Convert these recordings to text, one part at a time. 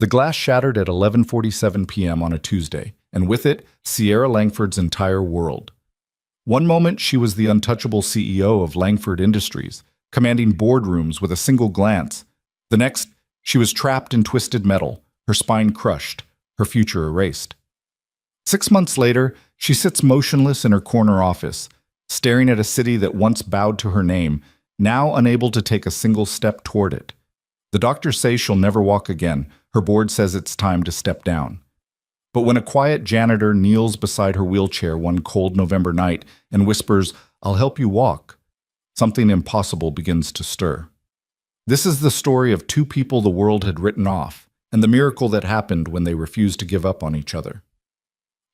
The glass shattered at 11:47 p.m. on a Tuesday, and with it, Sierra Langford's entire world. One moment, she was the untouchable CEO of Langford Industries, commanding boardrooms with a single glance. The next, she was trapped in twisted metal, her spine crushed, her future erased. 6 months later, she sits motionless in her corner office, staring at a city that once bowed to her name, now unable to take a single step toward it. The doctors say she'll never walk again. Her board says it's time to step down. But when a quiet janitor kneels beside her wheelchair one cold November night and whispers, "I'll help you walk," something impossible begins to stir. This is the story of two people the world had written off, and the miracle that happened when they refused to give up on each other.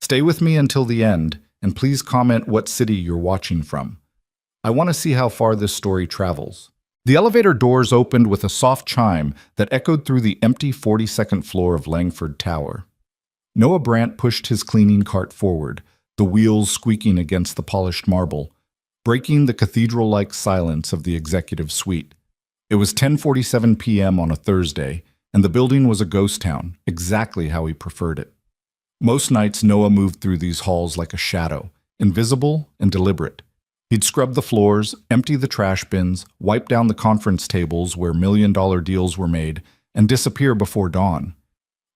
Stay with me until the end, and please comment what city you're watching from. I want to see how far this story travels. The elevator doors opened with a soft chime that echoed through the empty 42nd floor of Langford Tower. Noah Brandt pushed his cleaning cart forward, the wheels squeaking against the polished marble, breaking the cathedral-like silence of the executive suite. It was 10:47 p.m. on a Thursday, and the building was a ghost town, exactly how he preferred it. Most nights, Noah moved through these halls like a shadow, invisible and deliberate. He'd scrub the floors, empty the trash bins, wipe down the conference tables where million-dollar deals were made, and disappear before dawn.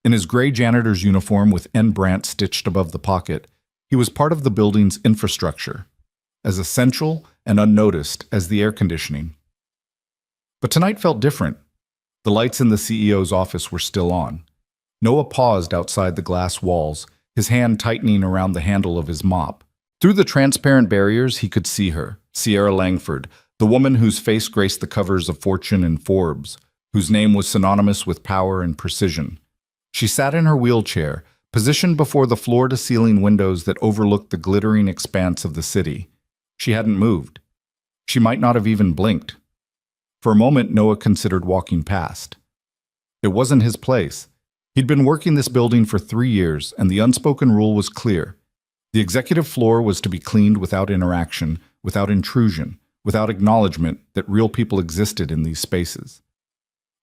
In his gray janitor's uniform with N. Brandt stitched above the pocket, he was part of the building's infrastructure, as essential and unnoticed as the air conditioning. But tonight felt different. The lights in the CEO's office were still on. Noah paused outside the glass walls, his hand tightening around the handle of his mop. Through the transparent barriers, he could see her, Sierra Langford, the woman whose face graced the covers of Fortune and Forbes, whose name was synonymous with power and precision. She sat in her wheelchair, positioned before the floor-to-ceiling windows that overlooked the glittering expanse of the city. She hadn't moved. She might not have even blinked. For a moment, Noah considered walking past. It wasn't his place. He'd been working this building for 3 years, and the unspoken rule was clear. The executive floor was to be cleaned without interaction, without intrusion, without acknowledgement that real people existed in these spaces.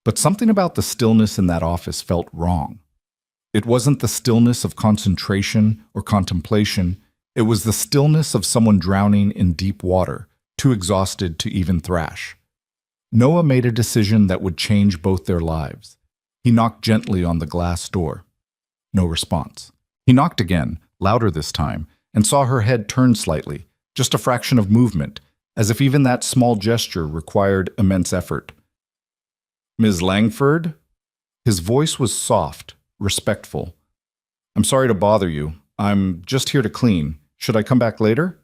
But something about the stillness in that office felt wrong. It wasn't the stillness of concentration or contemplation. It was the stillness of someone drowning in deep water, too exhausted to even thrash. Noah made a decision that would change both their lives. He knocked gently on the glass door. No response. He knocked again, louder this time, and saw her head turn slightly, just a fraction of movement, as if even that small gesture required immense effort. "Ms. Langford?" His voice was soft, respectful. "I'm sorry to bother you. I'm just here to clean. Should I come back later?"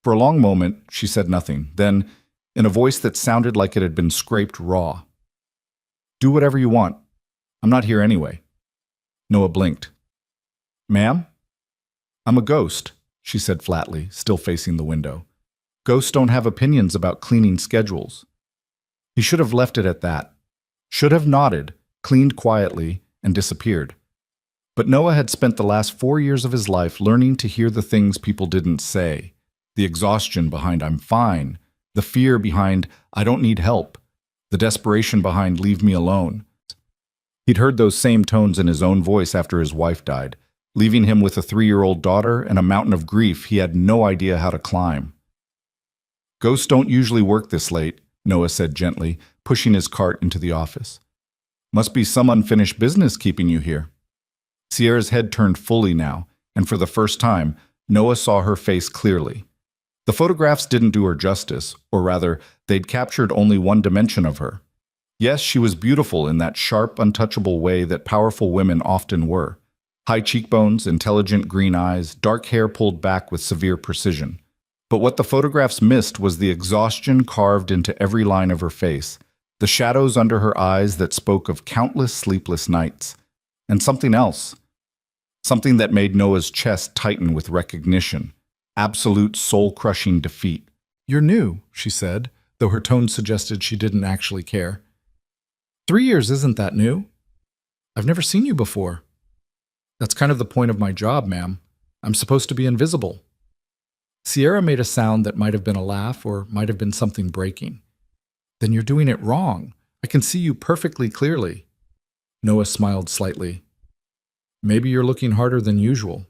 For a long moment, she said nothing. Then, in a voice that sounded like it had been scraped raw, "Do whatever you want. I'm not here anyway." Noah blinked. "Ma'am?" "I'm a ghost," she said flatly, still facing the window. "Ghosts don't have opinions about cleaning schedules." He should have left it at that. Should have nodded, cleaned quietly, and disappeared. But Noah had spent the last 4 years of his life learning to hear the things people didn't say. The exhaustion behind "I'm fine," the fear behind "I don't need help," the desperation behind "leave me alone." He'd heard those same tones in his own voice after his wife died, leaving him with a 3-year-old daughter and a mountain of grief he had no idea how to climb. "Ghosts don't usually work this late," Noah said gently, pushing his cart into the office. "Must be some unfinished business keeping you here." Sierra's head turned fully now, and for the first time, Noah saw her face clearly. The photographs didn't do her justice, or rather, they'd captured only one dimension of her. Yes, she was beautiful in that sharp, untouchable way that powerful women often were. High cheekbones, intelligent green eyes, dark hair pulled back with severe precision. But what the photographs missed was the exhaustion carved into every line of her face, the shadows under her eyes that spoke of countless sleepless nights, and something else. Something that made Noah's chest tighten with recognition, absolute soul-crushing defeat. "You're new," she said, though her tone suggested she didn't actually care. 3 years isn't that new. I've never seen you before." "That's kind of the point of my job, ma'am. I'm supposed to be invisible." Sierra made a sound that might have been a laugh or might have been something breaking. "Then you're doing it wrong. I can see you perfectly clearly." Noah smiled slightly. Maybe you're looking harder than usual.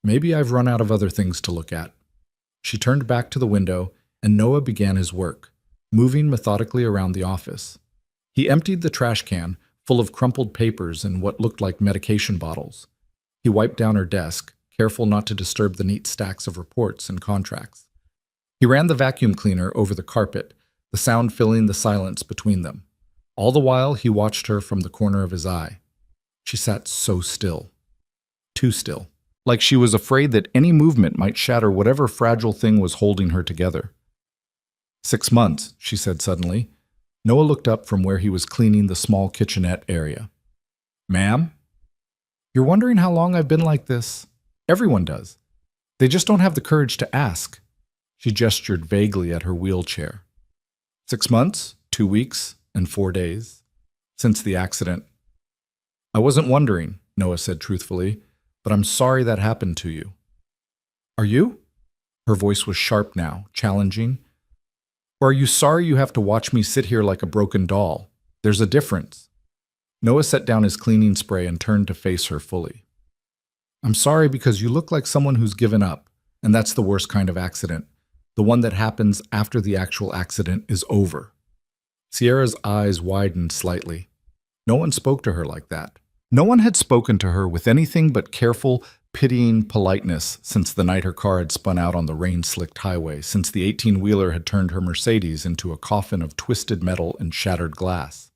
Maybe I've run out of other things to look at. She turned back to the window, and Noah began his work, moving methodically around the office. He emptied the trash can, full of crumpled papers and what looked like medication bottles. He wiped down her desk, careful not to disturb the neat stacks of reports and contracts. He ran the vacuum cleaner over the carpet, the sound filling the silence between them. All the while, he watched her from the corner of his eye. She sat so still. Too still. Like she was afraid that any movement might shatter whatever fragile thing was holding her together. 6 months, she said suddenly. Noah looked up from where he was cleaning the small kitchenette area. Ma'am? You're wondering how long I've been like this? Everyone does. They just don't have the courage to ask. She gestured vaguely at her wheelchair. 6 months, 2 weeks, and 4 days. Since the accident. I wasn't wondering, Noah said truthfully, but I'm sorry that happened to you. Are you? Her voice was sharp now, challenging. Or are you sorry you have to watch me sit here like a broken doll? There's a difference. Noah set down his cleaning spray and turned to face her fully. I'm sorry because you look like someone who's given up, and that's the worst kind of accident, the one that happens after the actual accident is over. Sierra's eyes widened slightly. No one spoke to her like that. No one had spoken to her with anything but careful, pitying politeness since the night her car had spun out on the rain-slicked highway, since the 18-wheeler had turned her Mercedes into a coffin of twisted metal and shattered glass.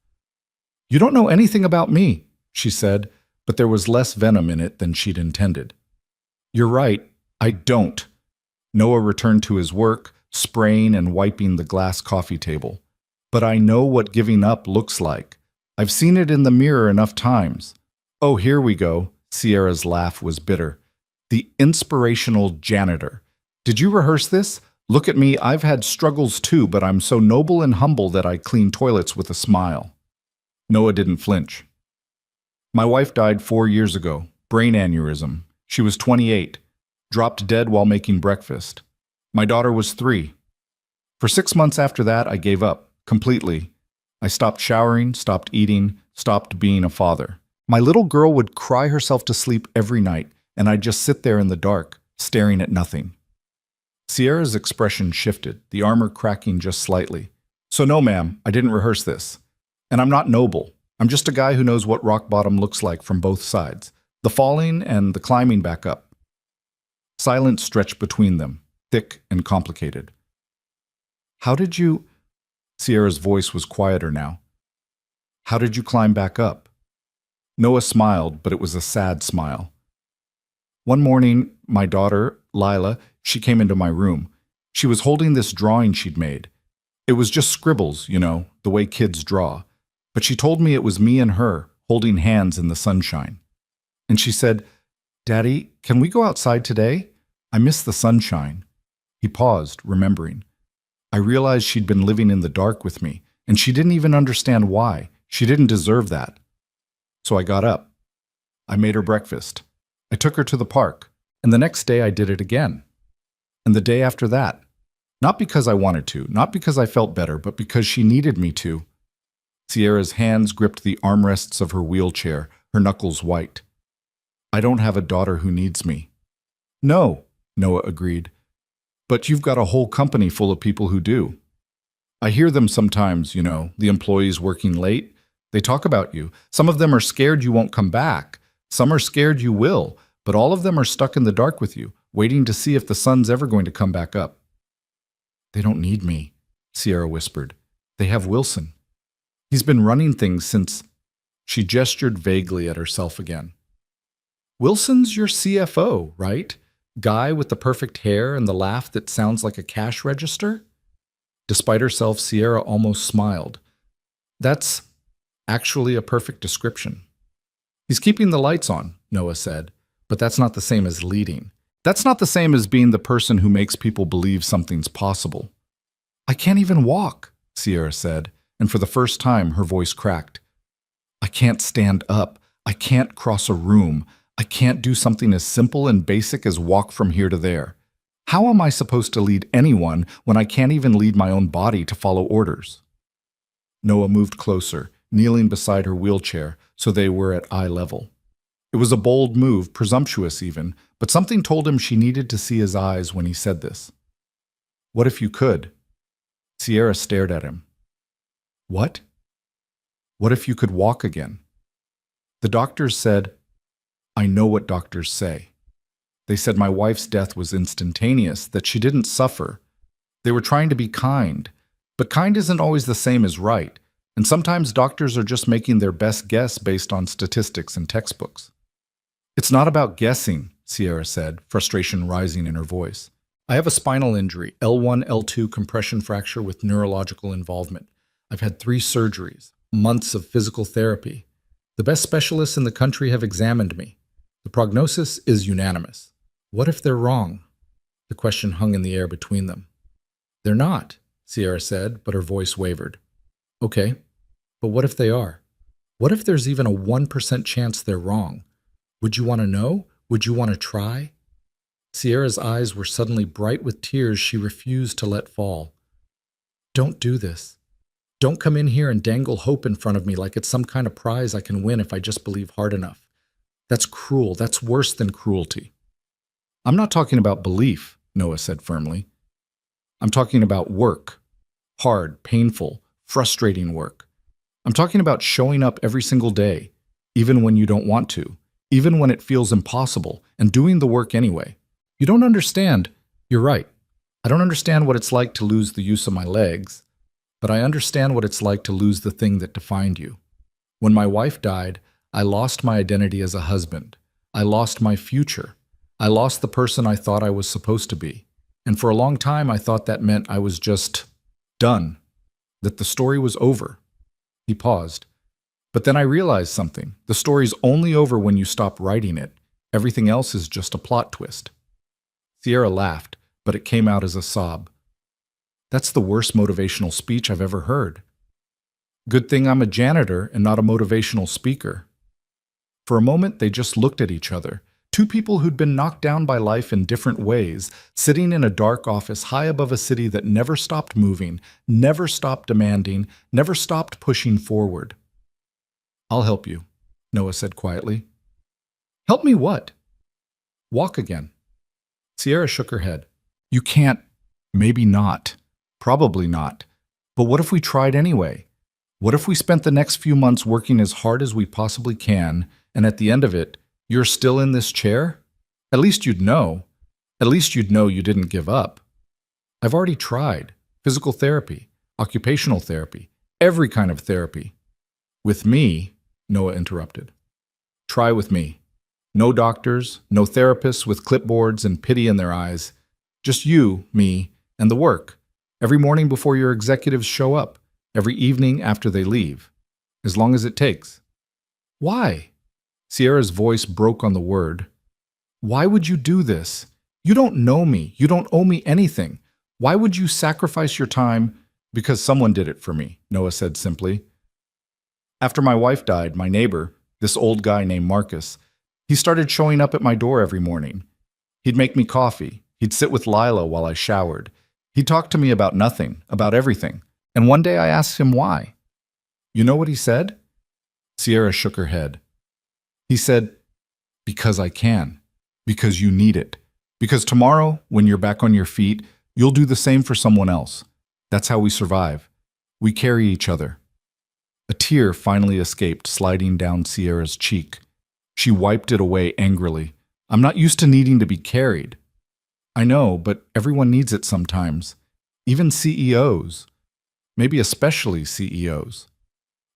You don't know anything about me, she said, but there was less venom in it than she'd intended. You're right, I don't. Noah returned to his work, spraying and wiping the glass coffee table. But I know what giving up looks like. I've seen it in the mirror enough times. Oh, here we go. Sierra's laugh was bitter. The inspirational janitor. Did you rehearse this? Look at me, I've had struggles too, but I'm so noble and humble that I clean toilets with a smile. Noah didn't flinch. My wife died 4 years ago. Brain aneurysm. She was 28. Dropped dead while making breakfast. My daughter was 3. For 6 months after that, I gave up. Completely. I stopped showering, stopped eating, stopped being a father. My little girl would cry herself to sleep every night, and I'd just sit there in the dark, staring at nothing. Sierra's expression shifted, the armor cracking just slightly. So no, ma'am, I didn't rehearse this. And I'm not noble. I'm just a guy who knows what rock bottom looks like from both sides, the falling and the climbing back up. Silence stretched between them, thick and complicated. How did you... Sierra's voice was quieter now. How did you climb back up? Noah smiled, but it was a sad smile. One morning, my daughter, Lila, she came into my room. She was holding this drawing she'd made. It was just scribbles, you know, the way kids draw. But she told me it was me and her, holding hands in the sunshine. And she said, Daddy, can we go outside today? I miss the sunshine. He paused, remembering. I realized she'd been living in the dark with me, and she didn't even understand why. She didn't deserve that. So I got up. I made her breakfast. I took her to the park, and the next day I did it again. And the day after that. Not because I wanted to, not because I felt better, but because she needed me to. Sierra's hands gripped the armrests of her wheelchair, her knuckles white. I don't have a daughter who needs me. No, Noah agreed. But you've got a whole company full of people who do. I hear them sometimes, you know, the employees working late. They talk about you. Some of them are scared you won't come back. Some are scared you will, but all of them are stuck in the dark with you, waiting to see if the sun's ever going to come back up. They don't need me, Sierra whispered. They have Wilson. He's been running things since... She gestured vaguely at herself again. Wilson's your CFO, right? Guy with the perfect hair and the laugh that sounds like a cash register? Despite herself, Sierra almost smiled. That's actually a perfect description. He's keeping the lights on, Noah said, but that's not the same as leading. That's not the same as being the person who makes people believe something's possible. I can't even walk, Sierra said, and for the first time her voice cracked. I can't stand up. I can't cross a room. I can't do something as simple and basic as walk from here to there. How am I supposed to lead anyone when I can't even lead my own body to follow orders? Noah moved closer, kneeling beside her wheelchair so they were at eye level. It was a bold move, presumptuous even, but something told him she needed to see his eyes when he said this. "What if you could?" Sierra stared at him. "What?" "What if you could walk again?" The doctors said, "I know what doctors say. They said my wife's death was instantaneous, that she didn't suffer. They were trying to be kind, but kind isn't always the same as right, and sometimes doctors are just making their best guess based on statistics and textbooks." "It's not about guessing," Sierra said, frustration rising in her voice. "I have a spinal injury, L1, L2 compression fracture with neurological involvement. I've had 3 surgeries, months of physical therapy. The best specialists in the country have examined me. The prognosis is unanimous. What if they're wrong?" The question hung in the air between them. "They're not," Sierra said, but her voice wavered. "Okay, but what if they are? What if there's even a 1% chance they're wrong? Would you want to know? Would you want to try?" Sierra's eyes were suddenly bright with tears she refused to let fall. "Don't do this. Don't come in here and dangle hope in front of me like it's some kind of prize I can win if I just believe hard enough. That's cruel. That's worse than cruelty." "I'm not talking about belief," Noah said firmly. "I'm talking about work. Hard, painful, frustrating work. I'm talking about showing up every single day, even when you don't want to, even when it feels impossible, and doing the work anyway. You don't understand. You're right. I don't understand what it's like to lose the use of my legs, but I understand what it's like to lose the thing that defined you. When my wife died, I lost my identity as a husband. I lost my future. I lost the person I thought I was supposed to be. And for a long time, I thought that meant I was just done, that the story was over." He paused. "But then I realized something. The story's only over when you stop writing it. Everything else is just a plot twist." Sierra laughed, but it came out as a sob. "That's the worst motivational speech I've ever heard. Good thing I'm a janitor and not a motivational speaker." For a moment, they just looked at each other. 2 people who'd been knocked down by life in different ways, sitting in a dark office high above a city that never stopped moving, never stopped demanding, never stopped pushing forward. "I'll help you," Noah said quietly. "Help me what?" "Walk again." Sierra shook her head. "You can't. Maybe not. Probably not. But what if we tried anyway? What if we spent the next few months working as hard as we possibly can, and at the end of it, you're still in this chair? At least you'd know. At least you'd know you didn't give up. I've already tried. Physical therapy, occupational therapy, every kind of therapy. With me," Noah interrupted. "Try with me. No doctors, no therapists with clipboards and pity in their eyes. Just you, me, and the work. Every morning before your executives show up. Every evening after they leave. As long as it takes." "Why?" Sierra's voice broke on the word. "Why would you do this? You don't know me. You don't owe me anything. Why would you sacrifice your time?" "Because someone did it for me," Noah said simply. "After my wife died, my neighbor, this old guy named Marcus, he started showing up at my door every morning. He'd make me coffee. He'd sit with Lila while I showered. He'd talk to me about nothing, about everything. And one day I asked him why. You know what he said?" Sierra shook her head. "He said, 'Because I can. Because you need it. Because tomorrow, when you're back on your feet, you'll do the same for someone else. That's how we survive. We carry each other.'" A tear finally escaped, sliding down Sierra's cheek. She wiped it away angrily. "I'm not used to needing to be carried." "I know, but everyone needs it sometimes. Even CEOs. Maybe especially CEOs."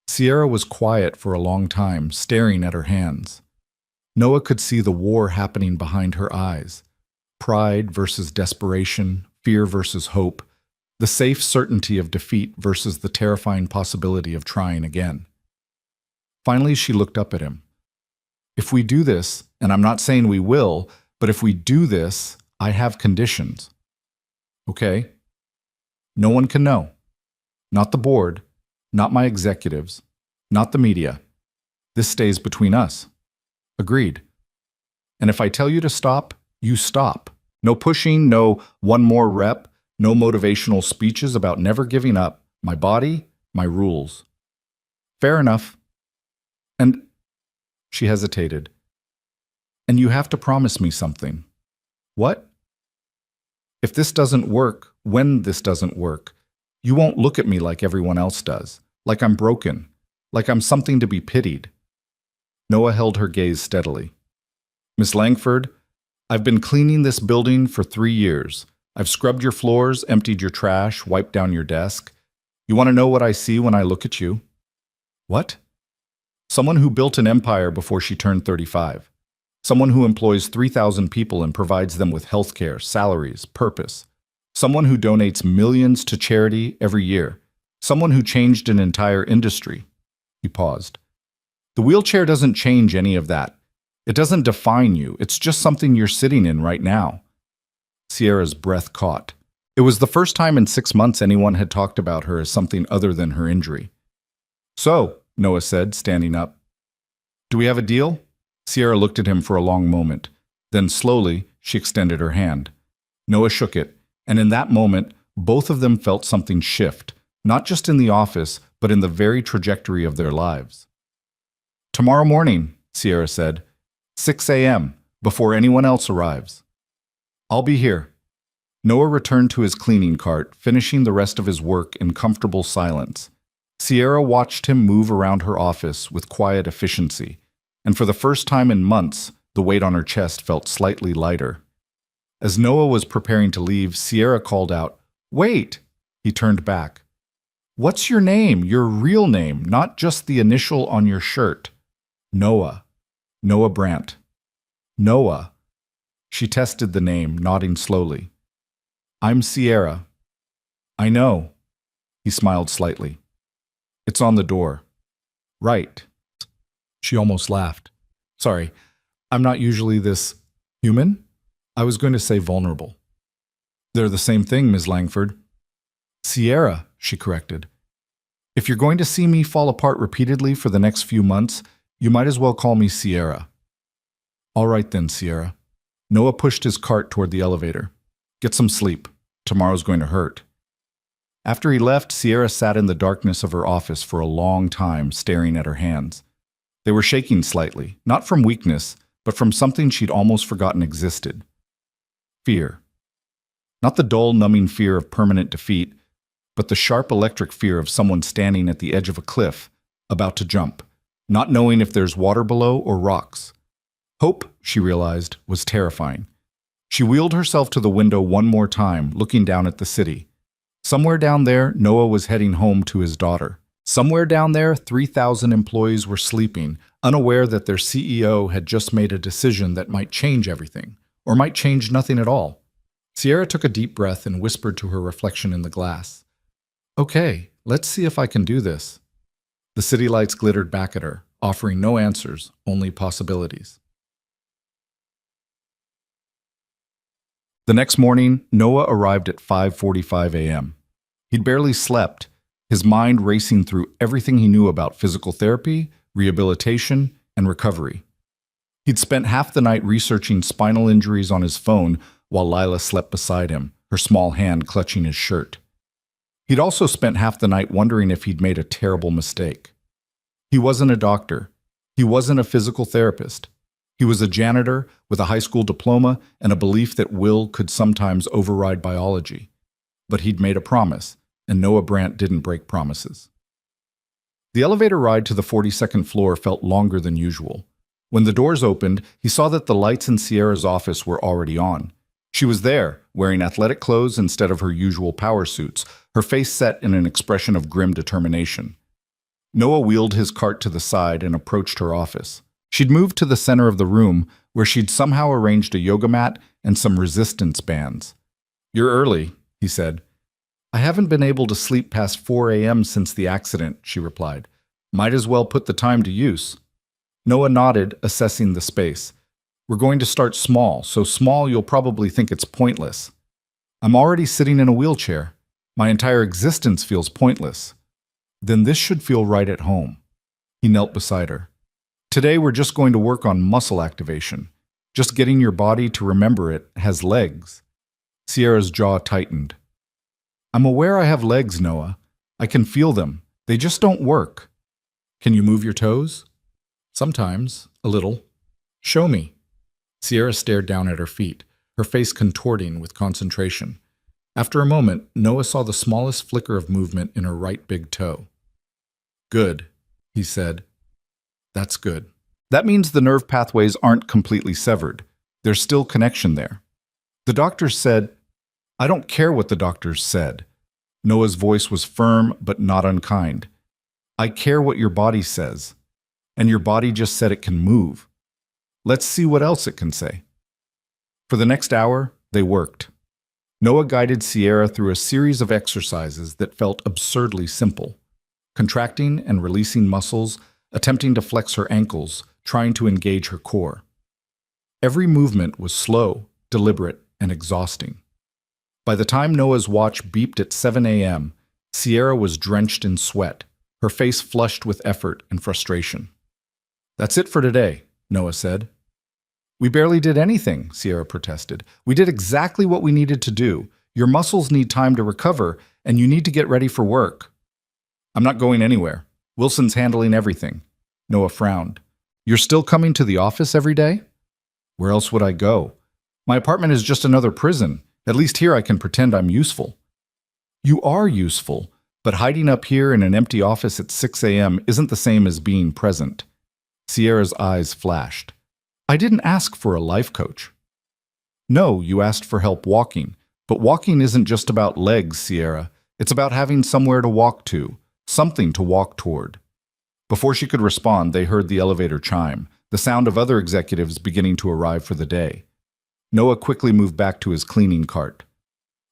Sierra was quiet for a long time, staring at her hands. Noah could see the war happening behind her eyes. Pride versus desperation, fear versus hope, the safe certainty of defeat versus the terrifying possibility of trying again. Finally, she looked up at him. "If we do this, and I'm not saying we will, but if we do this, I have conditions." "Okay." "No one can know. Not the board, not my executives, not the media. This stays between us." "Agreed." "And if I tell you to stop, you stop. No pushing, no one more rep, no motivational speeches about never giving up. My body, my rules." Fair enough. And she hesitated. And you have to promise me something. What? If this doesn't work, when this doesn't work, you won't look at me like everyone else does, like I'm broken, like I'm something to be pitied. Noah held her gaze steadily. Miss Langford, I've been cleaning this building for 3 years. I've scrubbed your floors, emptied your trash, wiped down your desk. You want to know what I see when I look at you? What? Someone who built an empire before she turned 35. Someone who employs 3,000 people and provides them with health care, salaries, purpose. Someone who donates millions to charity every year. Someone who changed an entire industry. He paused. The wheelchair doesn't change any of that. It doesn't define you. It's just something you're sitting in right now. Sierra's breath caught. It was the first time in 6 months anyone had talked about her as something other than her injury. So, Noah said, standing up. Do we have a deal? Sierra looked at him for a long moment. Then slowly, she extended her hand. Noah shook it, and in that moment, both of them felt something shift, not just in the office, but in the very trajectory of their lives. Tomorrow morning, Sierra said, 6 a.m., before anyone else arrives. I'll be here. Noah returned to his cleaning cart, finishing the rest of his work in comfortable silence. Sierra watched him move around her office with quiet efficiency, and for the first time in months, the weight on her chest felt slightly lighter. As Noah was preparing to leave, Sierra called out, "Wait!" He turned back. "What's your name? Your real name, not just the initial on your shirt." "Noah. Noah Brandt." "Noah." She tested the name, nodding slowly. "I'm Sierra." "I know." He smiled slightly. "It's on the door." "Right." She almost laughed. "Sorry, I'm not usually this human. I was going to say vulnerable." "They're the same thing, Ms. Langford." "Sierra," she corrected. "If you're going to see me fall apart repeatedly for the next few months, you might as well call me Sierra." "All right then, Sierra." Noah pushed his cart toward the elevator. "Get some sleep. Tomorrow's going to hurt." After he left, Sierra sat in the darkness of her office for a long time, staring at her hands. They were shaking slightly, not from weakness, but from something she'd almost forgotten existed. Fear. Not the dull, numbing fear of permanent defeat, but the sharp electric fear of someone standing at the edge of a cliff, about to jump, not knowing if there's water below or rocks. Hope, she realized, was terrifying. She wheeled herself to the window one more time, looking down at the city. Somewhere down there, Noah was heading home to his daughter. Somewhere down there, 3,000 employees were sleeping, unaware that their CEO had just made a decision that might change everything, or might change nothing at all. Sierra took a deep breath and whispered to her reflection in the glass. "Okay, let's see if I can do this." The city lights glittered back at her, offering no answers, only possibilities. The next morning, Noah arrived at 5:45 a.m. He'd barely slept, his mind racing through everything he knew about physical therapy, rehabilitation, and recovery. He'd spent half the night researching spinal injuries on his phone while Lila slept beside him, her small hand clutching his shirt. He'd also spent half the night wondering if he'd made a terrible mistake. He wasn't a doctor. He wasn't a physical therapist. He was a janitor with a high school diploma and a belief that will could sometimes override biology. But he'd made a promise, and Noah Brandt didn't break promises. The elevator ride to the 42nd floor felt longer than usual. When the doors opened, he saw that the lights in Sierra's office were already on. She was there, wearing athletic clothes instead of her usual power suits, her face set in an expression of grim determination. Noah wheeled his cart to the side and approached her office. She'd moved to the center of the room, where she'd somehow arranged a yoga mat and some resistance bands. "You're early," he said. "I haven't been able to sleep past 4 a.m. since the accident," she replied. "Might as well put the time to use." Noah nodded, assessing the space. "We're going to start small, so small you'll probably think it's pointless. I'm already sitting in a wheelchair. My entire existence feels pointless. Then this should feel right at home." He knelt beside her. "Today we're just going to work on muscle activation. Just getting your body to remember it has legs." Sierra's jaw tightened. "I'm aware I have legs, Noah. I can feel them. They just don't work." Can you move your toes? Sometimes, a little. Show me. Sierra stared down at her feet, her face contorting with concentration. After a moment, Noah saw the smallest flicker of movement in her right big toe. Good, he said. That's good. That means the nerve pathways aren't completely severed. There's still connection there. The doctors said, I don't care what the doctors said. Noah's voice was firm but not unkind. I care what your body says. And your body just said it can move. Let's see what else it can say. For the next hour, they worked. Noah guided Sierra through a series of exercises that felt absurdly simple, contracting and releasing muscles, attempting to flex her ankles, trying to engage her core. Every movement was slow, deliberate, and exhausting. By the time Noah's watch beeped at 7 a.m., Sierra was drenched in sweat, her face flushed with effort and frustration. That's it for today, Noah said. We barely did anything, Sierra protested. We did exactly what we needed to do. Your muscles need time to recover, and you need to get ready for work. I'm not going anywhere. Wilson's handling everything. Noah frowned. You're still coming to the office every day? Where else would I go? My apartment is just another prison. At least here I can pretend I'm useful. You are useful, but hiding up here in an empty office at 6 a.m. isn't the same as being present. Sierra's eyes flashed. I didn't ask for a life coach. No, you asked for help walking. But walking isn't just about legs, Sierra. It's about having somewhere to walk to, something to walk toward. Before she could respond, they heard the elevator chime, the sound of other executives beginning to arrive for the day. Noah quickly moved back to his cleaning cart.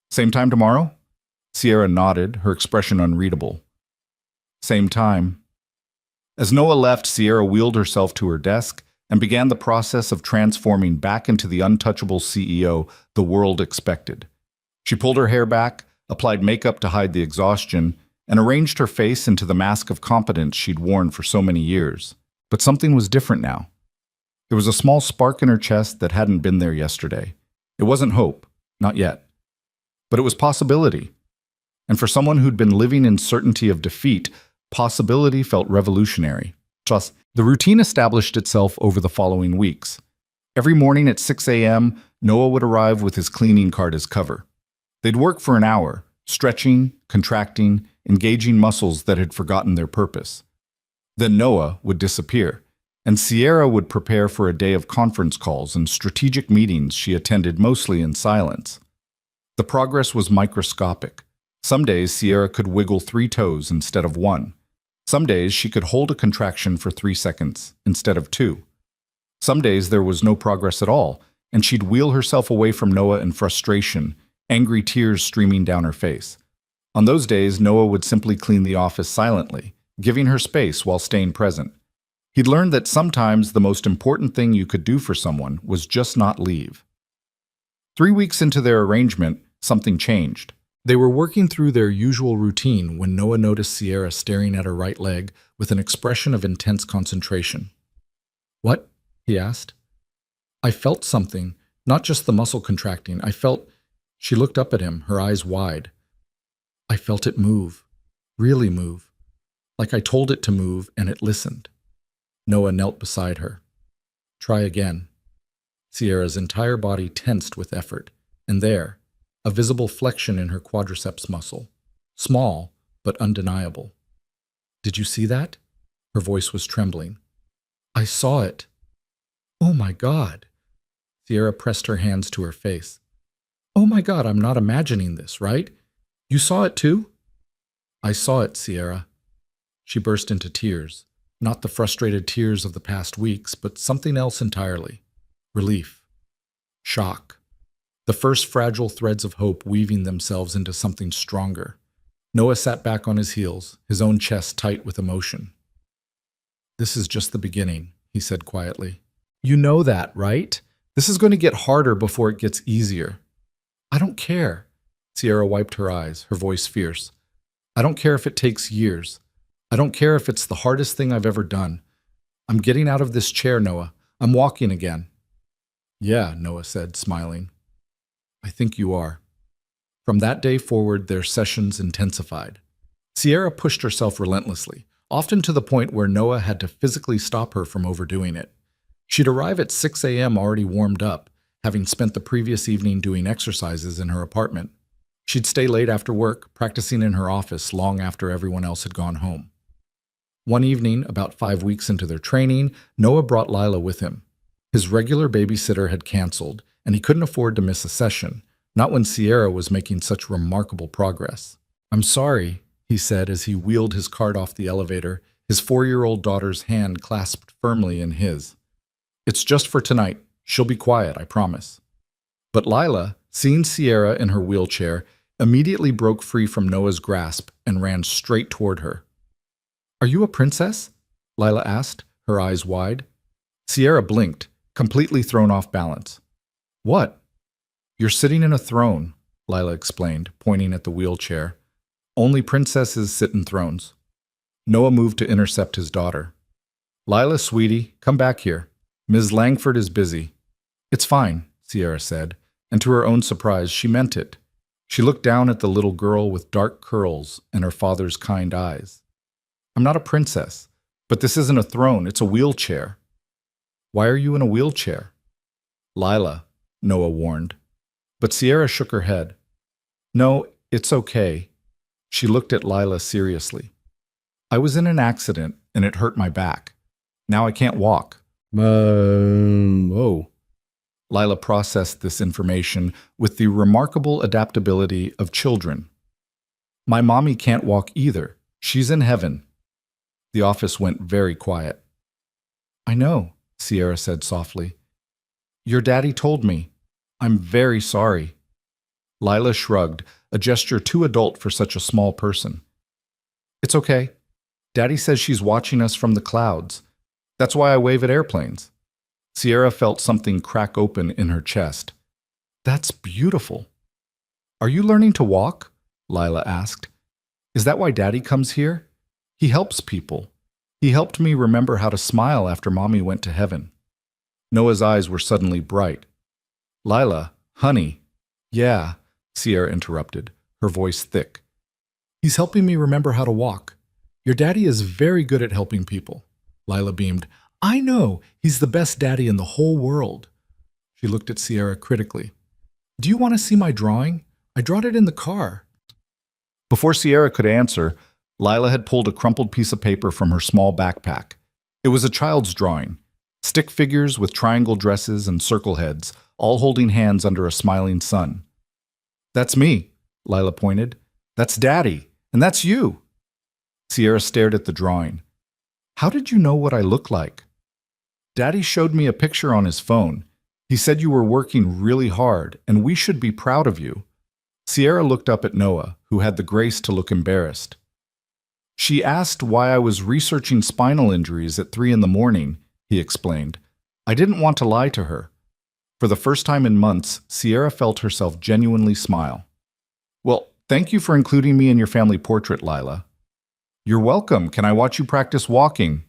Same time tomorrow? Sierra nodded, her expression unreadable. Same time. As Noah left, Sierra wheeled herself to her desk and began the process of transforming back into the untouchable CEO the world expected. She pulled her hair back, applied makeup to hide the exhaustion, and arranged her face into the mask of competence she'd worn for so many years. But something was different now. There was a small spark in her chest that hadn't been there yesterday. It wasn't hope, not yet. But it was possibility. And for someone who'd been living in certainty of defeat, possibility felt revolutionary. Plus, the routine established itself over the following weeks. Every morning at 6 a.m., Noah would arrive with his cleaning cart as cover. They'd work for an hour, stretching, contracting, engaging muscles that had forgotten their purpose. Then Noah would disappear, and Sierra would prepare for a day of conference calls and strategic meetings she attended mostly in silence. The progress was microscopic. Some days Sierra could wiggle 3 toes instead of 1. Some days she could hold a contraction for 3 seconds instead of 2. Some days there was no progress at all, and she'd wheel herself away from Noah in frustration, angry tears streaming down her face. On those days, Noah would simply clean the office silently, giving her space while staying present. He'd learned that sometimes the most important thing you could do for someone was just not leave. 3 weeks into their arrangement, something changed. They were working through their usual routine when Noah noticed Sierra staring at her right leg with an expression of intense concentration. What? He asked. I felt something, not just the muscle contracting. I felt... She looked up at him, her eyes wide. I felt it move, really move, like I told it to move and it listened. Noah knelt beside her. Try again. Sierra's entire body tensed with effort, and there, a visible flexion in her quadriceps muscle, small but undeniable. Did you see that? Her voice was trembling. I saw it. Oh my God. Sierra pressed her hands to her face. Oh my God, I'm not imagining this, right? You saw it too? I saw it, Sierra. She burst into tears, not the frustrated tears of the past weeks, but something else entirely. Relief. Shock. The first fragile threads of hope weaving themselves into something stronger. Noah sat back on his heels, his own chest tight with emotion. This is just the beginning, he said quietly. You know that, right? This is going to get harder before it gets easier. I don't care. Sierra wiped her eyes, her voice fierce. I don't care if it takes years. I don't care if it's the hardest thing I've ever done. I'm getting out of this chair, Noah. I'm walking again. Yeah, Noah said, smiling. I think you are. From that day forward, their sessions intensified. Sierra pushed herself relentlessly, often to the point where Noah had to physically stop her from overdoing it. She'd arrive at 6 a.m. already warmed up, having spent the previous evening doing exercises in her apartment. She'd stay late after work, practicing in her office long after everyone else had gone home. One evening, about 5 weeks into their training, Noah brought Lila with him. His regular babysitter had canceled, and he couldn't afford to miss a session, not when Sierra was making such remarkable progress. "I'm sorry," he said as he wheeled his cart off the elevator, his 4-year-old daughter's hand clasped firmly in his. "It's just for tonight. She'll be quiet, I promise." But Lila, seeing Sierra in her wheelchair, immediately broke free from Noah's grasp and ran straight toward her. "Are you a princess?" Lila asked, her eyes wide. Sierra blinked, completely thrown off balance. "What?" "You're sitting in a throne," Lila explained, pointing at the wheelchair. "Only princesses sit in thrones." Noah moved to intercept his daughter. "Lila, sweetie, come back here. Ms. Langford is busy." "It's fine," Sierra said, and to her own surprise, she meant it. She looked down at the little girl with dark curls and her father's kind eyes. "I'm not a princess, but this isn't a throne, it's a wheelchair." "Why are you in a wheelchair?" "Lila," Noah warned. But Sierra shook her head. "No, it's okay." She looked at Lila seriously. "I was in an accident and it hurt my back. Now I can't walk." Oh. Lila processed this information with the remarkable adaptability of children. "My mommy can't walk either. She's in heaven." The office went very quiet. "I know," Sierra said softly. "Your daddy told me. I'm very sorry." Lila shrugged, a gesture too adult for such a small person. "It's okay. Daddy says she's watching us from the clouds. That's why I wave at airplanes." Sierra felt something crack open in her chest. "That's beautiful." "Are you learning to walk?" Lila asked. "Is that why Daddy comes here? He helps people. He helped me remember how to smile after Mommy went to heaven." Noah's eyes were suddenly bright. "Lila, honey." "Yeah," Sierra interrupted, her voice thick. "He's helping me remember how to walk. Your daddy is very good at helping people." Lila beamed. "I know. He's the best daddy in the whole world." She looked at Sierra critically. "Do you want to see my drawing? I drawed it in the car." Before Sierra could answer, Lila had pulled a crumpled piece of paper from her small backpack. It was a child's drawing. Stick figures with triangle dresses and circle heads, all holding hands under a smiling sun. "That's me," Lila pointed. "That's Daddy, and that's you." Sierra stared at the drawing. "How did you know what I look like?" "Daddy showed me a picture on his phone. He said you were working really hard, and we should be proud of you." Sierra looked up at Noah, who had the grace to look embarrassed. "She asked why I was researching spinal injuries at 3 in the morning, he explained. "I didn't want to lie to her." For the first time in months, Sierra felt herself genuinely smile. "Well, thank you for including me in your family portrait, Lila." "You're welcome. Can I watch you practice walking?"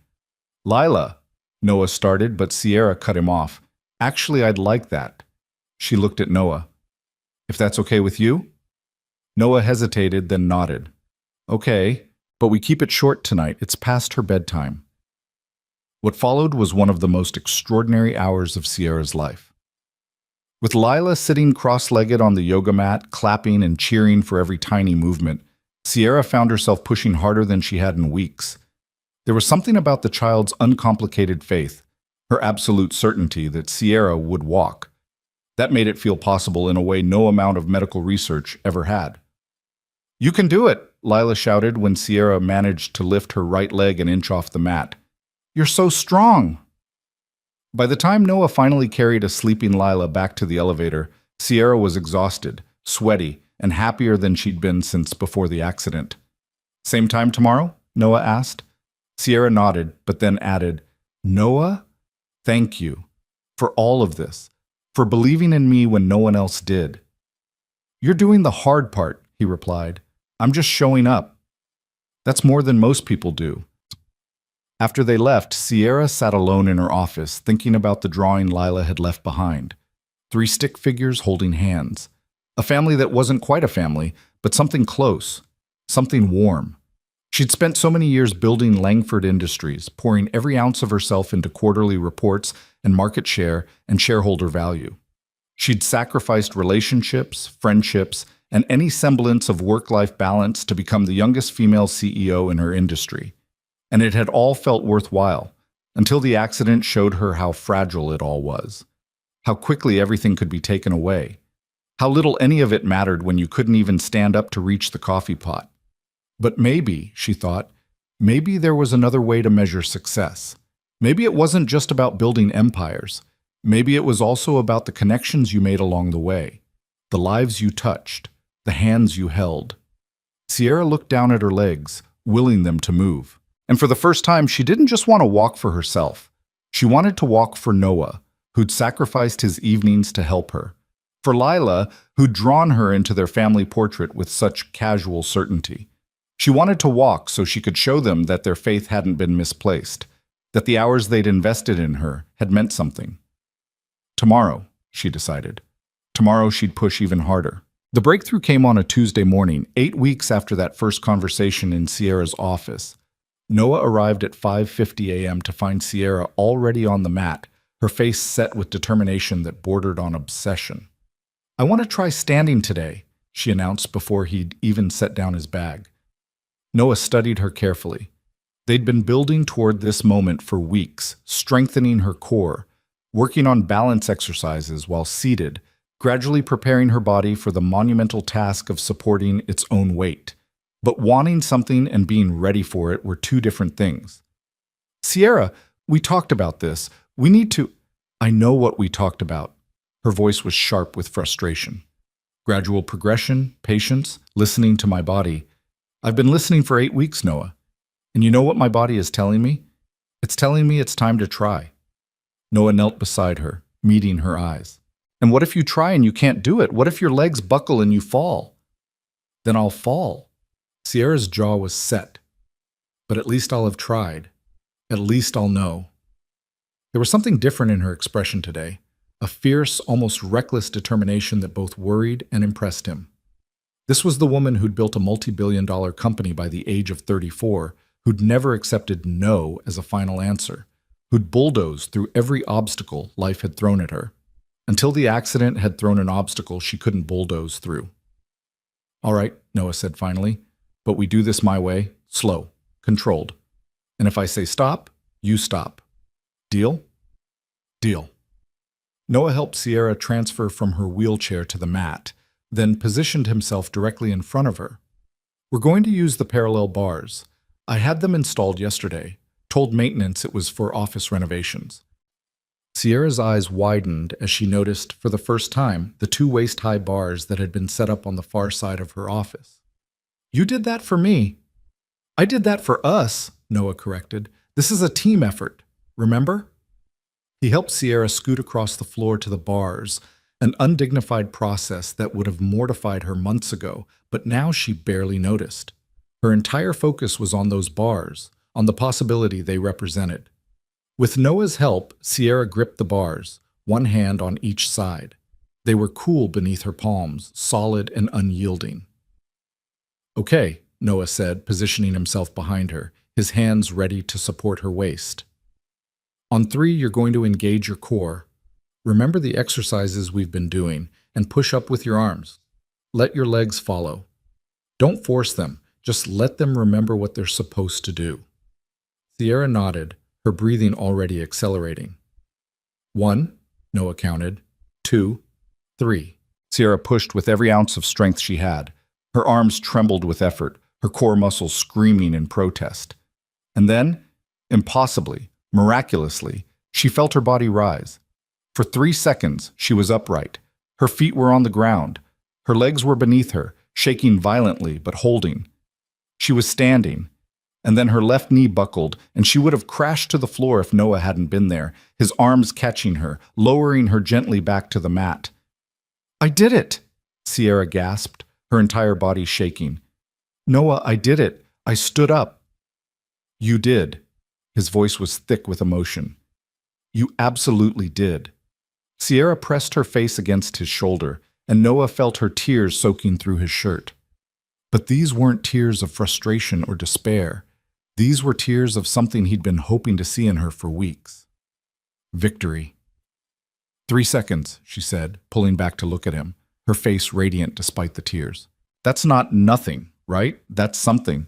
"Lila," Noah started, but Sierra cut him off. "Actually, I'd like that." She looked at Noah. "If that's okay with you?" Noah hesitated, then nodded. "Okay, but we keep it short tonight. It's past her bedtime." What followed was one of the most extraordinary hours of Sierra's life. With Lila sitting cross-legged on the yoga mat, clapping and cheering for every tiny movement, Sierra found herself pushing harder than she had in weeks. There was something about the child's uncomplicated faith, her absolute certainty that Sierra would walk. That made it feel possible in a way no amount of medical research ever had. "You can do it," Lila shouted when Sierra managed to lift her right leg an inch off the mat. "You're so strong." By the time Noah finally carried a sleeping Lila back to the elevator, Sierra was exhausted, sweaty, and happier than she'd been since before the accident. "Same time tomorrow?" Noah asked. Sierra nodded, but then added, "Noah, thank you for all of this, for believing in me when no one else did." "You're doing the hard part," he replied. "I'm just showing up." "That's more than most people do." After they left, Sierra sat alone in her office, thinking about the drawing Lila had left behind. 3 stick figures holding hands. A family that wasn't quite a family, but something close, something warm. She'd spent so many years building Langford Industries, pouring every ounce of herself into quarterly reports and market share and shareholder value. She'd sacrificed relationships, friendships, and any semblance of work-life balance to become the youngest female CEO in her industry. And it had all felt worthwhile, until the accident showed her how fragile it all was, how quickly everything could be taken away, how little any of it mattered when you couldn't even stand up to reach the coffee pot. But maybe, she thought, maybe there was another way to measure success. Maybe it wasn't just about building empires. Maybe it was also about the connections you made along the way, the lives you touched, the hands you held. Sierra looked down at her legs, willing them to move. And for the first time, she didn't just want to walk for herself. She wanted to walk for Noah, who'd sacrificed his evenings to help her. For Lila, who'd drawn her into their family portrait with such casual certainty. She wanted to walk so she could show them that their faith hadn't been misplaced, that the hours they'd invested in her had meant something. Tomorrow, she decided. Tomorrow she'd push even harder. The breakthrough came on a Tuesday morning, 8 weeks after that first conversation in Sierra's office. Noah arrived at 5:50 a.m. to find Sierra already on the mat, her face set with determination that bordered on obsession. "I want to try standing today," she announced before he'd even set down his bag. Noah studied her carefully. They'd been building toward this moment for weeks, strengthening her core, working on balance exercises while seated, gradually preparing her body for the monumental task of supporting its own weight. But wanting something and being ready for it were two different things. "Sierra, we talked about this. We need to—" "I know what we talked about." Her voice was sharp with frustration. "Gradual progression, patience, listening to my body. I've been listening for 8 weeks, Noah. And you know what my body is telling me? It's telling me it's time to try." Noah knelt beside her, meeting her eyes. "And what if you try and you can't do it? What if your legs buckle and you fall?" "Then I'll fall." Sierra's jaw was set. "But at least I'll have tried. At least I'll know." There was something different in her expression today, a fierce, almost reckless determination that both worried and impressed him. This was the woman who'd built a multi-billion-dollar company by the age of 34, who'd never accepted no as a final answer, who'd bulldozed through every obstacle life had thrown at her, until the accident had thrown an obstacle she couldn't bulldoze through. "All right," Noah said finally, "but we do this my way, slow, controlled. And if I say stop, you stop. Deal?" "Deal." Noah helped Sierra transfer from her wheelchair to the mat, then positioned himself directly in front of her. "We're going to use the parallel bars. I had them installed yesterday, told maintenance it was for office renovations." Sierra's eyes widened as she noticed, for the first time, the 2 waist-high bars that had been set up on the far side of her office. "You did that for me." "I did that for us," Noah corrected. "This is a team effort, remember?" He helped Sierra scoot across the floor to the bars, an undignified process that would have mortified her months ago, but now she barely noticed. Her entire focus was on those bars, on the possibility they represented. With Noah's help, Sierra gripped the bars, one hand on each side. They were cool beneath her palms, solid and unyielding. "Okay," Noah said, positioning himself behind her, his hands ready to support her waist. "On 3, you're going to engage your core. Remember the exercises we've been doing, and push up with your arms. Let your legs follow. Don't force them, just let them remember what they're supposed to do." Sierra nodded, her breathing already accelerating. 1, Noah counted. 2, 3. Sierra pushed with every ounce of strength she had. Her arms trembled with effort, her core muscles screaming in protest. And then, impossibly, miraculously, she felt her body rise. For 3 seconds, she was upright. Her feet were on the ground. Her legs were beneath her, shaking violently but holding. She was standing, and then her left knee buckled, and she would have crashed to the floor if Noah hadn't been there, his arms catching her, lowering her gently back to the mat. "I did it!" Sierra gasped, her entire body shaking. "Noah, I did it. I stood up." "You did." His voice was thick with emotion. "You absolutely did." Sierra pressed her face against his shoulder, and Noah felt her tears soaking through his shirt. But these weren't tears of frustration or despair. These were tears of something he'd been hoping to see in her for weeks. Victory. 3 seconds, she said, pulling back to look at him, her face radiant despite the tears. That's not nothing, right? That's something.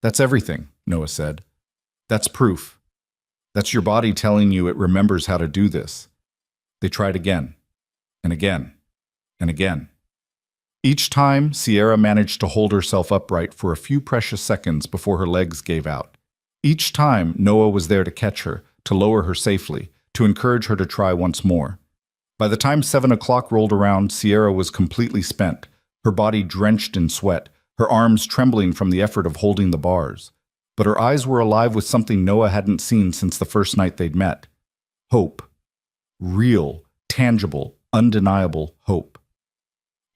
That's everything, Noah said. That's proof. That's your body telling you it remembers how to do this. They tried again, and again, and again. Each time, Sierra managed to hold herself upright for a few precious seconds before her legs gave out. Each time, Noah was there to catch her, to lower her safely, to encourage her to try once more. By the time 7 o'clock rolled around, Sierra was completely spent, her body drenched in sweat, her arms trembling from the effort of holding the bars. But her eyes were alive with something Noah hadn't seen since the first night they'd met. Hope. Real, tangible, undeniable hope.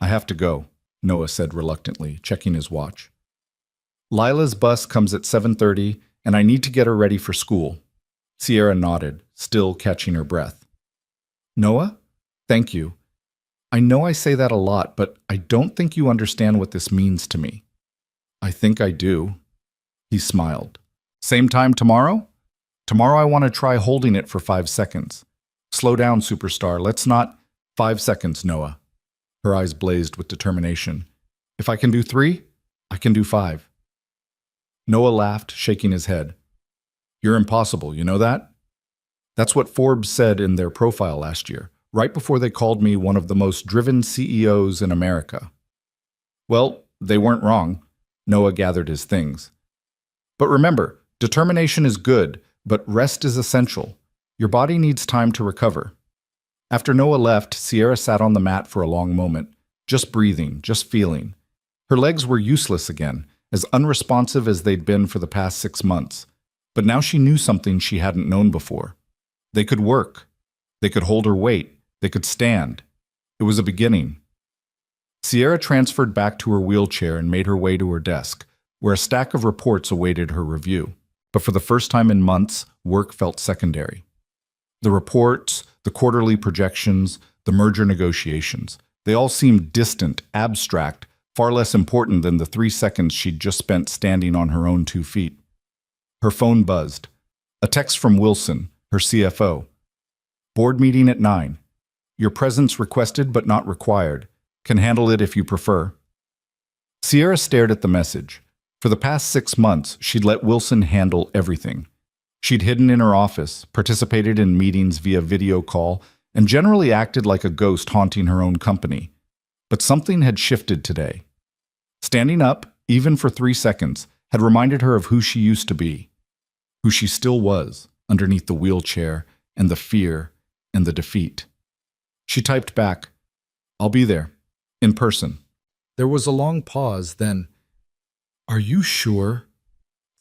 I have to go, Noah said reluctantly, checking his watch. Lila's bus comes at 7:30, and I need to get her ready for school. Sierra nodded, still catching her breath. Noah? Thank you. I know I say that a lot, but I don't think you understand what this means to me. I think I do. He smiled. Same time tomorrow? Tomorrow I want to try holding it for 5 seconds. Slow down, superstar. Let's not... 5 seconds, Noah. Her eyes blazed with determination. If I can do 3, I can do 5. Noah laughed, shaking his head. You're impossible, you know that? That's what Forbes said in their profile last year, right before they called me one of the most driven CEOs in America. Well, they weren't wrong. Noah gathered his things. But remember, determination is good, but rest is essential. Your body needs time to recover. After Noah left, Sierra sat on the mat for a long moment, just breathing, just feeling. Her legs were useless again, as unresponsive as they'd been for the past 6 months. But now she knew something she hadn't known before. They could work. They could hold her weight. They could stand. It was a beginning. Sierra transferred back to her wheelchair and made her way to her desk, where a stack of reports awaited her review. But for the first time in months, work felt secondary. The reports, the quarterly projections, the merger negotiations, they all seemed distant, abstract, far less important than the 3 seconds she'd just spent standing on her own 2 feet. Her phone buzzed. A text from Wilson, her CFO. Board meeting at 9. Your presence requested but not required. Can handle it if you prefer. Sierra stared at the message. For the past 6 months, she'd let Wilson handle everything. She'd hidden in her office, participated in meetings via video call, and generally acted like a ghost haunting her own company. But something had shifted today. Standing up, even for 3 seconds, had reminded her of who she used to be, who she still was, underneath the wheelchair and the fear and the defeat. She typed back, I'll be there, in person. There was a long pause, then, Are you sure?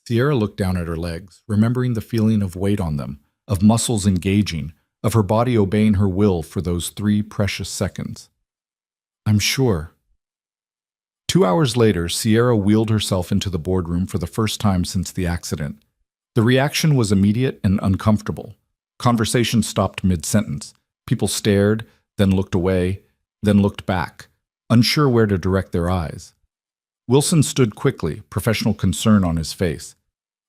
Sierra looked down at her legs, remembering the feeling of weight on them, of muscles engaging, of her body obeying her will for those 3 precious seconds. I'm sure. 2 hours later, Sierra wheeled herself into the boardroom for the first time since the accident. The reaction was immediate and uncomfortable. Conversation stopped mid-sentence. People stared, then looked away, then looked back, unsure where to direct their eyes. Wilson stood quickly, professional concern on his face.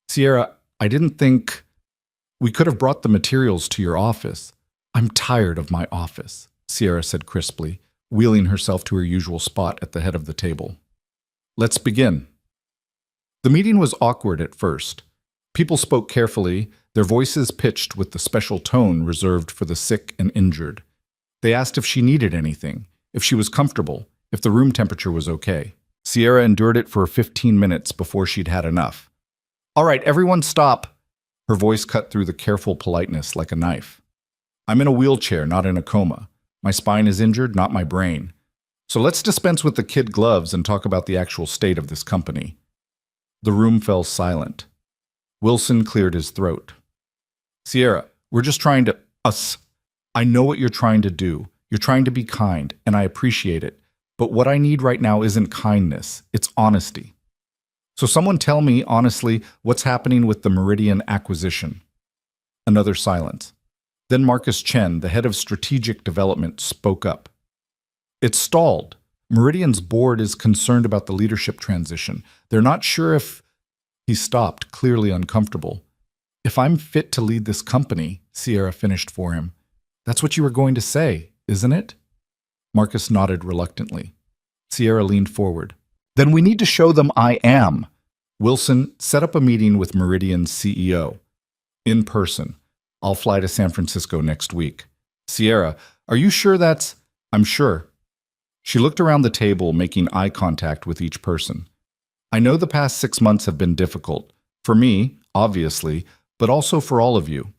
Sierra, I didn't think... We could have brought the materials to your office. I'm tired of my office, Sierra said crisply, wheeling herself to her usual spot at the head of the table. Let's begin. The meeting was awkward at first. People spoke carefully, their voices pitched with the special tone reserved for the sick and injured. They asked if she needed anything, if she was comfortable, if the room temperature was okay. Sierra endured it for 15 minutes before she'd had enough. All right, everyone stop. Her voice cut through the careful politeness like a knife. I'm in a wheelchair, not in a coma. My spine is injured, not my brain. So let's dispense with the kid gloves and talk about the actual state of this company. The room fell silent. Wilson cleared his throat. Sierra, we're just trying to... I know what you're trying to do. You're trying to be kind, and I appreciate it. But what I need right now isn't kindness, it's honesty. So someone tell me, honestly, what's happening with the Meridian acquisition? Another silence. Then Marcus Chen, the head of strategic development, spoke up. It's stalled. Meridian's board is concerned about the leadership transition. They're not sure if... He stopped, clearly uncomfortable. If I'm fit to lead this company, Sierra finished for him. That's what you were going to say, isn't it? Marcus nodded reluctantly. Sierra leaned forward. Then we need to show them I am. Wilson, set up a meeting with Meridian's CEO. In person. I'll fly to San Francisco next week. Sierra, are you sure that's... I'm sure. She looked around the table, making eye contact with each person. I know the past 6 months have been difficult. For me, obviously, but also for all of you.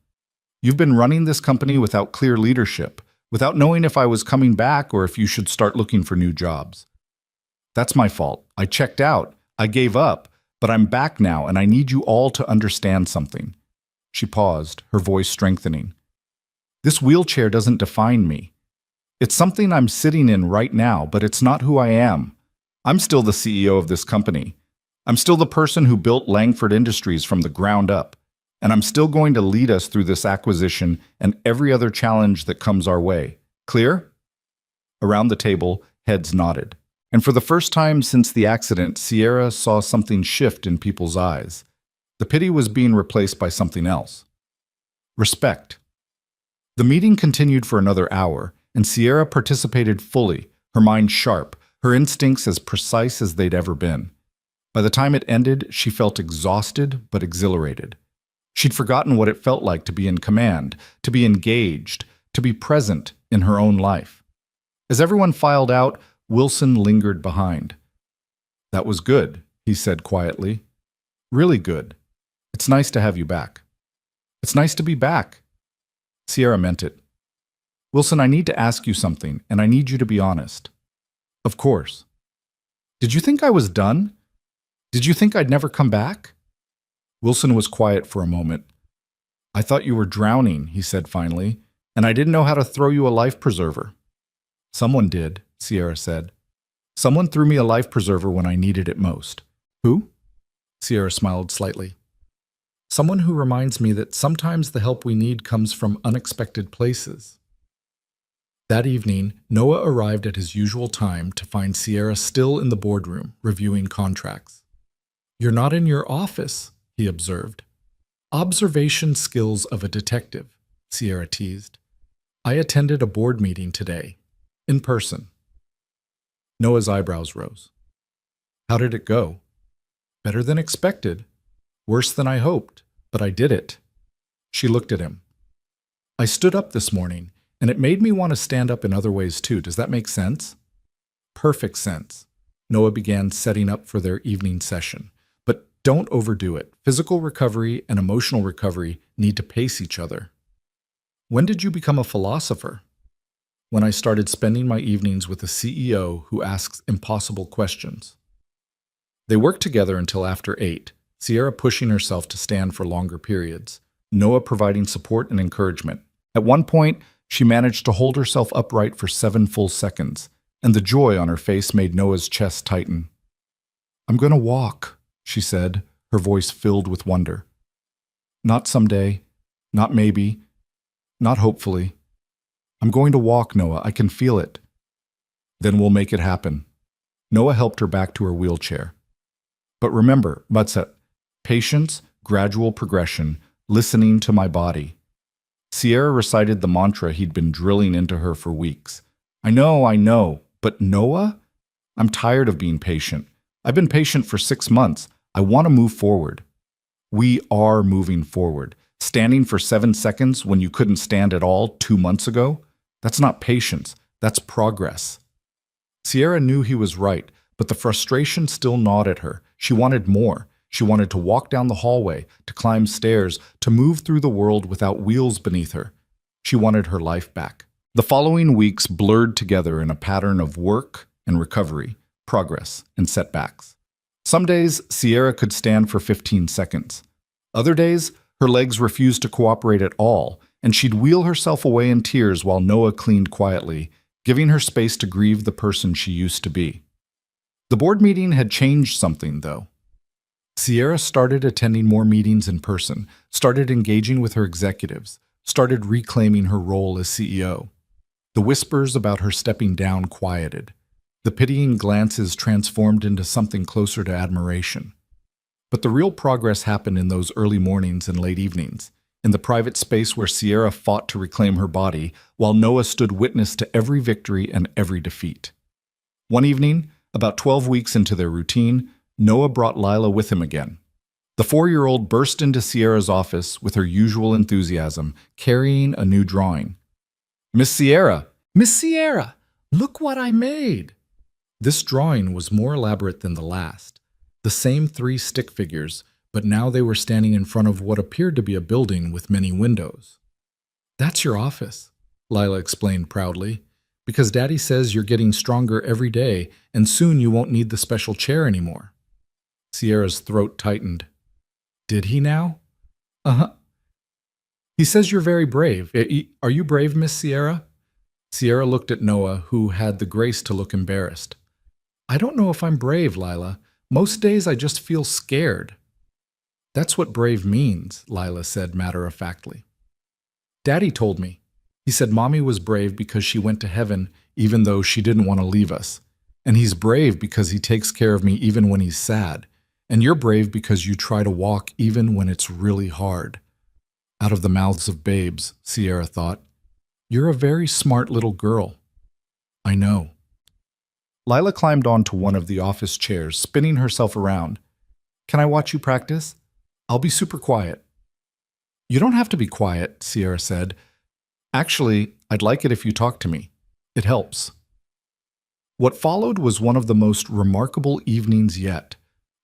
You've been running this company without clear leadership, without knowing if I was coming back or if you should start looking for new jobs. That's my fault. I checked out. I gave up. But I'm back now, and I need you all to understand something. She paused, her voice strengthening. This wheelchair doesn't define me. It's something I'm sitting in right now, but it's not who I am. I'm still the CEO of this company. I'm still the person who built Langford Industries from the ground up. And I'm still going to lead us through this acquisition and every other challenge that comes our way. Clear? Around the table, heads nodded. And for the first time since the accident, Sierra saw something shift in people's eyes. The pity was being replaced by something else. Respect. The meeting continued for another hour, and Sierra participated fully, her mind sharp, her instincts as precise as they'd ever been. By the time it ended, she felt exhausted but exhilarated. She'd forgotten what it felt like to be in command, to be engaged, to be present in her own life. As everyone filed out, Wilson lingered behind. That was good, he said quietly. Really good. It's nice to have you back. It's nice to be back. Sierra meant it. Wilson, I need to ask you something, and I need you to be honest. Of course. Did you think I was done? Did you think I'd never come back? Wilson was quiet for a moment. I thought you were drowning, he said finally, and I didn't know how to throw you a life preserver. Someone did, Sierra said. Someone threw me a life preserver when I needed it most. Who? Sierra smiled slightly. Someone who reminds me that sometimes the help we need comes from unexpected places. That evening, Noah arrived at his usual time to find Sierra still in the boardroom, reviewing contracts. You're not in your office, he observed. Observation skills of a detective, Sierra teased. I attended a board meeting today, in person. Noah's eyebrows rose. How did it go? Better than expected. Worse than I hoped, but I did it. She looked at him. I stood up this morning, and it made me want to stand up in other ways too. Does that make sense? Perfect sense. Noah began setting up for their evening session. But don't overdo it. Physical recovery and emotional recovery need to pace each other. When did you become a philosopher? When I started spending my evenings with a CEO who asks impossible questions. They worked together until after 8, Sierra pushing herself to stand for longer periods, Noah providing support and encouragement. At one point, she managed to hold herself upright for 7 full seconds, and the joy on her face made Noah's chest tighten. I'm going to walk, she said, her voice filled with wonder. Not someday, not maybe, not hopefully. I'm going to walk, Noah. I can feel it. Then we'll make it happen. Noah helped her back to her wheelchair. But remember, Mutsa, patience, gradual progression, listening to my body. Sierra recited the mantra he'd been drilling into her for weeks. I know, but Noah? I'm tired of being patient. I've been patient for 6 months. I want to move forward. We are moving forward. Standing for 7 seconds when you couldn't stand at all 2 months ago? That's not patience. That's progress. Sierra knew he was right, but the frustration still gnawed at her. She wanted more. She wanted to walk down the hallway, to climb stairs, to move through the world without wheels beneath her. She wanted her life back. The following weeks blurred together in a pattern of work and recovery, progress and setbacks. Some days, Sierra could stand for 15 seconds. Other days, her legs refused to cooperate at all, and she'd wheel herself away in tears while Noah cleaned quietly, giving her space to grieve the person she used to be. The board meeting had changed something, though. Sierra started attending more meetings in person, started engaging with her executives, started reclaiming her role as CEO. The whispers about her stepping down quieted. The pitying glances transformed into something closer to admiration. But the real progress happened in those early mornings and late evenings, in the private space where Sierra fought to reclaim her body, while Noah stood witness to every victory and every defeat. One evening, about 12 weeks into their routine, Noah brought Lila with him again. The 4-year-old burst into Sierra's office with her usual enthusiasm, carrying a new drawing. Miss Sierra! Miss Sierra! Look what I made! This drawing was more elaborate than the last. The same 3 stick figures, but now they were standing in front of what appeared to be a building with many windows. That's your office, Lila explained proudly, because Daddy says you're getting stronger every day and soon you won't need the special chair anymore. Sierra's throat tightened. Did he now? Uh-huh. He says you're very brave. Are you brave, Miss Sierra? Sierra looked at Noah, who had the grace to look embarrassed. I don't know if I'm brave, Lila. Most days I just feel scared. That's what brave means, Lila said matter-of-factly. Daddy told me. He said Mommy was brave because she went to heaven even though she didn't want to leave us. And he's brave because he takes care of me even when he's sad. And you're brave because you try to walk even when it's really hard. Out of the mouths of babes, Sierra thought. You're a very smart little girl. I know. Lila climbed onto one of the office chairs, spinning herself around. Can I watch you practice? I'll be super quiet. You don't have to be quiet, Sierra said. Actually, I'd like it if you talk to me. It helps. What followed was one of the most remarkable evenings yet,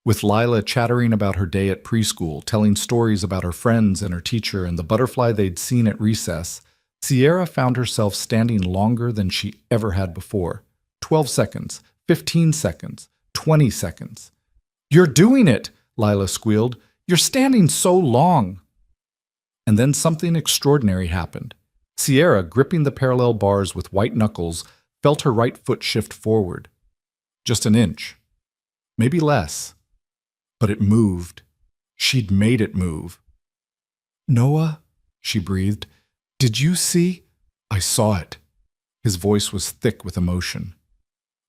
with Lila chattering about her day at preschool, telling stories about her friends and her teacher and the butterfly they'd seen at recess. Sierra found herself standing longer than she ever had before. 12 seconds, 15 seconds, 20 seconds. You're doing it, Lila squealed. You're standing so long. And then something extraordinary happened. Sierra, gripping the parallel bars with white knuckles, felt her right foot shift forward. Just an inch. Maybe less. But it moved. She'd made it move. Noah, she breathed, did you see? I saw it. His voice was thick with emotion.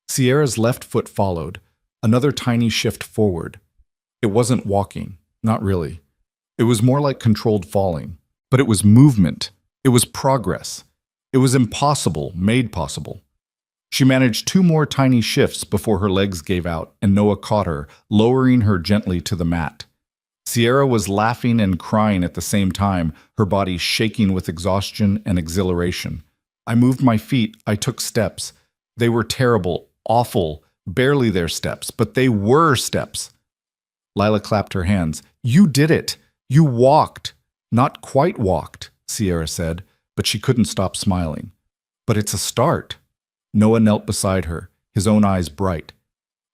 Sierra's left foot followed, another tiny shift forward. It wasn't walking, not really. It was more like controlled falling. But it was movement. It was progress. It was impossible, made possible. She managed 2 more tiny shifts before her legs gave out and Noah caught her, lowering her gently to the mat. Sierra was laughing and crying at the same time, her body shaking with exhaustion and exhilaration. I moved my feet, I took steps. They were terrible, awful, barely their steps, but they were steps. Lila clapped her hands. You did it. You walked. Not quite walked, Sierra said, but she couldn't stop smiling. But it's a start. Noah knelt beside her, his own eyes bright.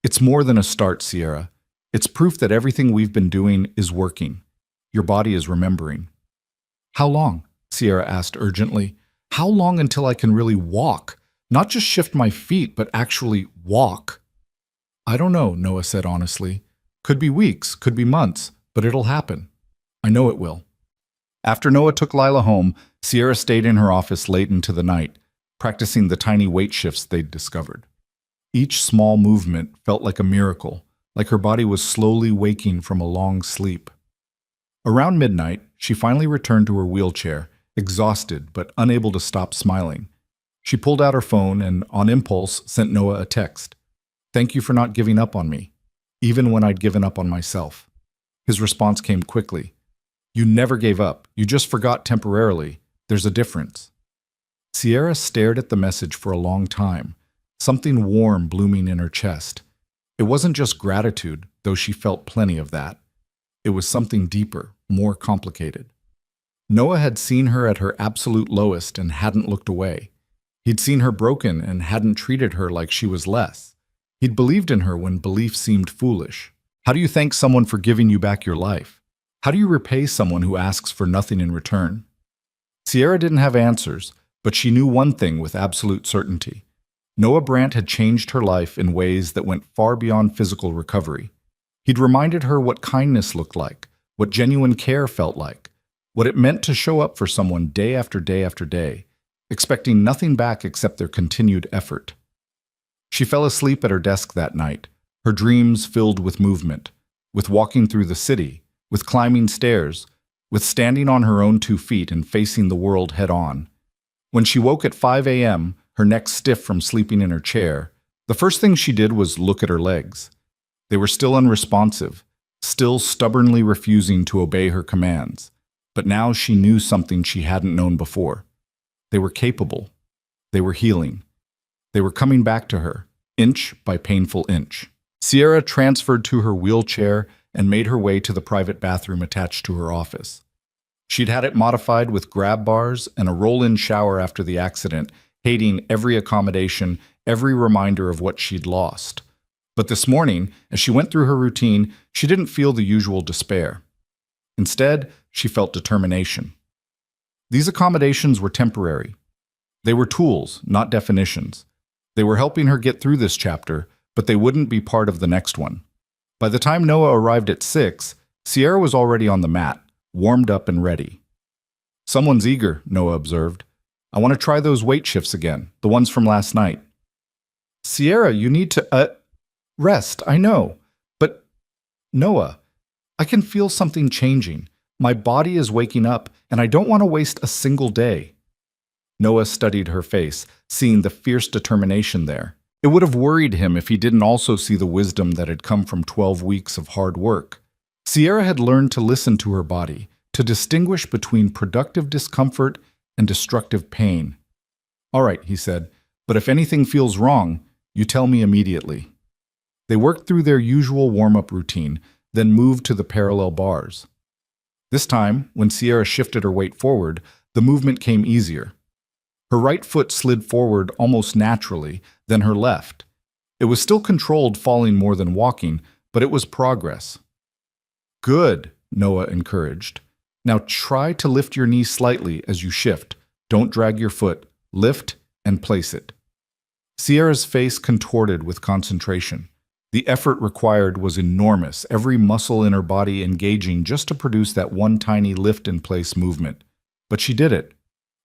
It's more than a start, Sierra. It's proof that everything we've been doing is working. Your body is remembering. How long? Sierra asked urgently. How long until I can really walk? Not just shift my feet, but actually walk. I don't know, Noah said honestly. Could be weeks, could be months, but it'll happen. I know it will. After Noah took Lila home, Sierra stayed in her office late into the night, practicing the tiny weight shifts they'd discovered. Each small movement felt like a miracle, like her body was slowly waking from a long sleep. Around midnight, she finally returned to her wheelchair, exhausted but unable to stop smiling. She pulled out her phone and, on impulse, sent Noah a text. Thank you for not giving up on me, even when I'd given up on myself. His response came quickly. You never gave up. You just forgot temporarily. There's a difference. Sierra stared at the message for a long time, something warm blooming in her chest. It wasn't just gratitude, though she felt plenty of that. It was something deeper, more complicated. Noah had seen her at her absolute lowest and hadn't looked away. He'd seen her broken and hadn't treated her like she was less. He'd believed in her when belief seemed foolish. How do you thank someone for giving you back your life? How do you repay someone who asks for nothing in return? Sierra didn't have answers, but she knew one thing with absolute certainty. Noah Brandt had changed her life in ways that went far beyond physical recovery. He'd reminded her what kindness looked like, what genuine care felt like, what it meant to show up for someone day after day after day, expecting nothing back except their continued effort. She fell asleep at her desk that night, her dreams filled with movement, with walking through the city, with climbing stairs, with standing on her own 2 feet and facing the world head-on. When she woke at 5 a.m., her neck stiff from sleeping in her chair, the first thing she did was look at her legs. They were still unresponsive, still stubbornly refusing to obey her commands. But now she knew something she hadn't known before. They were capable. They were healing. They were coming back to her, inch by painful inch. Sierra transferred to her wheelchair and made her way to the private bathroom attached to her office. She'd had it modified with grab bars and a roll-in shower after the accident, hating every accommodation, every reminder of what she'd lost. But this morning, as she went through her routine, she didn't feel the usual despair. Instead, she felt determination. These accommodations were temporary. They were tools, not definitions. They were helping her get through this chapter, but they wouldn't be part of the next one. By the time Noah arrived at 6, Sierra was already on the mat, warmed up and ready. "Someone's eager," Noah observed. "I want to try those weight shifts again, the ones from last night." "Sierra, you need to, rest, I know. But, Noah, I can feel something changing. My body is waking up, and I don't want to waste a single day." Noah studied her face, seeing the fierce determination there. It would have worried him if he didn't also see the wisdom that had come from 12 weeks of hard work. Sierra had learned to listen to her body, to distinguish between productive discomfort and destructive pain. "All right," he said, "but if anything feels wrong, you tell me immediately." They worked through their usual warm-up routine, then moved to the parallel bars. This time, when Sierra shifted her weight forward, the movement came easier. Her right foot slid forward almost naturally, then her left. It was still controlled falling more than walking, but it was progress. "Good," Noah encouraged. "Now try to lift your knee slightly as you shift. Don't drag your foot. Lift and place it." Sierra's face contorted with concentration. The effort required was enormous, every muscle in her body engaging just to produce that one tiny lift-in-place movement. But she did it.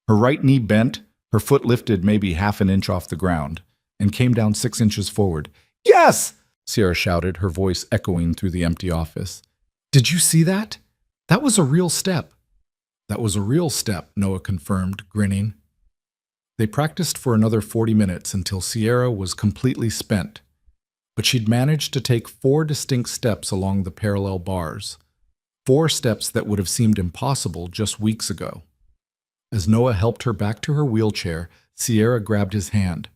Her right knee bent, her foot lifted maybe half an inch off the ground, and came down 6 inches forward. "Yes!" Sierra shouted, her voice echoing through the empty office. "Did you see that? That was a real step." "That was a real step," Noah confirmed, grinning. They practiced for another 40 minutes until Sierra was completely spent. But she'd managed to take 4 distinct steps along the parallel bars. 4 steps that would have seemed impossible just weeks ago. As Noah helped her back to her wheelchair, Sierra grabbed his hand.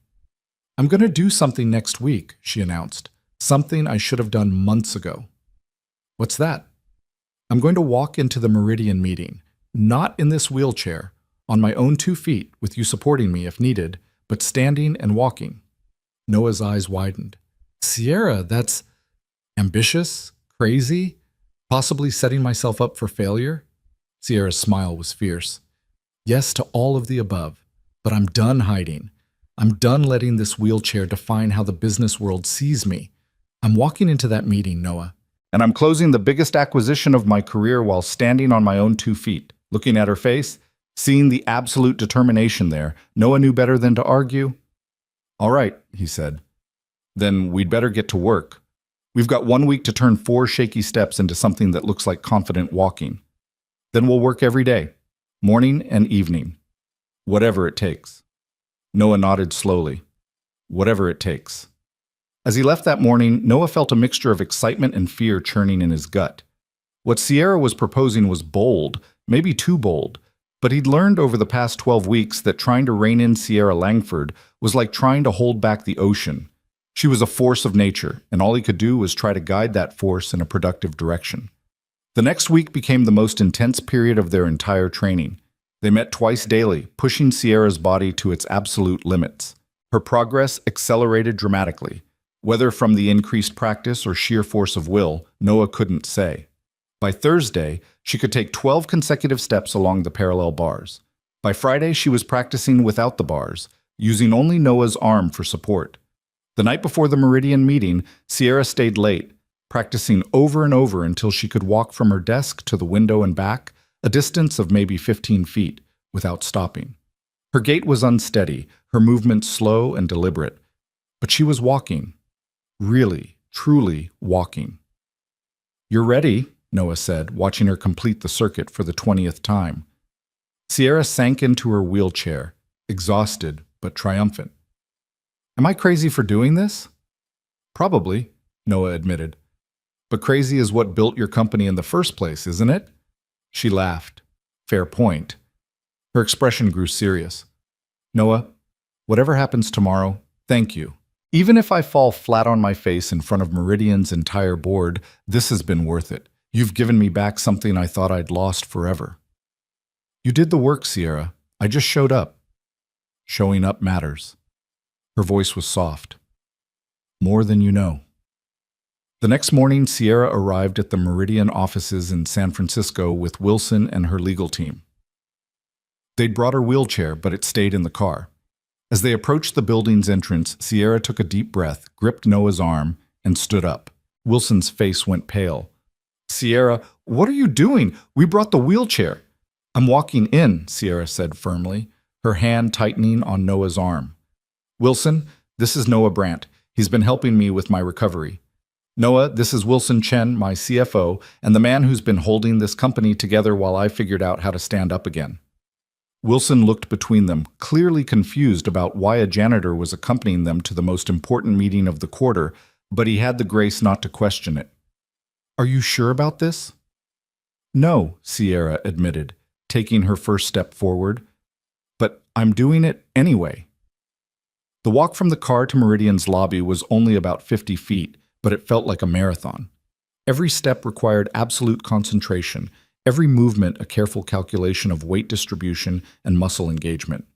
"I'm going to do something next week," she announced. "Something I should have done months ago." "What's that?" "I'm going to walk into the Meridian meeting, not in this wheelchair, on my own 2 feet, with you supporting me if needed, but standing and walking." Noah's eyes widened. "Sierra, that's ambitious, crazy, possibly setting myself up for failure?" Sierra's smile was fierce. "Yes to all of the above, but I'm done hiding. I'm done letting this wheelchair define how the business world sees me. I'm walking into that meeting, Noah. And I'm closing the biggest acquisition of my career while standing on my own 2 feet." Looking at her face, seeing the absolute determination there, Noah knew better than to argue. "All right," he said. "Then we'd better get to work. We've got 1 week to turn 4 shaky steps into something that looks like confident walking. Then we'll work every day, morning and evening. Whatever it takes." Noah nodded slowly. Whatever it takes. As he left that morning, Noah felt a mixture of excitement and fear churning in his gut. What Sierra was proposing was bold, maybe too bold, but he'd learned over the past 12 weeks that trying to rein in Sierra Langford was like trying to hold back the ocean. She was a force of nature, and all he could do was try to guide that force in a productive direction. The next week became the most intense period of their entire training. They met twice daily, pushing Sierra's body to its absolute limits. Her progress accelerated dramatically. Whether from the increased practice or sheer force of will, Noah couldn't say. By Thursday, she could take 12 consecutive steps along the parallel bars. By Friday, she was practicing without the bars, using only Noah's arm for support. The night before the Meridian meeting, Sierra stayed late, practicing over and over until she could walk from her desk to the window and back, a distance of maybe 15 feet, without stopping. Her gait was unsteady, her movements slow and deliberate. But she was walking. Really, truly walking. "You're ready," Noah said, watching her complete the circuit for the 20th time. Sierra sank into her wheelchair, exhausted but triumphant. "Am I crazy for doing this?" "Probably," Noah admitted. "But crazy is what built your company in the first place, isn't it?" She laughed. "Fair point." Her expression grew serious. "Noah, whatever happens tomorrow, thank you. Even if I fall flat on my face in front of Meridian's entire board, this has been worth it. You've given me back something I thought I'd lost forever." "You did the work, Sierra. I just showed up." "Showing up matters." Her voice was soft. "More than you know." The next morning, Sierra arrived at the Meridian offices in San Francisco with Wilson and her legal team. They'd brought her wheelchair, but it stayed in the car. As they approached the building's entrance, Sierra took a deep breath, gripped Noah's arm, and stood up. Wilson's face went pale. "Sierra, what are you doing? We brought the wheelchair." "I'm walking in," Sierra said firmly, her hand tightening on Noah's arm. "Wilson, this is Noah Brandt. He's been helping me with my recovery. Noah, this is Wilson Chen, my CFO, and the man who's been holding this company together while I figured out how to stand up again." Wilson looked between them, clearly confused about why a janitor was accompanying them to the most important meeting of the quarter, but he had the grace not to question it. "Are you sure about this?" "No," Sierra admitted, taking her first step forward. "But I'm doing it anyway." The walk from the car to Meridian's lobby was only about 50 feet, but it felt like a marathon. Every step required absolute concentration, every movement a careful calculation of weight distribution and muscle engagement.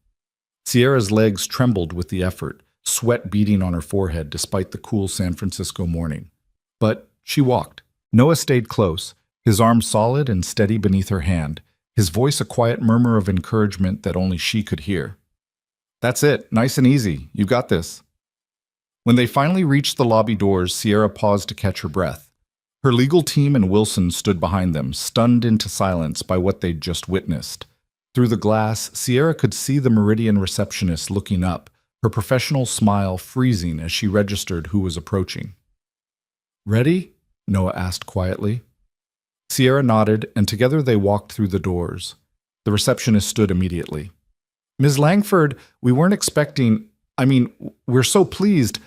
Sierra's legs trembled with the effort, sweat beading on her forehead despite the cool San Francisco morning. But she walked. Noah stayed close, his arm solid and steady beneath her hand, his voice a quiet murmur of encouragement that only she could hear. "That's it, nice and easy, you got this." When they finally reached the lobby doors, Sierra paused to catch her breath. Her legal team and Wilson stood behind them, stunned into silence by what they'd just witnessed. Through the glass, Sierra could see the Meridian receptionist looking up, her professional smile freezing as she registered who was approaching. "Ready?" Noah asked quietly. Sierra nodded, and together they walked through the doors. The receptionist stood immediately. "Ms. Langford, we weren't expecting— we're so pleased."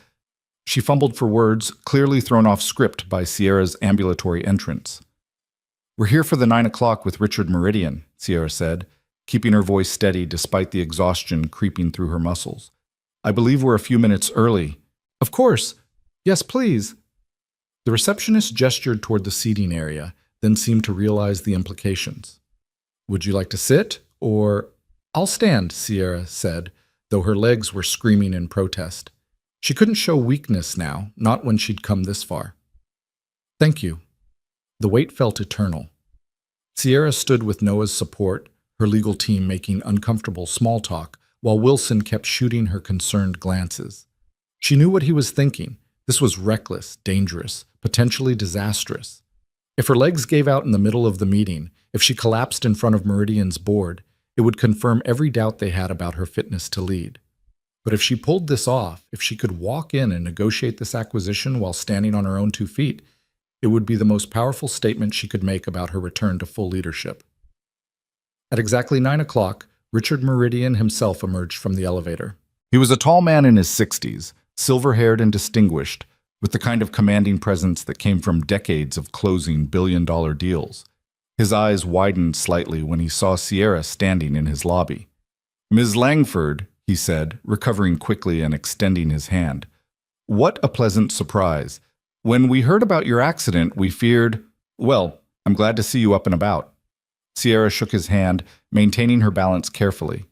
She fumbled for words, clearly thrown off script by Sierra's ambulatory entrance. "We're here for the 9 o'clock with Richard Meridian," Sierra said, keeping her voice steady despite the exhaustion creeping through her muscles. "I believe we're a few minutes early." "Of course. Yes, please." The receptionist gestured toward the seating area, then seemed to realize the implications. "Would you like to sit, or—" "I'll stand," Sierra said, though her legs were screaming in protest. She couldn't show weakness now, not when she'd come this far. "Thank you." The wait felt eternal. Sierra stood with Noah's support, her legal team making uncomfortable small talk, while Wilson kept shooting her concerned glances. She knew what he was thinking. This was reckless, dangerous, potentially disastrous. If her legs gave out in the middle of the meeting, if she collapsed in front of Meridian's board, it would confirm every doubt they had about her fitness to lead. But if she pulled this off, if she could walk in and negotiate this acquisition while standing on her own 2 feet, it would be the most powerful statement she could make about her return to full leadership. At exactly 9 o'clock, Richard Meridian himself emerged from the elevator. He was a tall man in his 60s, silver-haired and distinguished, with the kind of commanding presence that came from decades of closing billion-dollar deals. His eyes widened slightly when he saw Sierra standing in his lobby. "Ms. Langford," he said, recovering quickly and extending his hand. "What a pleasant surprise. When we heard about your accident, we feared— Well, I'm glad to see you up and about." Sierra shook his hand, maintaining her balance carefully.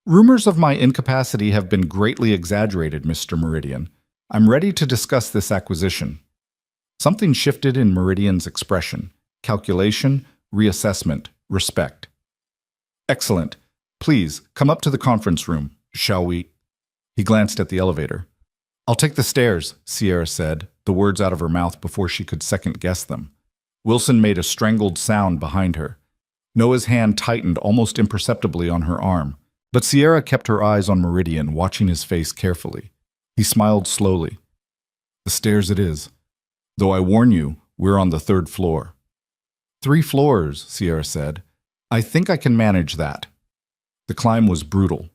"Rumors of my incapacity have been greatly exaggerated, Mr. Meridian. I'm ready to discuss this acquisition." Something shifted in Meridian's expression. Calculation, reassessment, respect. "Excellent. Please, come up to the conference room, shall we?" He glanced at the elevator. "I'll take the stairs," Sierra said, the words out of her mouth before she could second-guess them. Wilson made a strangled sound behind her. Noah's hand tightened almost imperceptibly on her arm, but Sierra kept her eyes on Meridian, watching his face carefully. He smiled slowly. The stairs it is. Though I warn you, we're on the 3rd floor. 3 floors, Sierra said. I think I can manage that. The climb was brutal.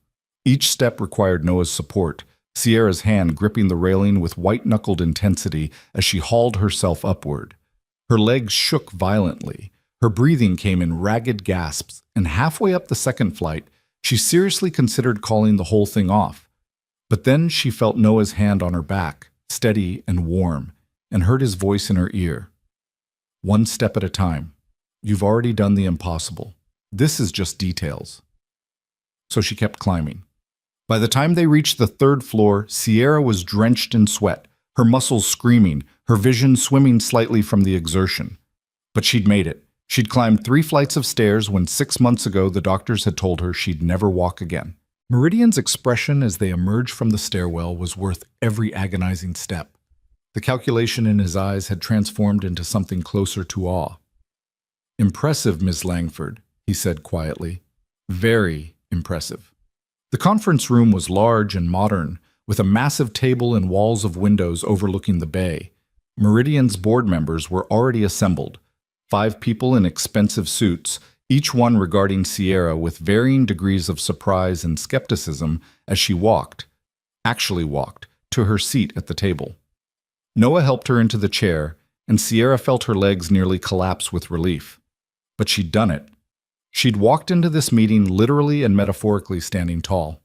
Each step required Noah's support, Sierra's hand gripping the railing with white-knuckled intensity as she hauled herself upward. Her legs shook violently. Her breathing came in ragged gasps, and halfway up the 2nd flight, she seriously considered calling the whole thing off. But then she felt Noah's hand on her back, steady and warm, and heard his voice in her ear. One step at a time. You've already done the impossible. This is just details. So she kept climbing. By the time they reached the 3rd floor, Sierra was drenched in sweat, her muscles screaming, her vision swimming slightly from the exertion. But she'd made it. She'd climbed 3 flights of stairs when 6 months ago the doctors had told her she'd never walk again. Meridian's expression as they emerged from the stairwell was worth every agonizing step. The calculation in his eyes had transformed into something closer to awe. Impressive, Miss Langford, he said quietly. Very impressive. The conference room was large and modern, with a massive table and walls of windows overlooking the bay. Meridian's board members were already assembled, 5 people in expensive suits, each one regarding Sierra with varying degrees of surprise and skepticism as she actually walked, to her seat at the table. Noah helped her into the chair, and Sierra felt her legs nearly collapse with relief. But she'd done it. She'd walked into this meeting literally and metaphorically standing tall.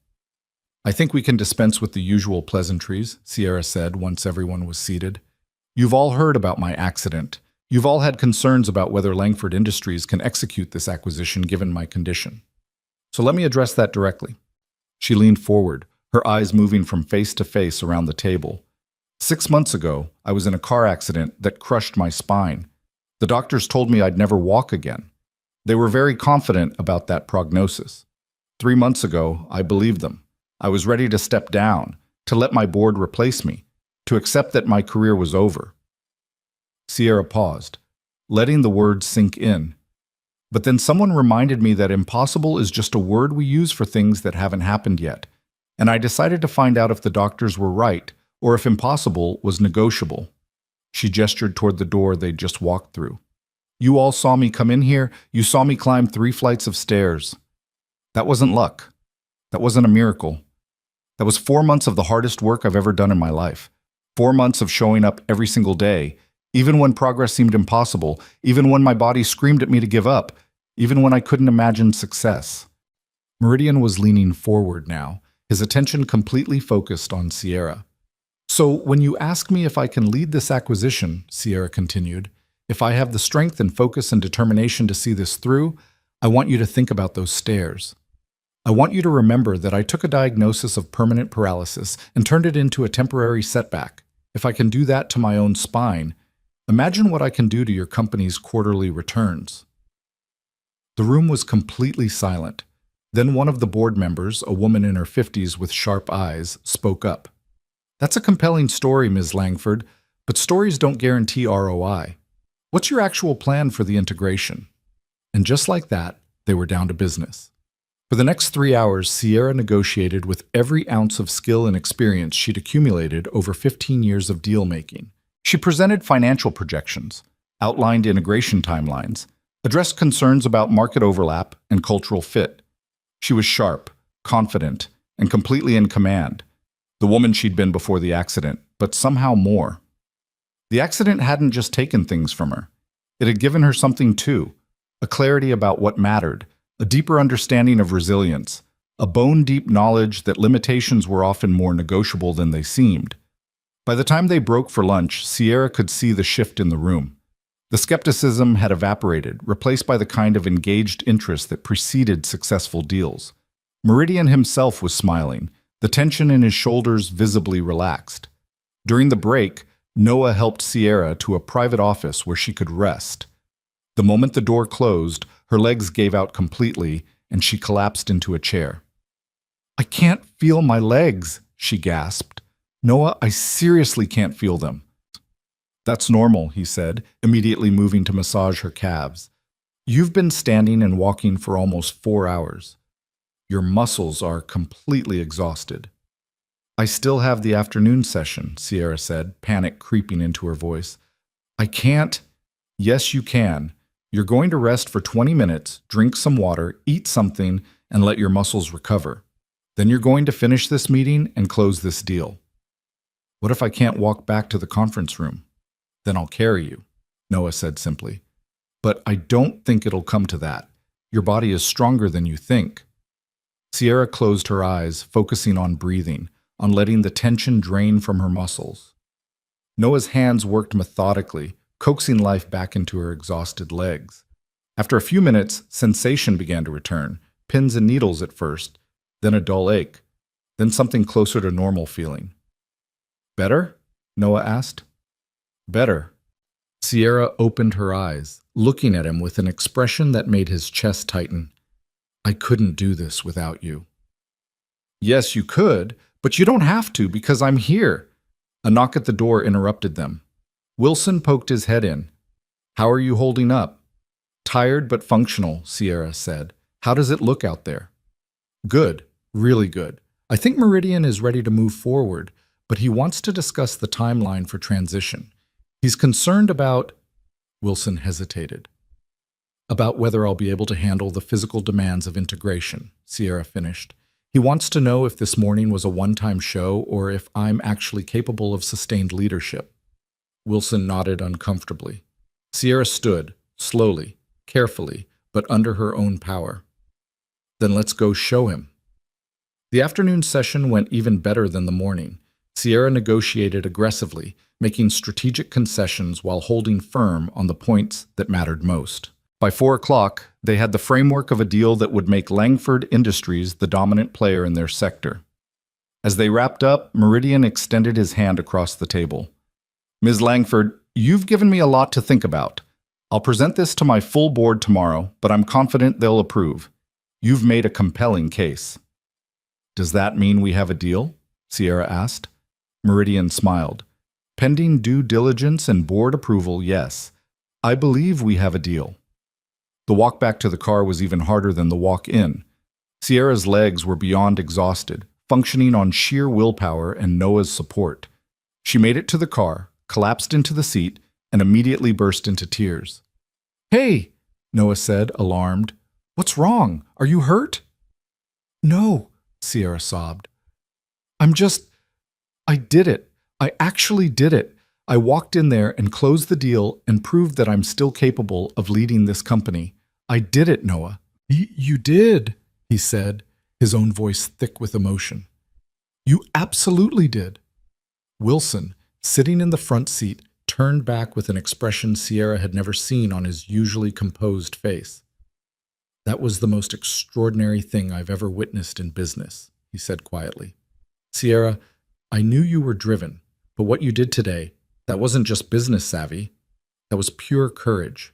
I think we can dispense with the usual pleasantries, Sierra said once everyone was seated. You've all heard about my accident. You've all had concerns about whether Langford Industries can execute this acquisition given my condition. So let me address that directly. She leaned forward, her eyes moving from face to face around the table. 6 months ago, I was in a car accident that crushed my spine. The doctors told me I'd never walk again. They were very confident about that prognosis. 3 months ago, I believed them. I was ready to step down, to let my board replace me, to accept that my career was over. Sierra paused, letting the words sink in. But then someone reminded me that impossible is just a word we use for things that haven't happened yet, and I decided to find out if the doctors were right, or if impossible was negotiable. She gestured toward the door they'd just walked through. You all saw me come in here. You saw me climb 3 flights of stairs. That wasn't luck. That wasn't a miracle. That was 4 months of the hardest work I've ever done in my life. 4 months of showing up every single day, even when progress seemed impossible, even when my body screamed at me to give up, even when I couldn't imagine success. Meridian was leaning forward now, his attention completely focused on Sierra. So when you ask me if I can lead this acquisition, Sierra continued, if I have the strength and focus and determination to see this through, I want you to think about those stairs. I want you to remember that I took a diagnosis of permanent paralysis and turned it into a temporary setback. If I can do that to my own spine, imagine what I can do to your company's quarterly returns. The room was completely silent. Then one of the board members, a woman in her 50s with sharp eyes, spoke up. That's a compelling story, Ms. Langford, but stories don't guarantee ROI. What's your actual plan for the integration? And just like that, they were down to business. For the next 3 hours, Sierra negotiated with every ounce of skill and experience she'd accumulated over 15 years of deal-making. She presented financial projections, outlined integration timelines, addressed concerns about market overlap and cultural fit. She was sharp, confident, and completely in command. The woman she'd been before the accident, but somehow more. The accident hadn't just taken things from her. It had given her something too, a clarity about what mattered, a deeper understanding of resilience, a bone-deep knowledge that limitations were often more negotiable than they seemed. By the time they broke for lunch, Sierra could see the shift in the room. The skepticism had evaporated, replaced by the kind of engaged interest that preceded successful deals. Meridian himself was smiling, the tension in his shoulders visibly relaxed. During the break, Noah helped Sierra to a private office where she could rest. The moment the door closed, her legs gave out completely, and she collapsed into a chair. I can't feel my legs, she gasped. Noah, I seriously can't feel them. That's normal, he said, immediately moving to massage her calves. You've been standing and walking for almost 4 hours. Your muscles are completely exhausted. I still have the afternoon session, Sierra said, panic creeping into her voice. I can't. Yes, you can. You're going to rest for 20 minutes, drink some water, eat something, and let your muscles recover. Then you're going to finish this meeting and close this deal. What if I can't walk back to the conference room? Then I'll carry you, Noah said simply. But I don't think it'll come to that. Your body is stronger than you think. Sierra closed her eyes, focusing on breathing, on letting the tension drain from her muscles. Noah's hands worked methodically, coaxing life back into her exhausted legs. After a few minutes, sensation began to return, pins and needles at first, then a dull ache, then something closer to normal feeling. Better? Noah asked. Better. Sierra opened her eyes, looking at him with an expression that made his chest tighten. I couldn't do this without you. Yes, you could, but you don't have to because I'm here. A knock at the door interrupted them. Wilson poked his head in. How are you holding up? Tired but functional, Sierra said. How does it look out there? Good, really good. I think Meridian is ready to move forward, but he wants to discuss the timeline for transition. He's concerned about, Wilson hesitated. About whether I'll be able to handle the physical demands of integration, Sierra finished. He wants to know if this morning was a one-time show or if I'm actually capable of sustained leadership. Wilson nodded uncomfortably. Sierra stood, slowly, carefully, but under her own power. Then let's go show him. The afternoon session went even better than the morning. Sierra negotiated aggressively, making strategic concessions while holding firm on the points that mattered most. By 4 o'clock, they had the framework of a deal that would make Langford Industries the dominant player in their sector. As they wrapped up, Meridian extended his hand across the table. Ms. Langford, you've given me a lot to think about. I'll present this to my full board tomorrow, but I'm confident they'll approve. You've made a compelling case. Does that mean we have a deal? Sierra asked. Meridian smiled. Pending due diligence and board approval, yes. I believe we have a deal. The walk back to the car was even harder than the walk in. Sierra's legs were beyond exhausted, functioning on sheer willpower and Noah's support. She made it to the car, collapsed into the seat, and immediately burst into tears. Hey, Noah said, alarmed. What's wrong? Are you hurt? No, Sierra sobbed. I did it. I actually did it. I walked in there and closed the deal and proved that I'm still capable of leading this company. I did it, Noah. You did, he said, his own voice thick with emotion. You absolutely did. Wilson, sitting in the front seat, turned back with an expression Sierra had never seen on his usually composed face. That was the most extraordinary thing I've ever witnessed in business, he said quietly. Sierra, I knew you were driven, but what you did today, that wasn't just business savvy. That was pure courage.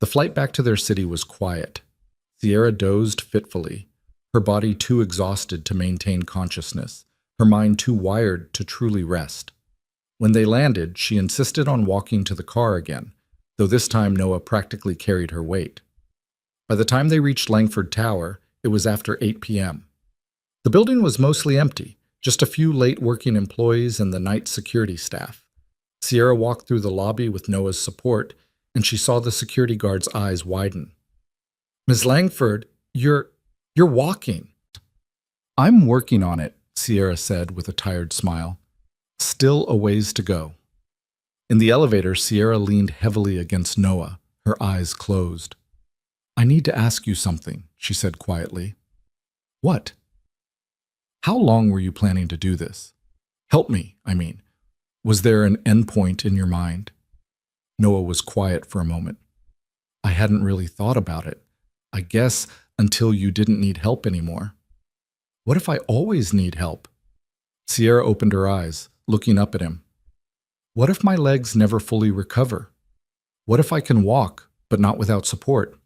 The flight back to their city was quiet. Sierra dozed fitfully, her body too exhausted to maintain consciousness, her mind too wired to truly rest. When they landed, she insisted on walking to the car again, though this time Noah practically carried her weight. By the time they reached Langford Tower, it was after 8 p.m. The building was mostly empty, just a few late working employees and the night security staff. Sierra walked through the lobby with Noah's support, and she saw the security guard's eyes widen. Ms. Langford, you're walking. I'm working on it, Sierra said with a tired smile. Still a ways to go. In the elevator, Sierra leaned heavily against Noah, her eyes closed. I need to ask you something, she said quietly. What? How long were you planning to do this? Help me, I mean. Was there an endpoint in your mind? Noah was quiet for a moment. I hadn't really thought about it. I guess until you didn't need help anymore. What if I always need help? Sierra opened her eyes, looking up at him. What if my legs never fully recover? What if I can walk, but not without support?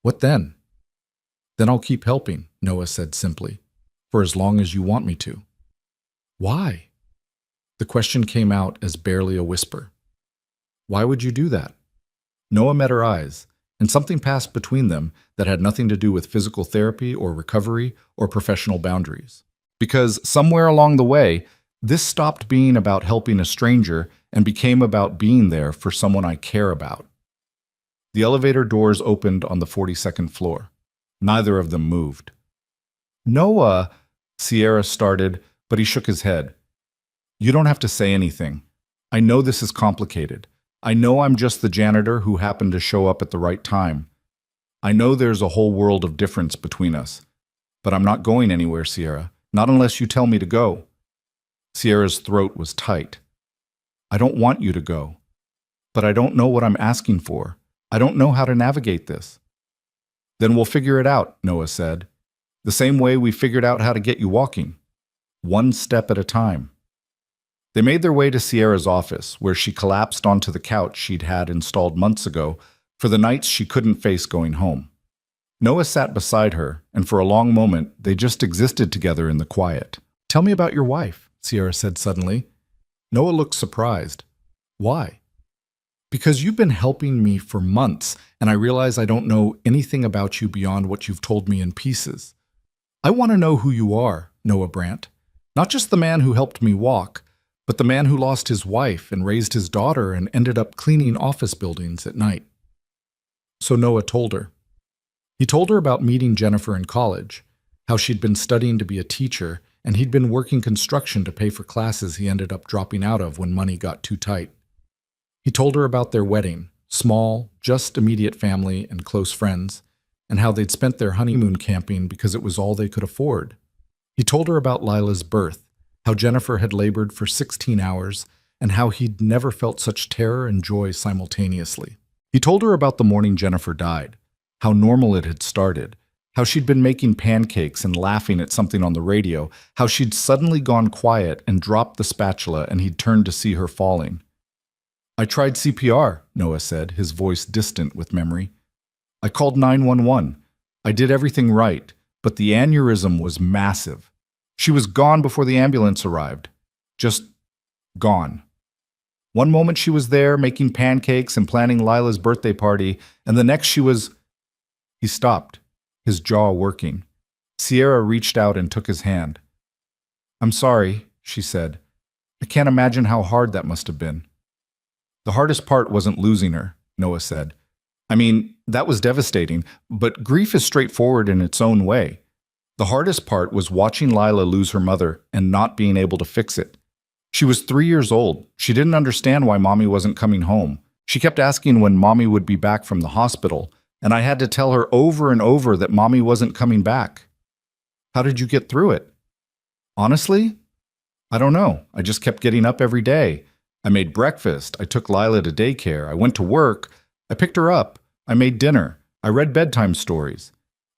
What then? Then I'll keep helping, Noah said simply, for as long as you want me to. Why? The question came out as barely a whisper. Why would you do that? Noah met her eyes, and something passed between them that had nothing to do with physical therapy or recovery or professional boundaries. Because somewhere along the way, this stopped being about helping a stranger and became about being there for someone I care about. The elevator doors opened on the 42nd floor. Neither of them moved. Noah, Sierra started, but he shook his head. You don't have to say anything. I know this is complicated. I know I'm just the janitor who happened to show up at the right time. I know there's a whole world of difference between us. But I'm not going anywhere, Sierra. Not unless you tell me to go. Sierra's throat was tight. I don't want you to go. But I don't know what I'm asking for. I don't know how to navigate this. Then we'll figure it out, Noah said. The same way we figured out how to get you walking. One step at a time. They made their way to Sierra's office, where she collapsed onto the couch she'd had installed months ago for the nights she couldn't face going home. Noah sat beside her, and for a long moment, they just existed together in the quiet. Tell me about your wife, Sierra said suddenly. Noah looked surprised. Why? Because you've been helping me for months, and I realize I don't know anything about you beyond what you've told me in pieces. I want to know who you are, Noah Brandt. Not just the man who helped me walk, but the man who lost his wife and raised his daughter and ended up cleaning office buildings at night. So Noah told her. He told her about meeting Jennifer in college, how she'd been studying to be a teacher, and he'd been working construction to pay for classes he ended up dropping out of when money got too tight. He told her about their wedding, small, just immediate family and close friends, and how they'd spent their honeymoon camping because it was all they could afford. He told her about Lila's birth, how Jennifer had labored for 16 hours, and how he'd never felt such terror and joy simultaneously. He told her about the morning Jennifer died, how normal it had started, how she'd been making pancakes and laughing at something on the radio, how she'd suddenly gone quiet and dropped the spatula and he'd turned to see her falling. I tried CPR, Noah said, his voice distant with memory. I called 911. I did everything right, but the aneurysm was massive. She was gone before the ambulance arrived. Just gone. One moment she was there making pancakes and planning Lila's birthday party, and the next she was... He stopped, his jaw working. Sierra reached out and took his hand. I'm sorry, she said. I can't imagine how hard that must have been. The hardest part wasn't losing her, Noah said. I mean, that was devastating, but grief is straightforward in its own way. The hardest part was watching Lila lose her mother and not being able to fix it. She was 3 years old. She didn't understand why Mommy wasn't coming home. She kept asking when Mommy would be back from the hospital, and I had to tell her over and over that Mommy wasn't coming back. How did you get through it? Honestly, I don't know. I just kept getting up every day. I made breakfast. I took Lila to daycare. I went to work. I picked her up. I made dinner. I read bedtime stories.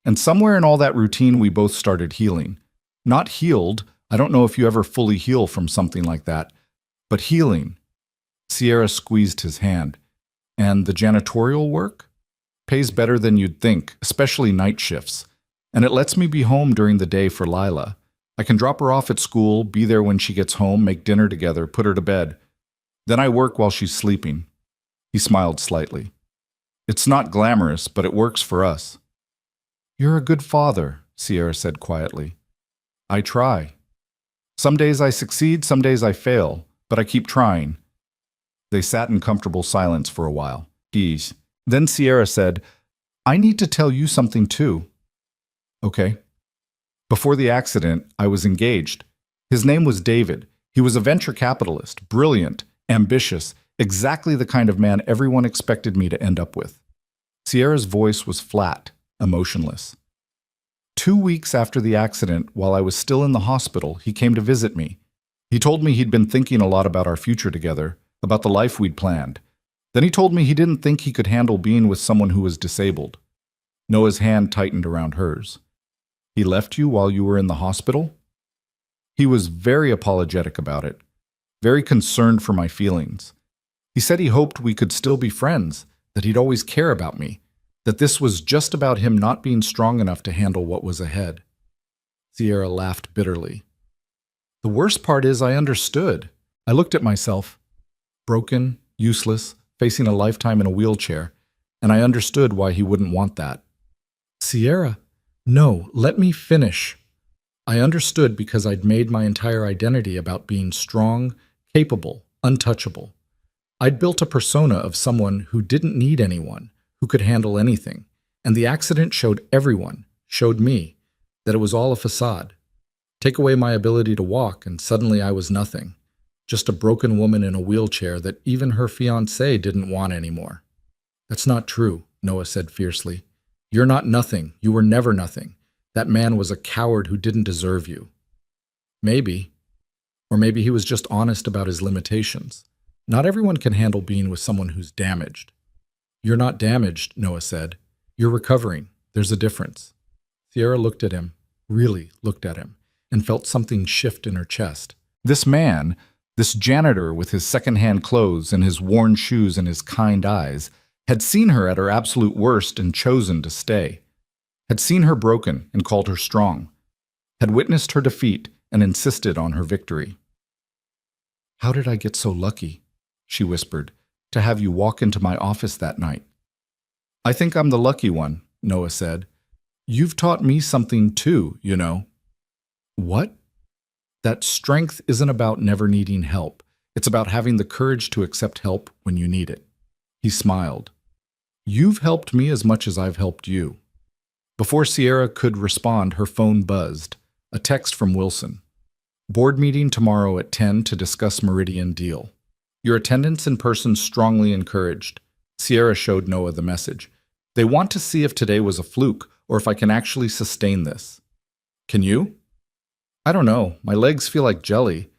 And somewhere in all that routine, we both started healing. Not healed. I don't know if you ever fully heal from something like that, but healing. Sierra squeezed his hand. And the janitorial work? Pays better than you'd think, especially night shifts. And it lets me be home during the day for Lila. I can drop her off at school, be there when she gets home, make dinner together, put her to bed. Then I work while she's sleeping. He smiled slightly. It's not glamorous, but it works for us. You're a good father, Sierra said quietly. I try. Some days I succeed, some days I fail, but I keep trying. They sat in comfortable silence for a while. Geez. Then Sierra said, I need to tell you something too. Okay. Before the accident, I was engaged. His name was David. He was a venture capitalist, brilliant, ambitious, exactly the kind of man everyone expected me to end up with. Sierra's voice was flat, emotionless. 2 weeks after the accident, while I was still in the hospital, he came to visit me. He told me he'd been thinking a lot about our future together, about the life we'd planned. Then he told me he didn't think he could handle being with someone who was disabled. Noah's hand tightened around hers. He left you while you were in the hospital? He was very apologetic about it, very concerned for my feelings. He said he hoped we could still be friends, that he'd always care about me, that this was just about him not being strong enough to handle what was ahead. Sierra laughed bitterly. The worst part is I understood. I looked at myself, broken, useless, facing a lifetime in a wheelchair, and I understood why he wouldn't want that. Sierra, no, let me finish. I understood because I'd made my entire identity about being strong, capable, untouchable. I'd built a persona of someone who didn't need anyone, who could handle anything, and the accident showed everyone, showed me, that it was all a facade. Take away my ability to walk, and suddenly I was nothing. Just a broken woman in a wheelchair that even her fiancé didn't want anymore. That's not true, Noah said fiercely. You're not nothing. You were never nothing. That man was a coward who didn't deserve you. Maybe. Or maybe he was just honest about his limitations. Not everyone can handle being with someone who's damaged. You're not damaged, Noah said. You're recovering. There's a difference. Sierra looked at him, really looked at him, and felt something shift in her chest. This man, this janitor with his second-hand clothes and his worn shoes and his kind eyes, had seen her at her absolute worst and chosen to stay. Had seen her broken and called her strong. Had witnessed her defeat and insisted on her victory. How did I get so lucky, she whispered, to have you walk into my office that night? I think I'm the lucky one, Noah said. You've taught me something too, you know. What? That strength isn't about never needing help. It's about having the courage to accept help when you need it. He smiled. You've helped me as much as I've helped you. Before Sierra could respond, her phone buzzed. A text from Wilson. Board meeting tomorrow at 10 to discuss Meridian deal. Your attendance in person strongly encouraged. Sierra showed Noah the message. They want to see if today was a fluke or if I can actually sustain this. Can you? I don't know. My legs feel like jelly.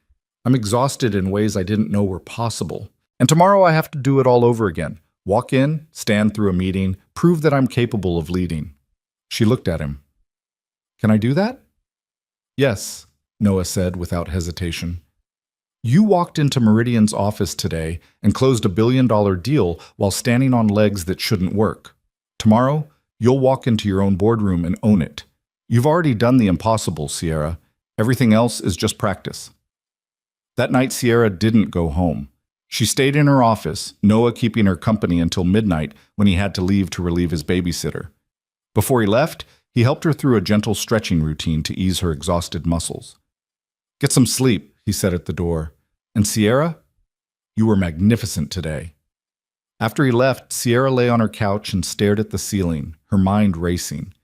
I'm exhausted in ways I didn't know were possible. And tomorrow I have to do it all over again. Walk in, stand through a meeting, prove that I'm capable of leading. She looked at him. Can I do that? Yes, Noah said without hesitation. You walked into Meridian's office today and closed $1 billion deal while standing on legs that shouldn't work. Tomorrow, you'll walk into your own boardroom and own it. You've already done the impossible, Sierra. Everything else is just practice. That night, Sierra didn't go home. She stayed in her office, Noah keeping her company until midnight when he had to leave to relieve his babysitter. Before he left, he helped her through a gentle stretching routine to ease her exhausted muscles. Get some sleep, he said at the door. And Sierra, you were magnificent today. After he left, Sierra lay on her couch and stared at the ceiling, her mind racing.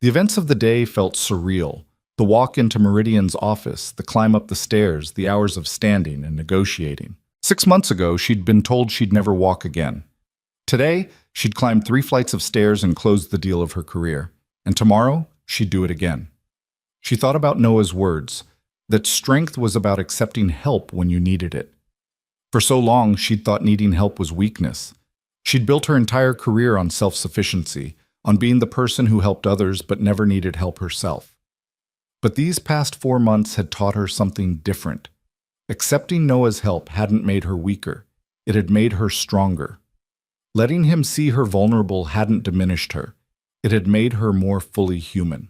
The events of the day felt surreal. The walk into Meridian's office, the climb up the stairs, the hours of standing and negotiating. 6 months ago, she'd been told she'd never walk again. Today, she'd climbed 3 flights of stairs and closed the deal of her career. And tomorrow, she'd do it again. She thought about Noah's words, that strength was about accepting help when you needed it. For so long, she'd thought needing help was weakness. She'd built her entire career on self-sufficiency, on being the person who helped others but never needed help herself. But these past 4 months had taught her something different. Accepting Noah's help hadn't made her weaker. It had made her stronger. Letting him see her vulnerable hadn't diminished her. It had made her more fully human.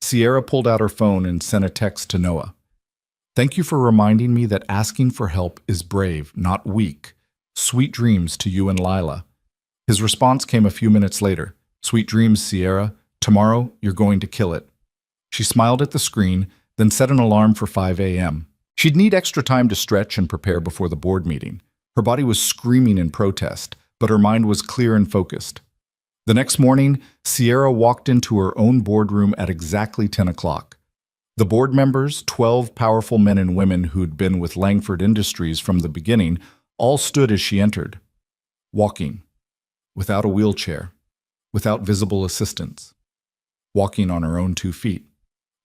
Sierra pulled out her phone and sent a text to Noah. Thank you for reminding me that asking for help is brave, not weak. Sweet dreams to you and Lila. His response came a few minutes later. Sweet dreams, Sierra. Tomorrow, you're going to kill it. She smiled at the screen, then set an alarm for 5 a.m. She'd need extra time to stretch and prepare before the board meeting. Her body was screaming in protest, but her mind was clear and focused. The next morning, Sierra walked into her own boardroom at exactly 10 o'clock. The board members, 12 powerful men and women who'd been with Langford Industries from the beginning, all stood as she entered, walking, without a wheelchair, without visible assistance, walking on her own 2 feet.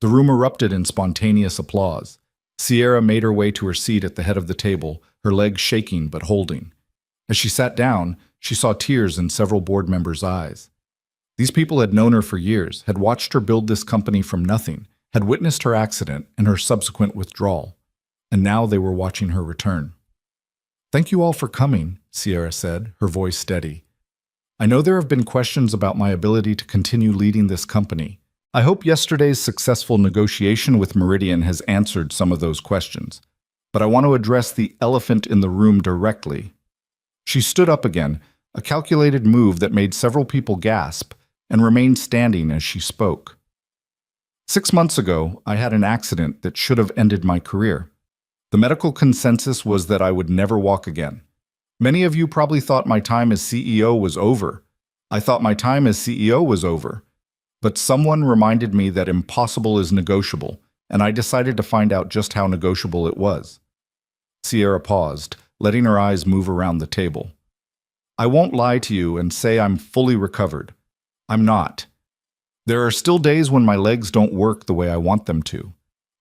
The room erupted in spontaneous applause. Sierra made her way to her seat at the head of the table, her legs shaking but holding. As she sat down, she saw tears in several board members' eyes. These people had known her for years, had watched her build this company from nothing, had witnessed her accident and her subsequent withdrawal, and now they were watching her return. Thank you all for coming, Sierra said, her voice steady. I know there have been questions about my ability to continue leading this company. I hope yesterday's successful negotiation with Meridian has answered some of those questions, but I want to address the elephant in the room directly. She stood up again, a calculated move that made several people gasp, and remained standing as she spoke. 6 months ago, I had an accident that should have ended my career. The medical consensus was that I would never walk again. Many of you probably thought my time as CEO was over. I thought my time as CEO was over. But someone reminded me that impossible is negotiable, and I decided to find out just how negotiable it was. Sierra paused, letting her eyes move around the table. I won't lie to you and say I'm fully recovered. I'm not. There are still days when my legs don't work the way I want them to.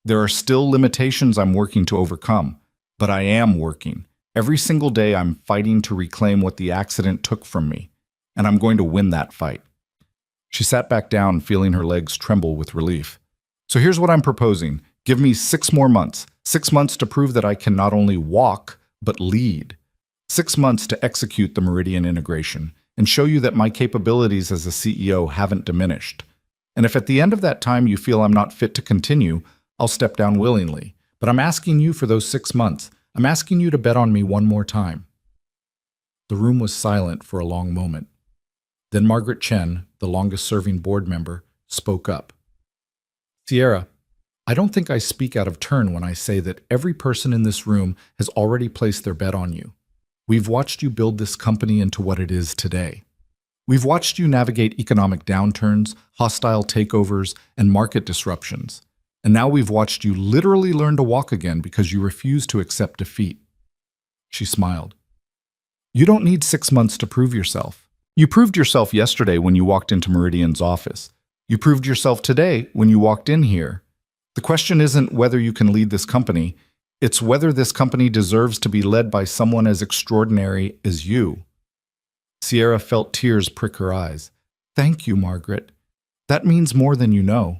There are still limitations I'm working to overcome, but I am working. Every single day I'm fighting to reclaim what the accident took from me, and I'm going to win that fight. She sat back down, feeling her legs tremble with relief. So here's what I'm proposing. Give me 6 more months. 6 months to prove that I can not only walk, but lead. 6 months to execute the Meridian integration and show you that my capabilities as a CEO haven't diminished. And if at the end of that time you feel I'm not fit to continue, I'll step down willingly. But I'm asking you for those 6 months. I'm asking you to bet on me one more time. The room was silent for a long moment. Then Margaret Chen, the longest-serving board member, spoke up. Sierra, I don't think I speak out of turn when I say that every person in this room has already placed their bet on you. We've watched you build this company into what it is today. We've watched you navigate economic downturns, hostile takeovers, and market disruptions. And now we've watched you literally learn to walk again because you refuse to accept defeat. She smiled. You don't need 6 months to prove yourself. You proved yourself yesterday when you walked into Meridian's office. You proved yourself today when you walked in here. The question isn't whether you can lead this company. It's whether this company deserves to be led by someone as extraordinary as you. Sierra felt tears prick her eyes. Thank you, Margaret. That means more than you know.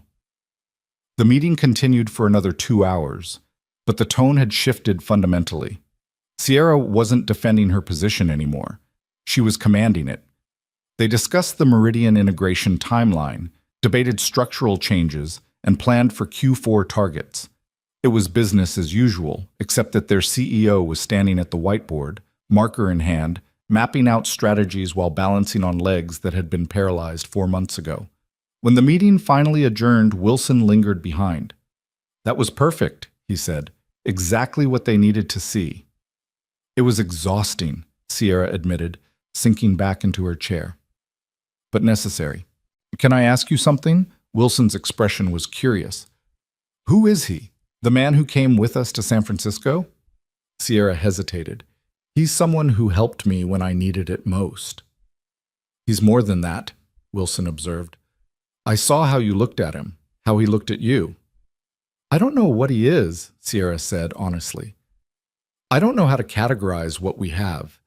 The meeting continued for another 2 hours, but the tone had shifted fundamentally. Sierra wasn't defending her position anymore. She was commanding it. They discussed the Meridian integration timeline, debated structural changes, and planned for Q4 targets. It was business as usual, except that their CEO was standing at the whiteboard, marker in hand, mapping out strategies while balancing on legs that had been paralyzed 4 months ago. When the meeting finally adjourned, Wilson lingered behind. That was perfect, he said. Exactly what they needed to see. It was exhausting, Sierra admitted, sinking back into her chair. But necessary. Can I ask you something? Wilson's expression was curious. Who is he? The man who came with us to San Francisco? Sierra hesitated. He's someone who helped me when I needed it most. He's more than that, Wilson observed. I saw how you looked at him, how he looked at you. I don't know what he is, Sierra said honestly. I don't know how to categorize what we have,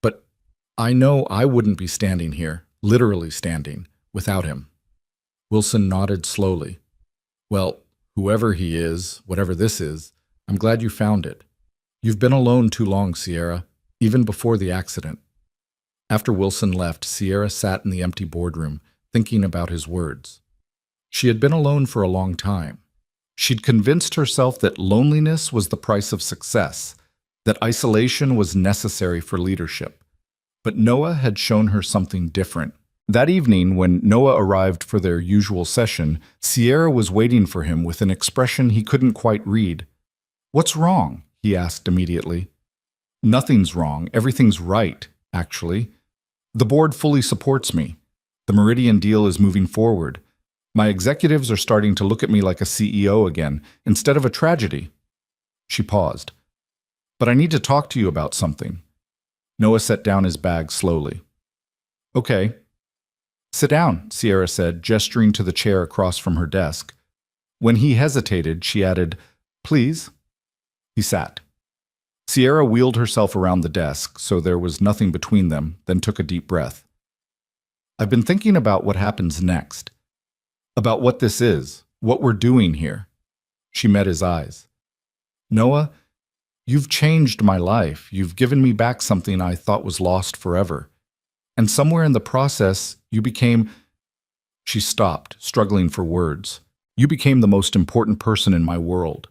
but I know I wouldn't be standing here, literally standing, without him. Wilson nodded slowly. Well, whoever he is, whatever this is, I'm glad you found it. You've been alone too long, Sierra, even before the accident. After Wilson left, Sierra sat in the empty boardroom, thinking about his words. She had been alone for a long time. She'd convinced herself that loneliness was the price of success, that isolation was necessary for leadership. But Noah had shown her something different. That evening, when Noah arrived for their usual session, Sierra was waiting for him with an expression he couldn't quite read. What's wrong? He asked immediately. Nothing's wrong. Everything's right, actually. The board fully supports me. The Meridian deal is moving forward. My executives are starting to look at me like a CEO again, instead of a tragedy. She paused. But I need to talk to you about something. Noah set down his bag slowly. Okay. Sit down, Sierra said, gesturing to the chair across from her desk. When he hesitated, she added, Please. He sat. Sierra wheeled herself around the desk, so there was nothing between them, then took a deep breath. I've been thinking about what happens next. About what this is, what we're doing here. She met his eyes. Noah, you've changed my life. You've given me back something I thought was lost forever. And somewhere in the process, you became... She stopped, struggling for words. You became the most important person in my world.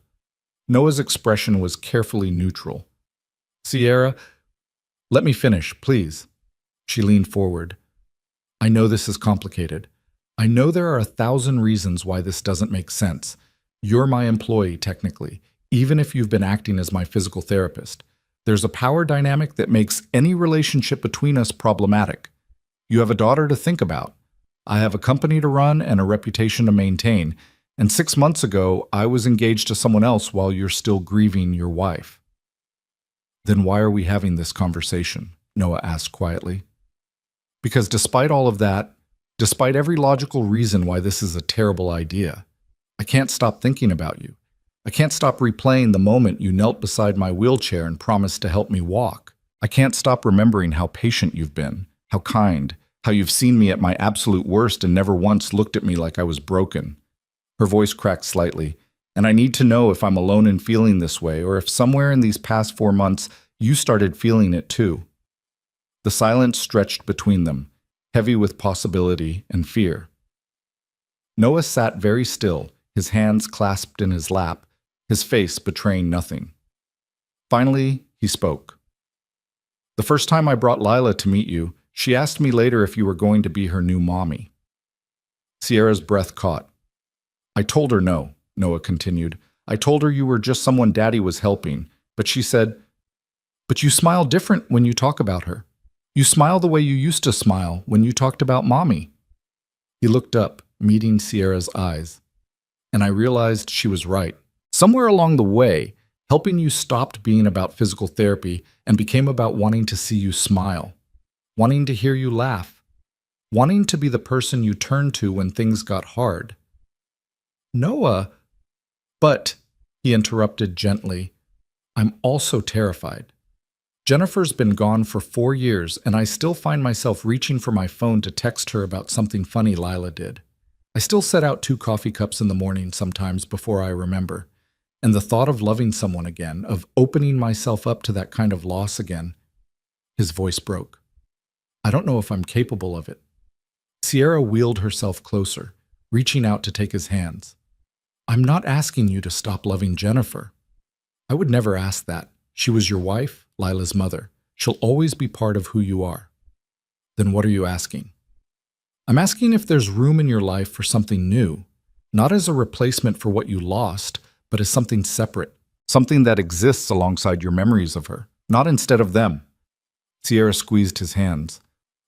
Noah's expression was carefully neutral. Sierra, let me finish, please. She leaned forward. I know this is complicated. I know there are 1,000 reasons why this doesn't make sense. You're my employee, technically, even if you've been acting as my physical therapist. There's a power dynamic that makes any relationship between us problematic. You have a daughter to think about. I have a company to run and a reputation to maintain. And 6 months ago, I was engaged to someone else while you're still grieving your wife. Then why are we having this conversation? Noah asked quietly. Because despite all of that, despite every logical reason why this is a terrible idea, I can't stop thinking about you. I can't stop replaying the moment you knelt beside my wheelchair and promised to help me walk. I can't stop remembering how patient you've been, how kind, how you've seen me at my absolute worst and never once looked at me like I was broken. Her voice cracked slightly, and I need to know if I'm alone in feeling this way or if somewhere in these past 4 months you started feeling it too. The silence stretched between them, heavy with possibility and fear. Noah sat very still, his hands clasped in his lap, his face betraying nothing. Finally, he spoke. The first time I brought Lila to meet you, she asked me later if you were going to be her new mommy. Sierra's breath caught. I told her no, Noah continued. I told her you were just someone Daddy was helping, but she said, "But you smile different when you talk about her. You smile the way you used to smile when you talked about Mommy." He looked up, meeting Sierra's eyes, and I realized she was right. Somewhere along the way, helping you stopped being about physical therapy and became about wanting to see you smile, wanting to hear you laugh, wanting to be the person you turned to when things got hard. Noah, but, he interrupted gently, I'm also terrified. Jennifer's been gone for 4 years, and I still find myself reaching for my phone to text her about something funny Lila did. I still set out 2 coffee cups in the morning sometimes before I remember. And the thought of loving someone again, of opening myself up to that kind of loss again, his voice broke. I don't know if I'm capable of it. Sierra wheeled herself closer, reaching out to take his hands. I'm not asking you to stop loving Jennifer. I would never ask that. She was your wife, Lila's mother. She'll always be part of who you are. Then what are you asking? I'm asking if there's room in your life for something new, not as a replacement for what you lost, but as something separate, something that exists alongside your memories of her, not instead of them. Sierra squeezed his hands.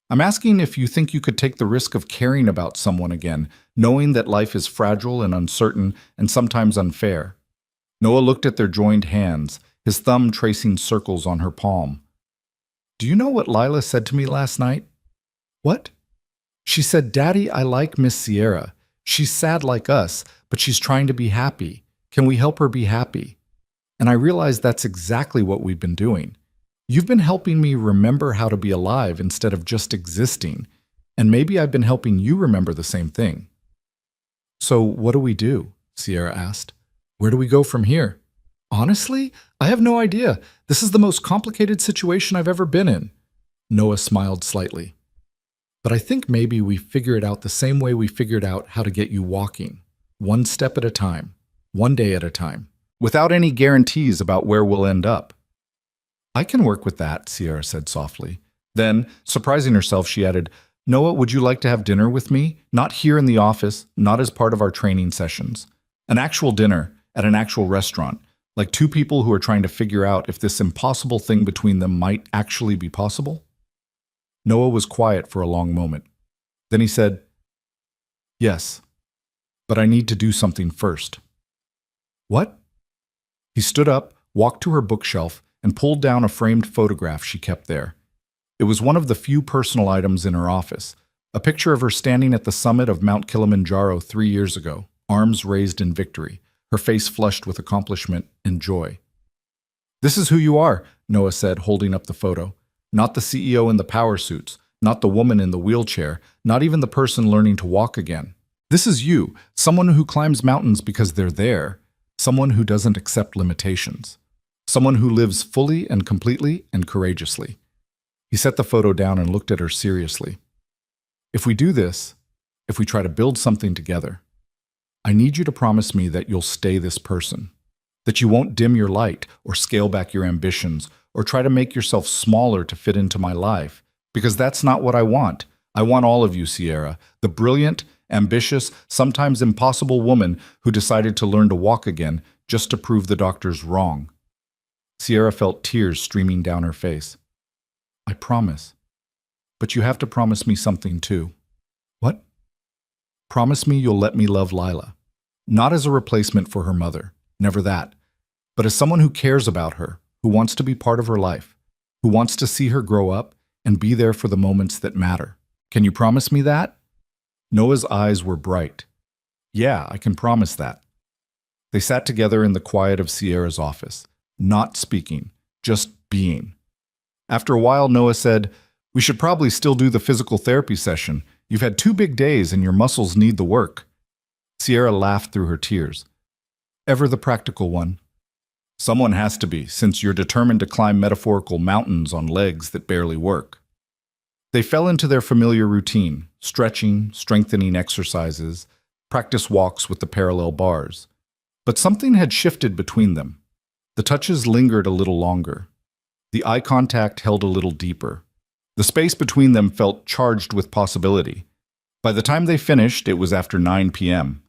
I'm asking if you think you could take the risk of caring about someone again, knowing that life is fragile and uncertain and sometimes unfair. Noah looked at their joined hands, his thumb tracing circles on her palm. Do you know what Lila said to me last night? What? She said, Daddy, I like Miss Sierra. She's sad like us, but she's trying to be happy. Can we help her be happy? And I realized that's exactly what we've been doing. You've been helping me remember how to be alive instead of just existing, and maybe I've been helping you remember the same thing. So what do we do? Sierra asked. Where do we go from here? Honestly, I have no idea. This is the most complicated situation I've ever been in. Noah smiled slightly. But I think maybe we figure it out the same way we figured out how to get you walking, one step at a time, one day at a time, without any guarantees about where we'll end up. I can work with that, Sierra said softly. Then, surprising herself, she added, Noah, would you like to have dinner with me? Not here in the office, not as part of our training sessions. An actual dinner at an actual restaurant, like 2 people who are trying to figure out if this impossible thing between them might actually be possible? Noah was quiet for a long moment. Then he said, Yes, but I need to do something first. What? He stood up, walked to her bookshelf, and pulled down a framed photograph she kept there. It was one of the few personal items in her office, a picture of her standing at the summit of Mount Kilimanjaro 3 years ago, arms raised in victory, her face flushed with accomplishment and joy. This is who you are, Noah said, holding up the photo. Not the CEO in the power suits, not the woman in the wheelchair, not even the person learning to walk again. This is you, someone who climbs mountains because they're there, someone who doesn't accept limitations. Someone who lives fully and completely and courageously. He set the photo down and looked at her seriously. If we do this, if we try to build something together, I need you to promise me that you'll stay this person, that you won't dim your light or scale back your ambitions or try to make yourself smaller to fit into my life, because that's not what I want. I want all of you, Sierra, the brilliant ambitious, sometimes impossible woman who decided to learn to walk again just to prove the doctors wrong. Sierra felt tears streaming down her face. I promise. But you have to promise me something too. What? Promise me you'll let me love Lila. Not as a replacement for her mother, never that, but as someone who cares about her, who wants to be part of her life, who wants to see her grow up and be there for the moments that matter. Can you promise me that? Noah's eyes were bright. Yeah, I can promise that. They sat together in the quiet of Sierra's office, not speaking, just being. After a while, Noah said, We should probably still do the physical therapy session. You've had 2 big days and your muscles need the work. Sierra laughed through her tears. Ever the practical one. Someone has to be, since you're determined to climb metaphorical mountains on legs that barely work. They fell into their familiar routine, stretching, strengthening exercises, practice walks with the parallel bars. But something had shifted between them. The touches lingered a little longer. The eye contact held a little deeper. The space between them felt charged with possibility. By the time they finished, it was after 9 p.m.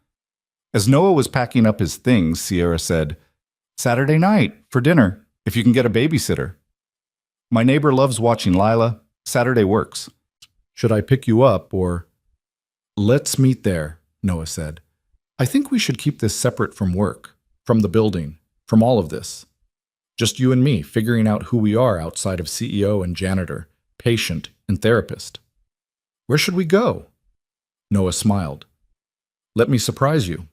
As Noah was packing up his things, Sierra said, Saturday night, for dinner, if you can get a babysitter. My neighbor loves watching Lila. Saturday works. Should I pick you up, or... Let's meet there, Noah said. I think we should keep this separate from work, from the building, from all of this. Just you and me, figuring out who we are outside of CEO and janitor, patient and therapist. Where should we go? Noah smiled. Let me surprise you.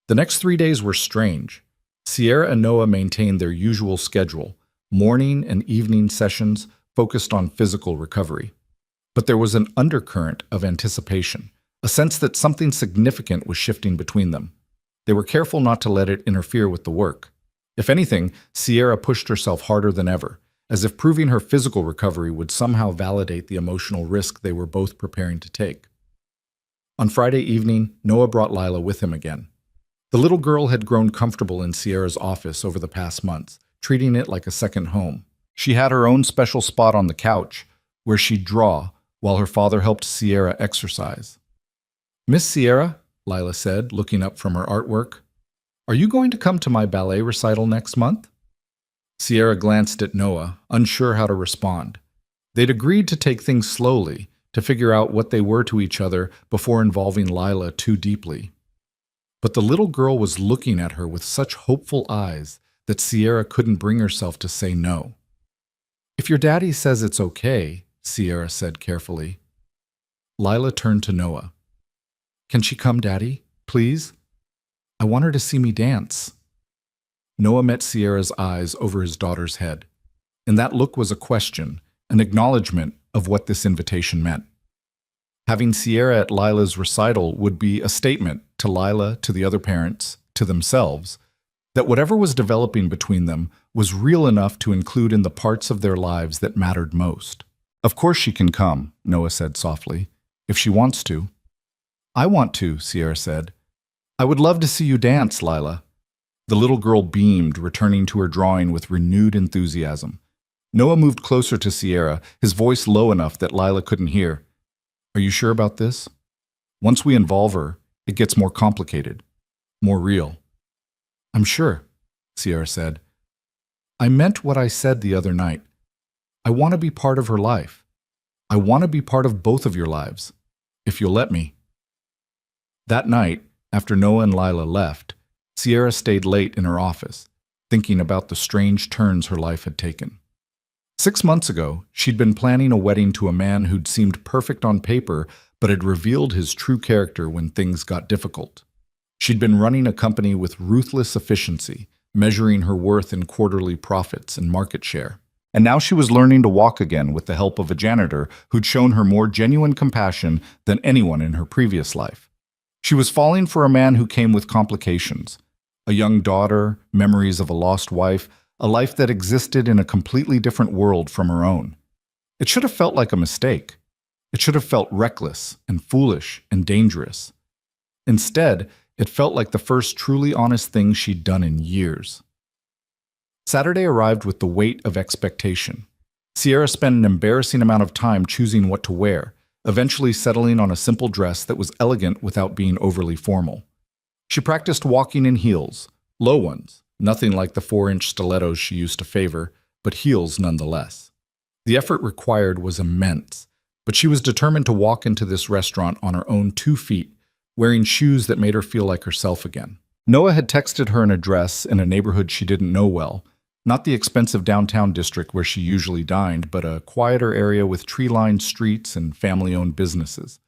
The next 3 days were strange. Sierra and Noah maintained their usual schedule, morning and evening sessions focused on physical recovery. But there was an undercurrent of anticipation, a sense that something significant was shifting between them. They were careful not to let it interfere with the work. If anything, Sierra pushed herself harder than ever, as if proving her physical recovery would somehow validate the emotional risk they were both preparing to take. On Friday evening, Noah brought Lila with him again. The little girl had grown comfortable in Sierra's office over the past months, treating it like a second home. She had her own special spot on the couch, where she'd draw, while her father helped Sierra exercise. Miss Sierra, Lila said, looking up from her artwork, are you going to come to my ballet recital next month? Sierra glanced at Noah, unsure how to respond. They'd agreed to take things slowly, to figure out what they were to each other before involving Lila too deeply. But the little girl was looking at her with such hopeful eyes that Sierra couldn't bring herself to say no. If your daddy says it's okay, Sierra said carefully. Lila turned to Noah. Can she come, Daddy? Please? I want her to see me dance. Noah met Sierra's eyes over his daughter's head, and that look was a question, an acknowledgement of what this invitation meant. Having Sierra at Lila's recital would be a statement to Lila, to the other parents, to themselves, that whatever was developing between them was real enough to include in the parts of their lives that mattered most. Of course she can come, Noah said softly, if she wants to. I want to, Sierra said. I would love to see you dance, Lila. The little girl beamed, returning to her drawing with renewed enthusiasm. Noah moved closer to Sierra, his voice low enough that Lila couldn't hear. Are you sure about this? Once we involve her, it gets more complicated, more real. I'm sure, Sierra said. I meant what I said the other night. I want to be part of her life. I want to be part of both of your lives, if you'll let me. That night, after Noah and Lila left, Sierra stayed late in her office, thinking about the strange turns her life had taken. 6 months ago, she'd been planning a wedding to a man who'd seemed perfect on paper, but had revealed his true character when things got difficult. She'd been running a company with ruthless efficiency, measuring her worth in quarterly profits and market share. And now she was learning to walk again with the help of a janitor who'd shown her more genuine compassion than anyone in her previous life. She was falling for a man who came with complications. A young daughter, memories of a lost wife, a life that existed in a completely different world from her own. It should have felt like a mistake. It should have felt reckless and foolish and dangerous. Instead, it felt like the first truly honest thing she'd done in years. Saturday arrived with the weight of expectation. Sierra spent an embarrassing amount of time choosing what to wear, eventually settling on a simple dress that was elegant without being overly formal. She practiced walking in heels, low ones, nothing like the 4-inch stilettos she used to favor, but heels nonetheless. The effort required was immense, but she was determined to walk into this restaurant on her own 2 feet, wearing shoes that made her feel like herself again. Noah had texted her an address in a neighborhood she didn't know well, not the expensive downtown district where she usually dined, but a quieter area with tree-lined streets and family-owned businesses.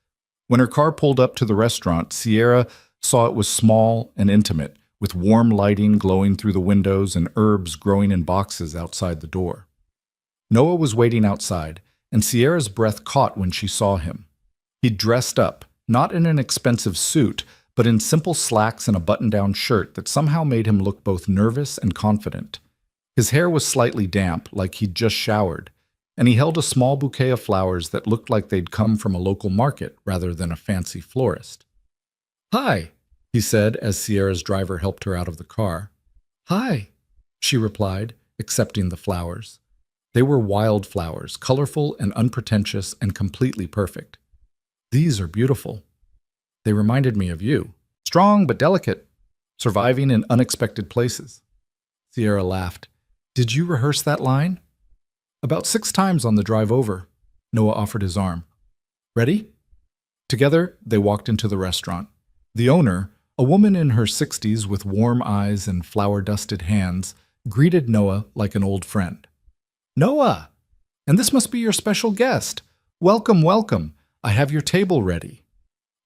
When her car pulled up to the restaurant, Sierra saw it was small and intimate, with warm lighting glowing through the windows and herbs growing in boxes outside the door. Noah was waiting outside, and Sierra's breath caught when she saw him. He'd dressed up, not in an expensive suit, but in simple slacks and a button-down shirt that somehow made him look both nervous and confident. His hair was slightly damp, like he'd just showered, and he held a small bouquet of flowers that looked like they'd come from a local market rather than a fancy florist. "Hi," he said as Sierra's driver helped her out of the car. "Hi," she replied, accepting the flowers. They were wild flowers, colorful and unpretentious and completely perfect. "These are beautiful. They reminded me of you. Strong but delicate, surviving in unexpected places." Sierra laughed. "Did you rehearse that line?" "About 6 times on the drive over." Noah offered his arm. "Ready?" Together, they walked into the restaurant. The owner, a woman in her 60s with warm eyes and flour-dusted hands, greeted Noah like an old friend. "Noah! And this must be your special guest. Welcome, welcome. I have your table ready."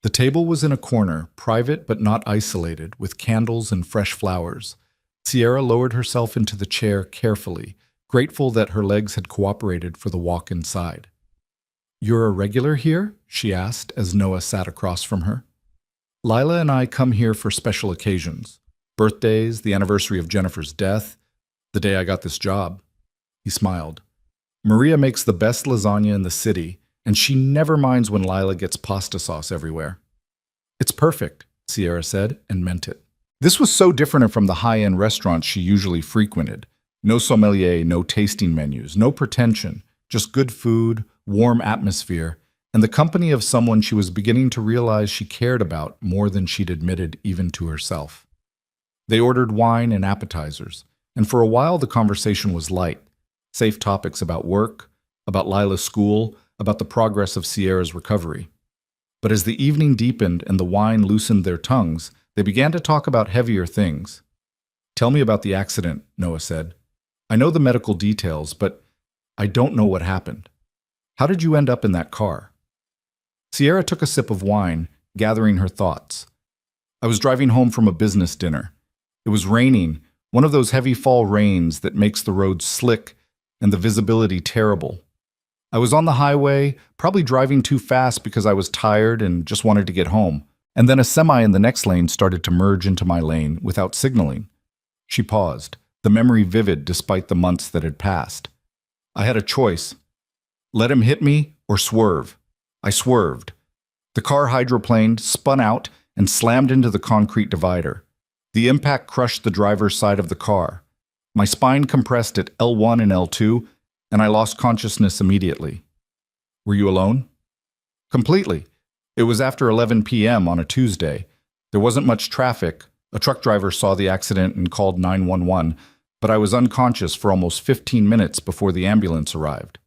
The table was in a corner, private but not isolated, with candles and fresh flowers. Sierra lowered herself into the chair carefully, grateful that her legs had cooperated for the walk inside. "You're a regular here?" she asked as Noah sat across from her. "Lila and I come here for special occasions. Birthdays, the anniversary of Jennifer's death, the day I got this job." He smiled. "Maria makes the best lasagna in the city, and she never minds when Lila gets pasta sauce everywhere." "It's perfect," Sierra said, and meant it. This was so different from the high-end restaurants she usually frequented. No sommelier, no tasting menus, no pretension, just good food, warm atmosphere, and the company of someone she was beginning to realize she cared about more than she'd admitted even to herself. They ordered wine and appetizers, and for a while the conversation was light. Safe topics about work, about Lila's school, about the progress of Sierra's recovery. But as the evening deepened and the wine loosened their tongues, they began to talk about heavier things. "Tell me about the accident," Noah said. "I know the medical details, but I don't know what happened. How did you end up in that car?" Sierra took a sip of wine, gathering her thoughts. "I was driving home from a business dinner. It was raining, one of those heavy fall rains that makes the roads slick and the visibility terrible. I was on the highway, probably driving too fast because I was tired and just wanted to get home. And then a semi in the next lane started to merge into my lane without signaling." She paused, the memory vivid despite the months that had passed. "I had a choice. Let him hit me or swerve. I swerved. The car hydroplaned, spun out, and slammed into the concrete divider. The impact crushed the driver's side of the car. My spine compressed at L1 and L2, and I lost consciousness immediately." "Were you alone?" "Completely. It was after 11 p.m. on a Tuesday. There wasn't much traffic. A truck driver saw the accident and called 911, but I was unconscious for almost 15 minutes before the ambulance arrived."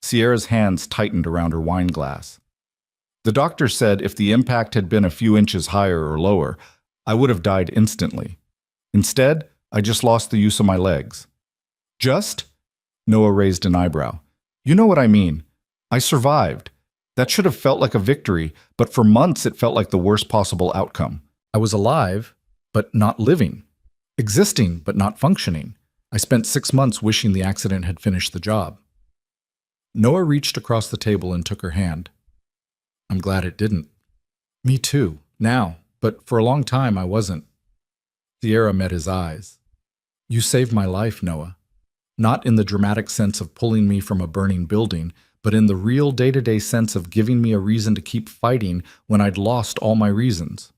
Sierra's hands tightened around her wine glass. "The doctor said if the impact had been a few inches higher or lower, I would have died instantly. Instead, I just lost the use of my legs." "Just?" Noah raised an eyebrow. "You know what I mean. I survived. That should have felt like a victory, but for months it felt like the worst possible outcome. I was alive, but not living. Existing, but not functioning. I spent 6 months wishing the accident had finished the job." Noah reached across the table and took her hand. "I'm glad it didn't." "Me too, now, but for a long time I wasn't." Sierra met his eyes. "You saved my life, Noah. Not in the dramatic sense of pulling me from a burning building, but in the real day-to-day sense of giving me a reason to keep fighting when I'd lost all my reasons."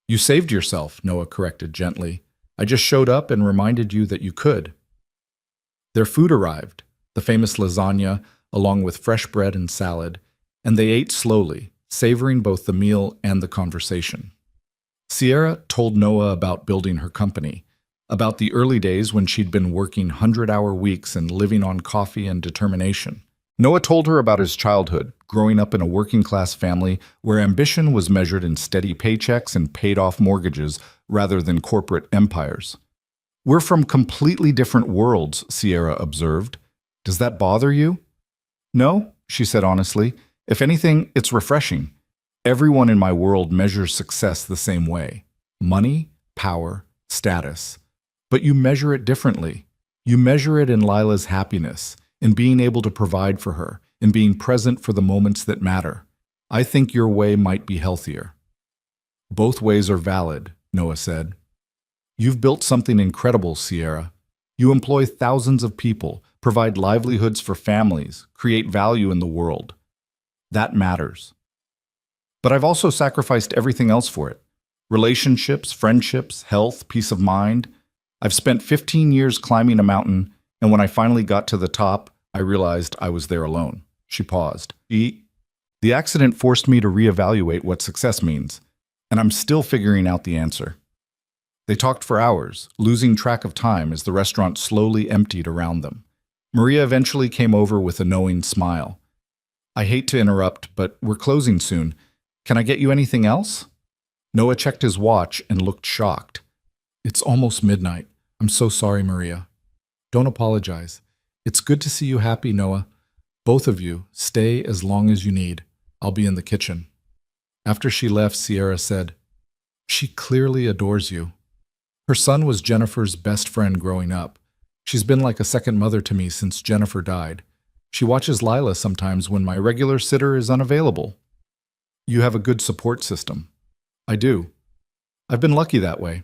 "You saved yourself," Noah corrected gently. "I just showed up and reminded you that you could." Their food arrived, the famous lasagna, along with fresh bread and salad, and they ate slowly, savoring both the meal and the conversation. Sierra told Noah about building her company, about the early days when she'd been working 100-hour weeks and living on coffee and determination. Noah told her about his childhood, growing up in a working-class family where ambition was measured in steady paychecks and paid-off mortgages rather than corporate empires. "We're from completely different worlds," Sierra observed. "Does that bother you?" "No," she said honestly. "If anything, it's refreshing. Everyone in my world measures success the same way. Money, power, status. But you measure it differently. You measure it in Lila's happiness, in being able to provide for her, in being present for the moments that matter. I think your way might be healthier." "Both ways are valid," Noah said. "You've built something incredible, Sierra. You employ thousands of people, provide livelihoods for families, create value in the world. That matters. But I've also sacrificed everything else for it. Relationships, friendships, health, peace of mind. I've spent 15 years climbing a mountain, and when I finally got to the top, I realized I was there alone." She paused. The accident forced me to reevaluate what success means, and I'm still figuring out the answer." They talked for hours, losing track of time as the restaurant slowly emptied around them. Maria eventually came over with a knowing smile. "I hate to interrupt, but we're closing soon. Can I get you anything else?" Noah checked his watch and looked shocked. "It's almost midnight. I'm so sorry, Maria." "Don't apologize. It's good to see you happy, Noah. Both of you, stay as long as you need. I'll be in the kitchen." After she left, Sierra said, "She clearly adores you. Her son was Jennifer's best friend growing up. She's been like a second mother to me since Jennifer died. She watches Lila sometimes when my regular sitter is unavailable." "You have a good support system." "I do. I've been lucky that way.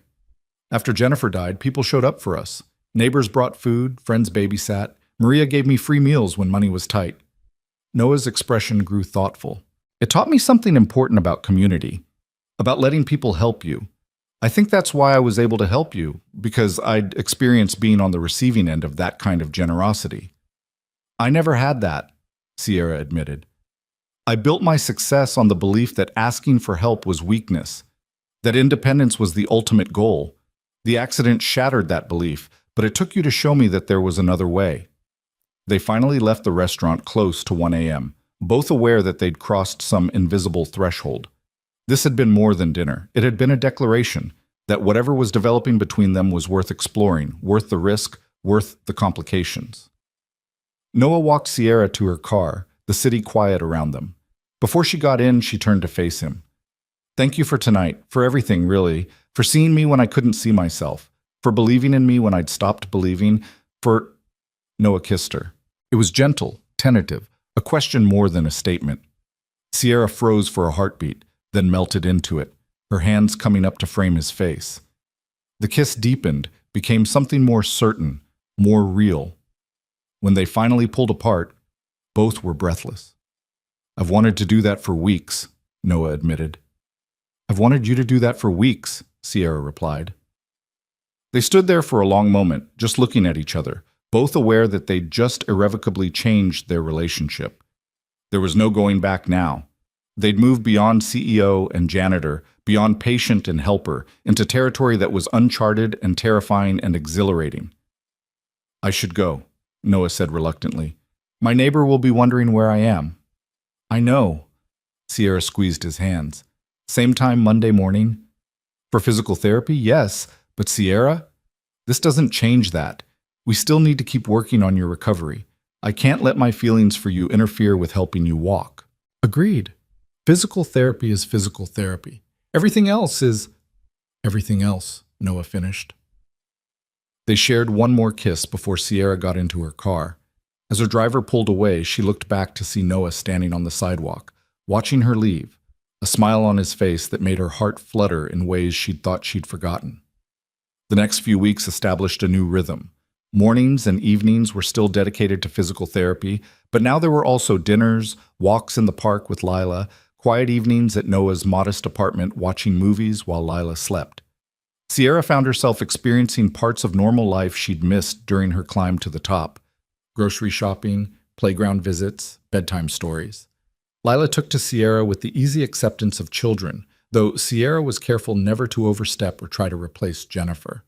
After Jennifer died, people showed up for us. Neighbors brought food, friends babysat. Maria gave me free meals when money was tight." Noah's expression grew thoughtful. "It taught me something important about community, about letting people help you. I think that's why I was able to help you, because I'd experienced being on the receiving end of that kind of generosity." "I never had that," Sierra admitted. "I built my success on the belief that asking for help was weakness, that independence was the ultimate goal. The accident shattered that belief, but it took you to show me that there was another way." They finally left the restaurant close to 1 a.m., both aware that they'd crossed some invisible threshold. This had been more than dinner. It had been a declaration that whatever was developing between them was worth exploring, worth the risk, worth the complications. Noah walked Sierra to her car, the city quiet around them. Before she got in, she turned to face him. "Thank you for tonight, for everything, really, for seeing me when I couldn't see myself, for believing in me when I'd stopped believing, for—" Noah kissed her. It was gentle, tentative, a question more than a statement. Sierra froze for a heartbeat, then melted into it, her hands coming up to frame his face. The kiss deepened, became something more certain, more real. When they finally pulled apart, both were breathless. "I've wanted to do that for weeks," Noah admitted. "I've wanted you to do that for weeks," Sierra replied. They stood there for a long moment, just looking at each other, both aware that they'd just irrevocably changed their relationship. There was no going back now. They'd moved beyond CEO and janitor, beyond patient and helper, into territory that was uncharted and terrifying and exhilarating. "I should go," Noah said reluctantly. "My neighbor will be wondering where I am." "I know." Sierra squeezed his hands. "Same time Monday morning?" "For physical therapy, yes. But Sierra, this doesn't change that. We still need to keep working on your recovery. I can't let my feelings for you interfere with helping you walk." "Agreed. Physical therapy is physical therapy. Everything else is—" "Everything else," Noah finished. They shared one more kiss before Sierra got into her car. As her driver pulled away, she looked back to see Noah standing on the sidewalk, watching her leave, a smile on his face that made her heart flutter in ways she'd thought she'd forgotten. The next few weeks established a new rhythm. Mornings and evenings were still dedicated to physical therapy, but now there were also dinners, walks in the park with Lila, quiet evenings at Noah's modest apartment watching movies while Lila slept. Sierra found herself experiencing parts of normal life she'd missed during her climb to the top. Grocery shopping, playground visits, bedtime stories. Lila took to Sierra with the easy acceptance of children, though Sierra was careful never to overstep or try to replace Jennifer.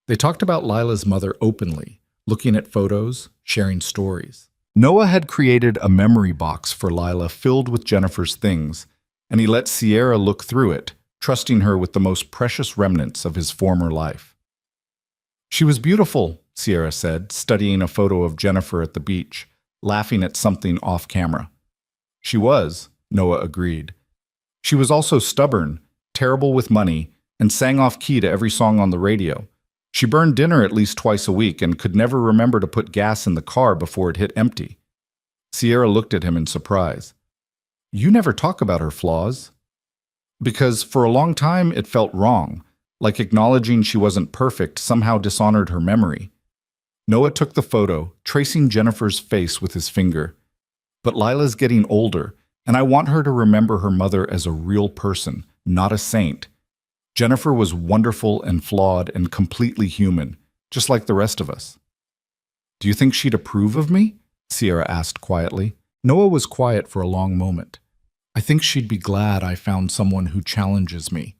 They talked about Lila's mother openly, looking at photos, sharing stories. Noah had created a memory box for Lila filled with Jennifer's things, and he let Sierra look through it, trusting her with the most precious remnants of his former life. She was beautiful, Sierra said, studying a photo of Jennifer at the beach, laughing at something off camera. She was, Noah agreed. She was also stubborn, terrible with money, and sang off key to every song on the radio. She burned dinner at least twice a week and could never remember to put gas in the car before it hit empty. Sierra looked at him in surprise. You never talk about her flaws. Because for a long time it felt wrong, like acknowledging she wasn't perfect somehow dishonored her memory. Noah took the photo, tracing Jennifer's face with his finger. But Lila's getting older, and I want her to remember her mother as a real person, not a saint. Jennifer was wonderful and flawed and completely human, just like the rest of us. Do you think she'd approve of me? Sierra asked quietly. Noah was quiet for a long moment. I think she'd be glad I found someone who challenges me,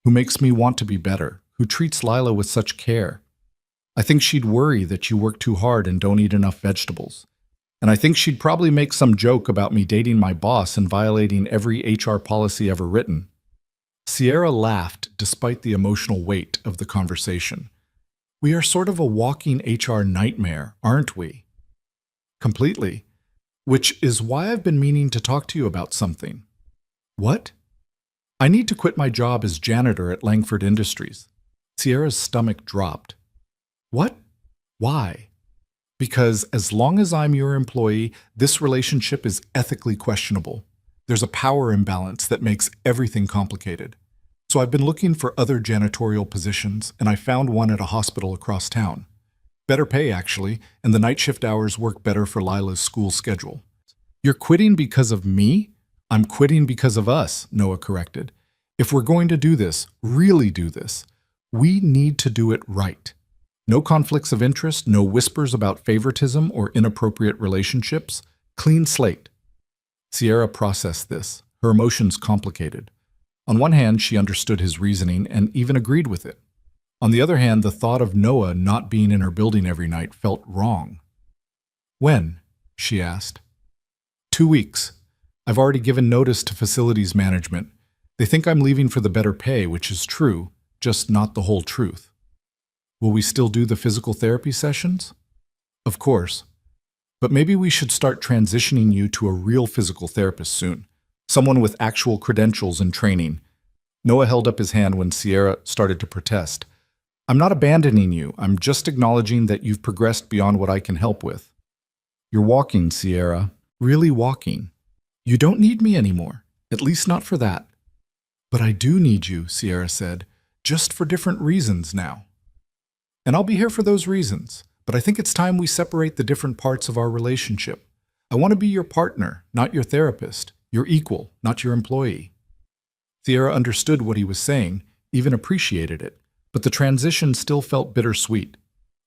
who makes me want to be better, who treats Lila with such care. I think she'd worry that you work too hard and don't eat enough vegetables. And I think she'd probably make some joke about me dating my boss and violating every HR policy ever written. Sierra laughed despite the emotional weight of the conversation. We are sort of a walking HR nightmare, aren't we? Completely. Which is why I've been meaning to talk to you about something. What? I need to quit my job as janitor at Langford Industries. Sierra's stomach dropped. What? Why? Because as long as I'm your employee, this relationship is ethically questionable. There's a power imbalance that makes everything complicated. So I've been looking for other janitorial positions, and I found one at a hospital across town. Better pay, actually, and the night shift hours work better for Lila's school schedule. You're quitting because of me? I'm quitting because of us, Noah corrected. If we're going to do this, really do this, we need to do it right. No conflicts of interest, no whispers about favoritism or inappropriate relationships. Clean slate. Sierra processed this, her emotions complicated. On one hand, she understood his reasoning and even agreed with it. On the other hand, the thought of Noah not being in her building every night felt wrong. When? She asked. 2 weeks. I've already given notice to facilities management. They think I'm leaving for the better pay, which is true, just not the whole truth. Will we still do the physical therapy sessions? Of course. But maybe we should start transitioning you to a real physical therapist soon. Someone with actual credentials and training. Noah held up his hand when Sierra started to protest. I'm not abandoning you. I'm just acknowledging that you've progressed beyond what I can help with. You're walking, Sierra. Really walking. You don't need me anymore. At least not for that. But I do need you, Sierra said. Just for different reasons now. And I'll be here for those reasons. But I think it's time we separate the different parts of our relationship. I want to be your partner, not your therapist. Your equal, not your employee. Sierra understood what he was saying, even appreciated it. But the transition still felt bittersweet.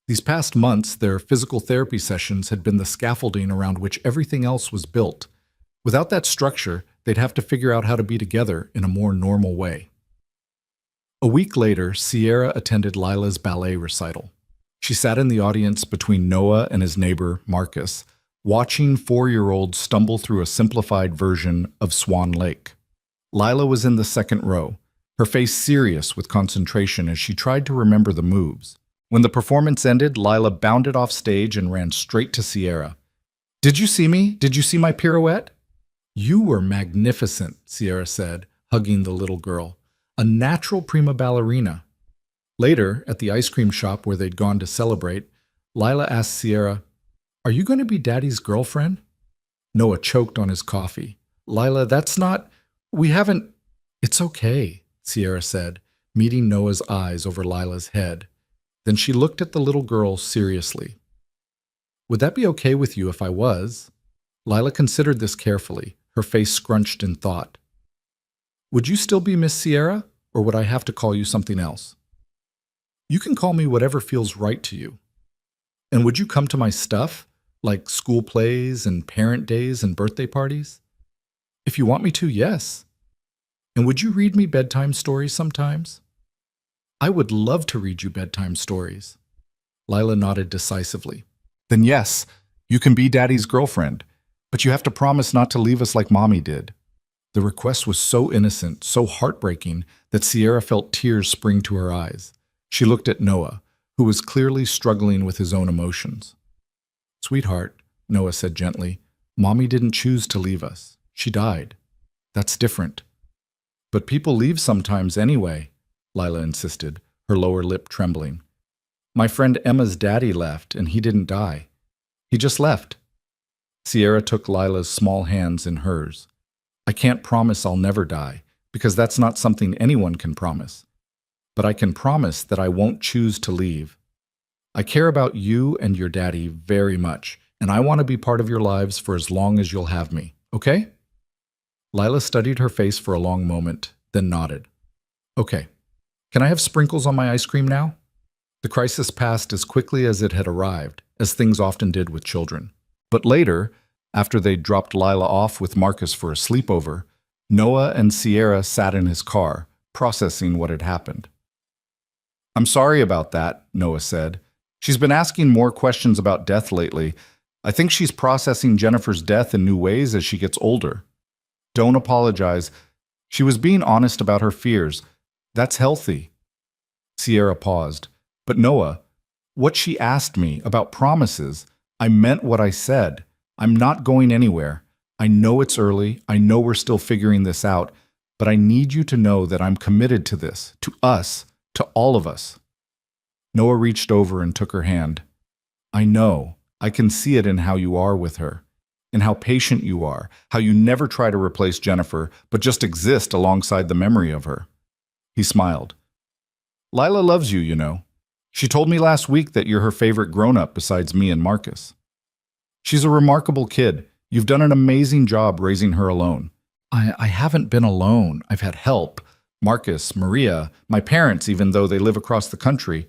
These past months, their physical therapy sessions had been the scaffolding around which everything else was built. Without that structure, they'd have to figure out how to be together in a more normal way. A week later, Sierra attended Lila's ballet recital. She sat in the audience between Noah and his neighbor, Marcus, watching 4-year-olds stumble through a simplified version of Swan Lake. Lila was in the second row, her face serious with concentration as she tried to remember the moves. When the performance ended, Lila bounded off stage and ran straight to Sierra. Did you see me? Did you see my pirouette? You were magnificent, Sierra said, hugging the little girl. A natural prima ballerina. Later, at the ice cream shop where they'd gone to celebrate, Lila asked Sierra, Are you going to be Daddy's girlfriend? Noah choked on his coffee. Lila, that's not... We haven't... It's okay, Sierra said, meeting Noah's eyes over Lila's head. Then she looked at the little girl seriously. Would that be okay with you if I was? Lila considered this carefully, her face scrunched in thought. Would you still be Miss Sierra, or would I have to call you something else? You can call me whatever feels right to you. And would you come to my stuff, like school plays and parent days and birthday parties? If you want me to, yes. And would you read me bedtime stories sometimes? I would love to read you bedtime stories. Lila nodded decisively. Then yes, you can be Daddy's girlfriend, but you have to promise not to leave us like Mommy did. The request was so innocent, so heartbreaking, that Sierra felt tears spring to her eyes. She looked at Noah, who was clearly struggling with his own emotions. Sweetheart, Noah said gently, Mommy didn't choose to leave us. She died. That's different. But people leave sometimes anyway, Lila insisted, her lower lip trembling. My friend Emma's daddy left, and he didn't die. He just left. Sierra took Lila's small hands in hers. I can't promise I'll never die, because that's not something anyone can promise. But I can promise that I won't choose to leave. I care about you and your daddy very much, and I want to be part of your lives for as long as you'll have me, okay? Lila studied her face for a long moment, then nodded. Okay. Can I have sprinkles on my ice cream now? The crisis passed as quickly as it had arrived, as things often did with children. But later, after they'd dropped Lila off with Marcus for a sleepover, Noah and Sierra sat in his car, processing what had happened. I'm sorry about that, Noah said. She's been asking more questions about death lately. I think she's processing Jennifer's death in new ways as she gets older. Don't apologize. She was being honest about her fears. That's healthy. Sierra paused. But Noah, what she asked me about promises, I meant what I said. I'm not going anywhere. I know it's early. I know we're still figuring this out. But I need you to know that I'm committed to this, to us, to all of us. Noah reached over and took her hand. I know. I can see it in how you are with her, in how patient you are, how you never try to replace Jennifer, but just exist alongside the memory of her. He smiled. Lila loves you, you know. She told me last week that you're her favorite grown-up besides me and Marcus. She's a remarkable kid. You've done an amazing job raising her alone. I haven't been alone. I've had help. Marcus, Maria, my parents, even though they live across the country.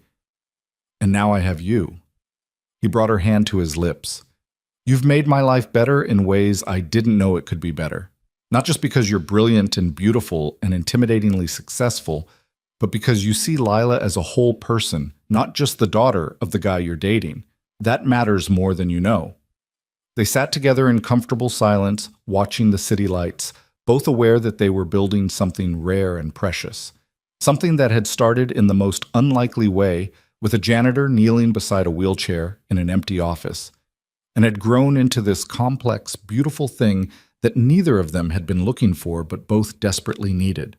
And now I have you. He brought her hand to his lips. You've made my life better in ways I didn't know it could be better. Not just because you're brilliant and beautiful and intimidatingly successful, but because you see Lila as a whole person, not just the daughter of the guy you're dating. That matters more than you know. They sat together in comfortable silence, watching the city lights, both aware that they were building something rare and precious. Something that had started in the most unlikely way, with a janitor kneeling beside a wheelchair in an empty office, and had grown into this complex, beautiful thing that neither of them had been looking for but both desperately needed.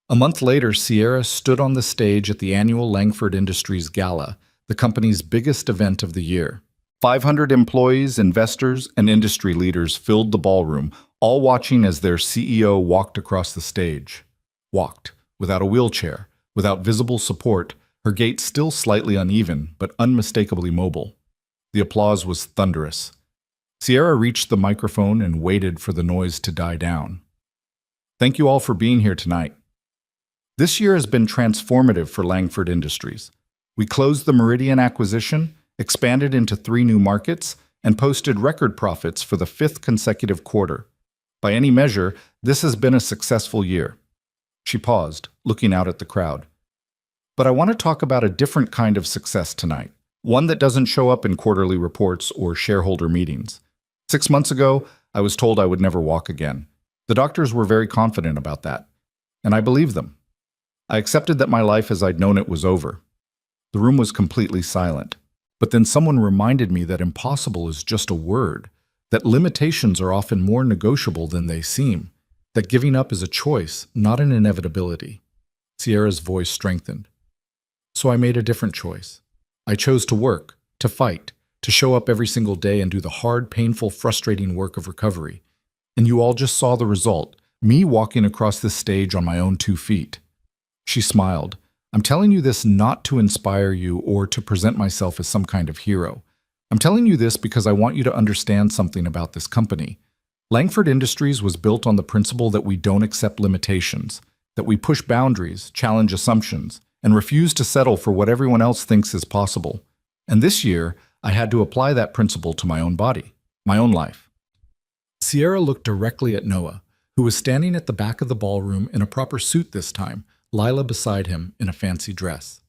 A month later, Sierra stood on the stage at the annual Langford Industries Gala, the company's biggest event of the year. 500 employees, investors, and industry leaders filled the ballroom, all watching as their CEO walked across the stage. Walked, without a wheelchair, without visible support, her gait still slightly uneven, but unmistakably mobile. The applause was thunderous. Sierra reached the microphone and waited for the noise to die down. Thank you all for being here tonight. This year has been transformative for Langford Industries. We closed the Meridian acquisition, expanded into 3 new markets, and posted record profits for the 5th consecutive quarter. By any measure, this has been a successful year. She paused, looking out at the crowd. But I want to talk about a different kind of success tonight, one that doesn't show up in quarterly reports or shareholder meetings. 6 months ago, I was told I would never walk again. The doctors were very confident about that, and I believed them. I accepted that my life as I'd known it was over. The room was completely silent. But then someone reminded me that impossible is just a word, that limitations are often more negotiable than they seem, that giving up is a choice, not an inevitability. Sierra's voice strengthened. So I made a different choice. I chose to work, to fight, to show up every single day and do the hard, painful, frustrating work of recovery. And you all just saw the result, me walking across this stage on my own 2 feet. She smiled. I'm telling you this not to inspire you or to present myself as some kind of hero. I'm telling you this because I want you to understand something about this company. Langford Industries was built on the principle that we don't accept limitations, that we push boundaries, challenge assumptions, and refuse to settle for what everyone else thinks is possible. And this year, I had to apply that principle to my own body, my own life. Sierra looked directly at Noah, who was standing at the back of the ballroom in a proper suit this time, Lila beside him in a fancy dress.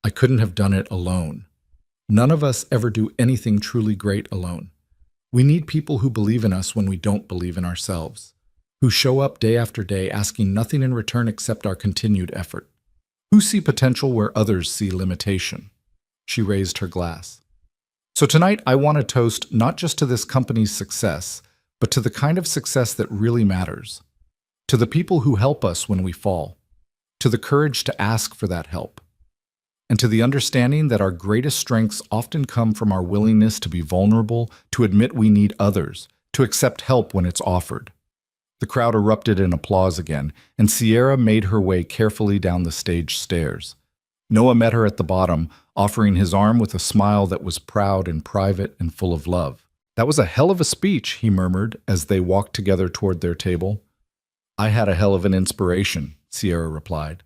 I couldn't have done it alone. None of us ever do anything truly great alone. We need people who believe in us when we don't believe in ourselves, who show up day after day asking nothing in return except our continued effort, who see potential where others see limitation. She raised her glass. So tonight I want to toast not just to this company's success, but to the kind of success that really matters, to the people who help us when we fall, to the courage to ask for that help, and to the understanding that our greatest strengths often come from our willingness to be vulnerable, to admit we need others, to accept help when it's offered. The crowd erupted in applause again, and Sierra made her way carefully down the stage stairs. Noah met her at the bottom, offering his arm with a smile that was proud and private and full of love. "That was a hell of a speech," he murmured as they walked together toward their table. "I had a hell of an inspiration," Sierra replied.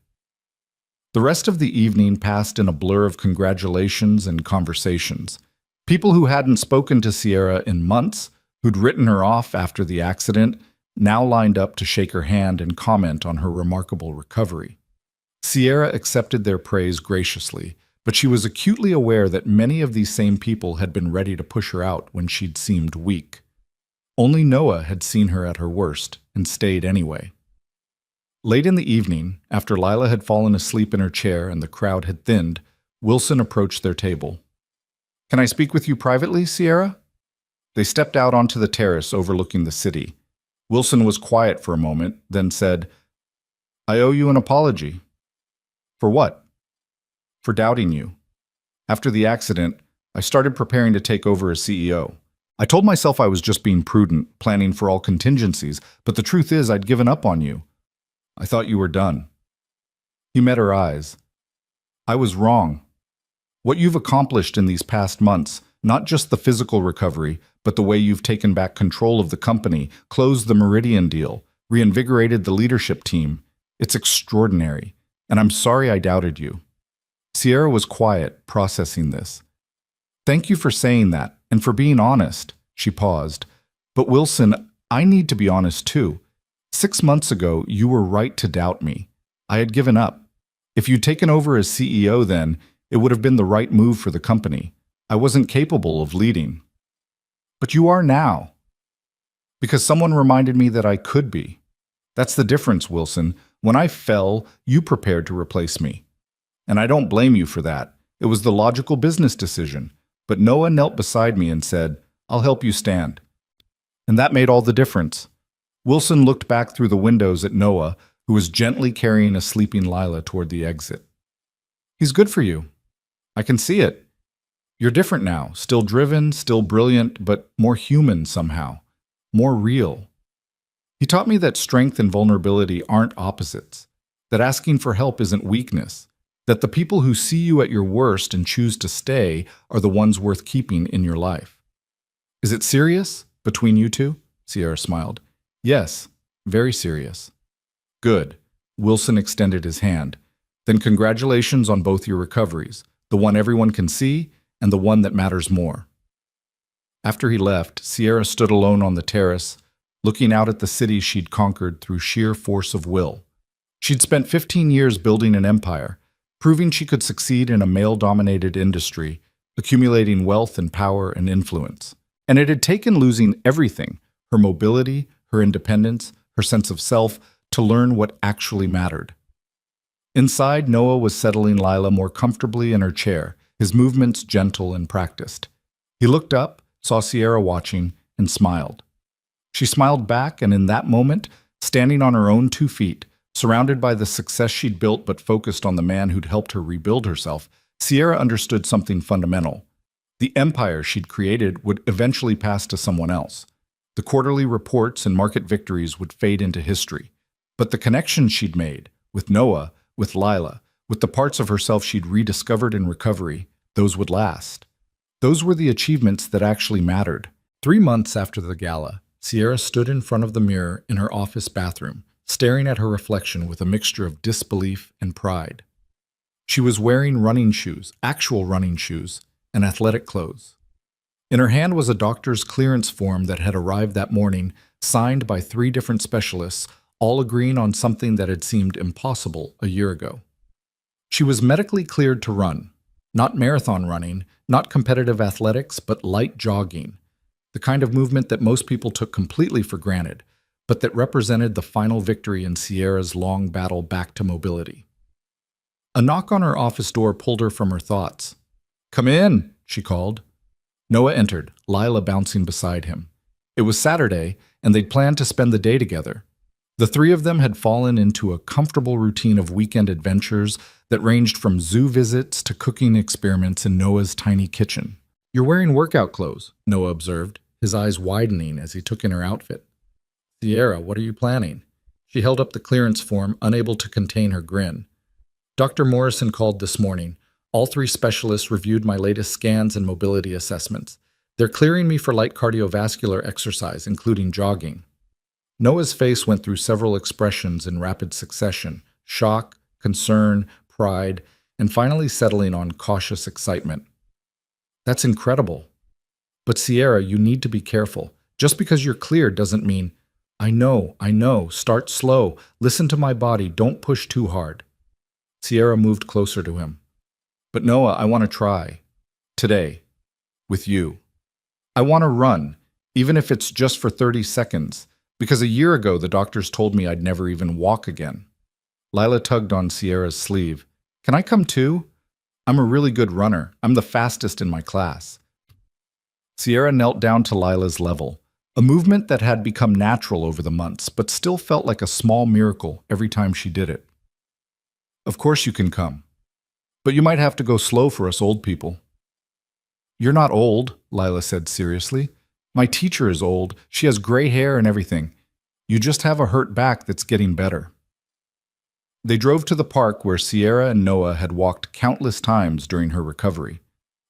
The rest of the evening passed in a blur of congratulations and conversations. People who hadn't spoken to Sierra in months, who'd written her off after the accident, now lined up to shake her hand and comment on her remarkable recovery. Sierra accepted their praise graciously, but she was acutely aware that many of these same people had been ready to push her out when she'd seemed weak. Only Noah had seen her at her worst and stayed anyway. Late in the evening, after Lila had fallen asleep in her chair and the crowd had thinned, Wilson approached their table. "Can I speak with you privately, Sierra?" They stepped out onto the terrace overlooking the city. Wilson was quiet for a moment, then said, "I owe you an apology." "For what?" "For doubting you. After the accident, I started preparing to take over as CEO. I told myself I was just being prudent, planning for all contingencies, but the truth is I'd given up on you. I thought you were done." He met her eyes. "I was wrong. What you've accomplished in these past months, not just the physical recovery, but the way you've taken back control of the company, closed the Meridian deal, reinvigorated the leadership team, it's extraordinary, and I'm sorry I doubted you." Sierra was quiet, processing this. "Thank you for saying that, and for being honest," she paused. "But Wilson, I need to be honest too. 6 months ago, you were right to doubt me. I had given up. If you'd taken over as CEO then, it would have been the right move for the company. I wasn't capable of leading. But you are now. Because someone reminded me that I could be. That's the difference, Wilson. When I fell, you prepared to replace me. And I don't blame you for that. It was the logical business decision. But Noah knelt beside me and said, 'I'll help you stand.' And that made all the difference." Wilson looked back through the windows at Noah, who was gently carrying a sleeping Lila toward the exit. "He's good for you. I can see it. You're different now, still driven, still brilliant, but more human somehow, more real. He taught me that strength and vulnerability aren't opposites, that asking for help isn't weakness, that the people who see you at your worst and choose to stay are the ones worth keeping in your life." "Is it serious, between you two?" Sierra smiled. "Yes, very serious." "Good." Wilson extended his hand. "Then congratulations on both your recoveries, the one everyone can see and the one that matters more." After he left, Sierra stood alone on the terrace, looking out at the city she'd conquered through sheer force of will. She'd spent 15 years building an empire, proving she could succeed in a male-dominated industry, accumulating wealth and power and influence. And it had taken losing everything, her mobility, her independence, her sense of self, to learn what actually mattered. Inside, Noah was settling Lila more comfortably in her chair, his movements gentle and practiced. He looked up, saw Sierra watching, and smiled. She smiled back, and in that moment, standing on her own 2 feet, surrounded by the success she'd built but focused on the man who'd helped her rebuild herself, Sierra understood something fundamental. The empire she'd created would eventually pass to someone else. The quarterly reports and market victories would fade into history. But the connections she'd made, with Noah, with Lila, with the parts of herself she'd rediscovered in recovery, those would last. Those were the achievements that actually mattered. 3 months after the gala, Sierra stood in front of the mirror in her office bathroom, staring at her reflection with a mixture of disbelief and pride. She was wearing running shoes, actual running shoes, and athletic clothes. In her hand was a doctor's clearance form that had arrived that morning, signed by 3 different specialists, all agreeing on something that had seemed impossible a year ago. She was medically cleared to run. Not marathon running, not competitive athletics, but light jogging. The kind of movement that most people took completely for granted, but that represented the final victory in Sierra's long battle back to mobility. A knock on her office door pulled her from her thoughts. "Come in," she called. Noah entered, Lila bouncing beside him. It was Saturday, and they'd planned to spend the day together. The 3 of them had fallen into a comfortable routine of weekend adventures that ranged from zoo visits to cooking experiments in Noah's tiny kitchen. "You're wearing workout clothes," Noah observed, his eyes widening as he took in her outfit. "Sierra, what are you planning?" She held up the clearance form, unable to contain her grin. "Dr. Morrison called this morning. All 3 specialists reviewed my latest scans and mobility assessments. They're clearing me for light cardiovascular exercise, including jogging." Noah's face went through several expressions in rapid succession: shock, concern, pride, and finally settling on cautious excitement. "That's incredible. But Sierra, you need to be careful. Just because you're cleared doesn't mean—" I know. Start slow. Listen to my body. Don't push too hard." Sierra moved closer to him. "But Noah, I want to try. Today. With you. I want to run, even if it's just for 30 seconds. Because a year ago, the doctors told me I'd never even walk again." Lila tugged on Sierra's sleeve. "Can I come too? I'm a really good runner. I'm the fastest in my class." Sierra knelt down to Lila's level, a movement that had become natural over the months, but still felt like a small miracle every time she did it. "Of course you can come. But you might have to go slow for us old people." "You're not old," Lila said seriously. "My teacher is old. She has gray hair and everything. You just have a hurt back that's getting better." They drove to the park where Sierra and Noah had walked countless times during her recovery.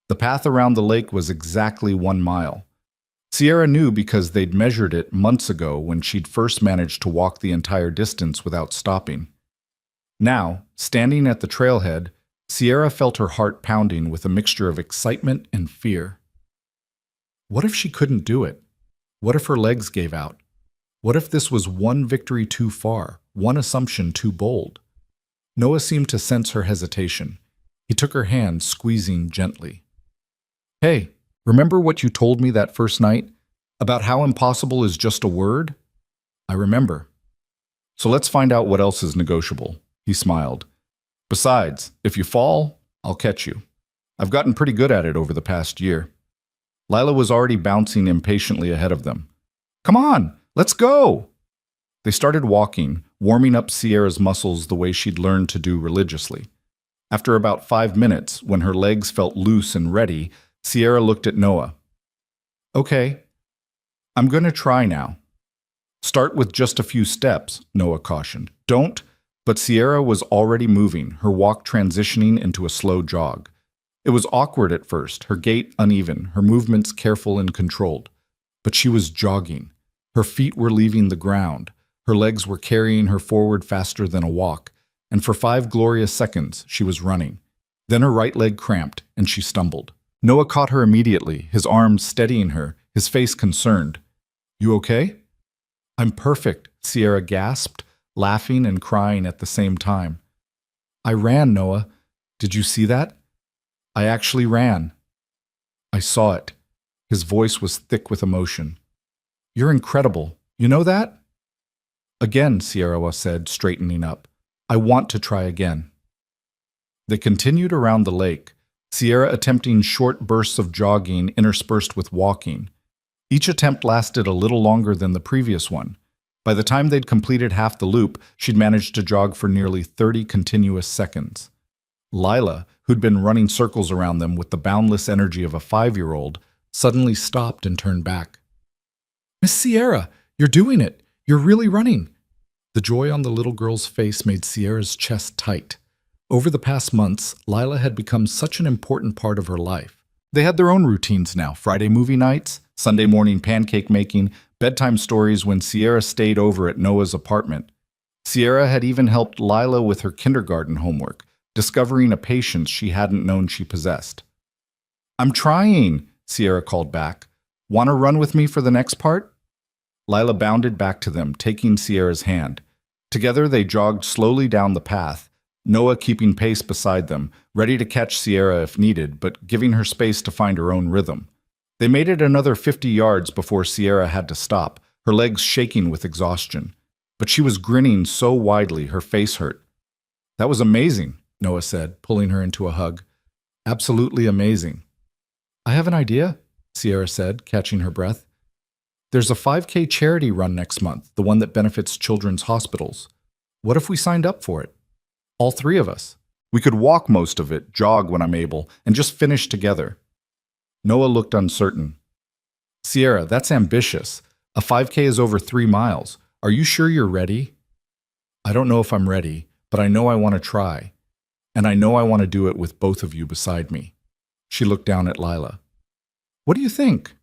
The path around the lake was exactly 1 mile. Sierra knew because they'd measured it months ago when she'd first managed to walk the entire distance without stopping. Now, standing at the trailhead, Sierra felt her heart pounding with a mixture of excitement and fear. What if she couldn't do it? What if her legs gave out? What if this was one victory too far, one assumption too bold? Noah seemed to sense her hesitation. He took her hand, squeezing gently. "Hey, remember what you told me that first night? About how impossible is just a word?" "I remember." "So let's find out what else is negotiable," he smiled. "Besides, if you fall, I'll catch you. I've gotten pretty good at it over the past year." Lila was already bouncing impatiently ahead of them. "Come on, let's go!" They started walking, warming up Sierra's muscles the way she'd learned to do religiously. After about 5 minutes, when her legs felt loose and ready, Sierra looked at Noah. "Okay, I'm going to try now." "Start with just a few steps," Noah cautioned. "Don't—" But Sierra was already moving, her walk transitioning into a slow jog. It was awkward at first, her gait uneven, her movements careful and controlled. But she was jogging. Her feet were leaving the ground. Her legs were carrying her forward faster than a walk. And for 5 glorious seconds, she was running. Then her right leg cramped, and she stumbled. Noah caught her immediately, his arms steadying her, his face concerned. "You okay?" "I'm perfect," Sierra gasped, laughing and crying at the same time. "I ran, Noah. Did you see that? I actually ran." "I saw it." His voice was thick with emotion. "You're incredible. You know that?" "Again," Sierra said, straightening up. "I want to try again." They continued around the lake, Sierra attempting short bursts of jogging interspersed with walking. Each attempt lasted a little longer than the previous one. By the time they'd completed half the loop, she'd managed to jog for nearly 30 continuous seconds. Lila, who'd been running circles around them with the boundless energy of a 5-year-old, suddenly stopped and turned back. "Miss Sierra, you're doing it! You're really running!" The joy on the little girl's face made Sierra's chest tight. Over the past months, Lila had become such an important part of her life. They had their own routines now: Friday movie nights, Sunday morning pancake making, bedtime stories when Sierra stayed over at Noah's apartment. Sierra had even helped Lila with her kindergarten homework, discovering a patience she hadn't known she possessed. "I'm trying," Sierra called back. Want to run with me for the next part? Lila bounded back to them, taking Sierra's hand. Together they jogged slowly down the path, Noah keeping pace beside them, ready to catch Sierra if needed, but giving her space to find her own rhythm. They made it another 50 yards before Sierra had to stop, her legs shaking with exhaustion. But she was grinning so widely her face hurt. That was amazing, Noah said, pulling her into a hug. Absolutely amazing. I have an idea, Sierra said, catching her breath. There's a 5K charity run next month, the one that benefits children's hospitals. What if we signed up for it? All three of us. We could walk most of it, jog when I'm able, and just finish together. Noah looked uncertain. Sierra, that's ambitious. A 5K is over 3 miles. Are you sure you're ready? I don't know if I'm ready, but I know I want to try. And I know I want to do it with both of you beside me. She looked down at Lila. What do you think?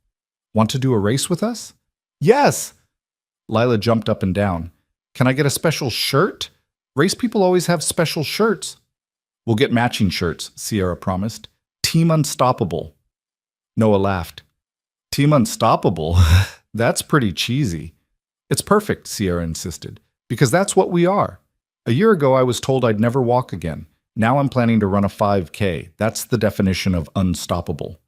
Want to do a race with us? Yes! Lila jumped up and down. Can I get a special shirt? Race people always have special shirts. We'll get matching shirts, Sierra promised. Team Unstoppable. Noah laughed. Team Unstoppable? That's pretty cheesy. It's perfect, Sierra insisted, because that's what we are. A year ago, I was told I'd never walk again. Now I'm planning to run a 5K. That's the definition of unstoppable.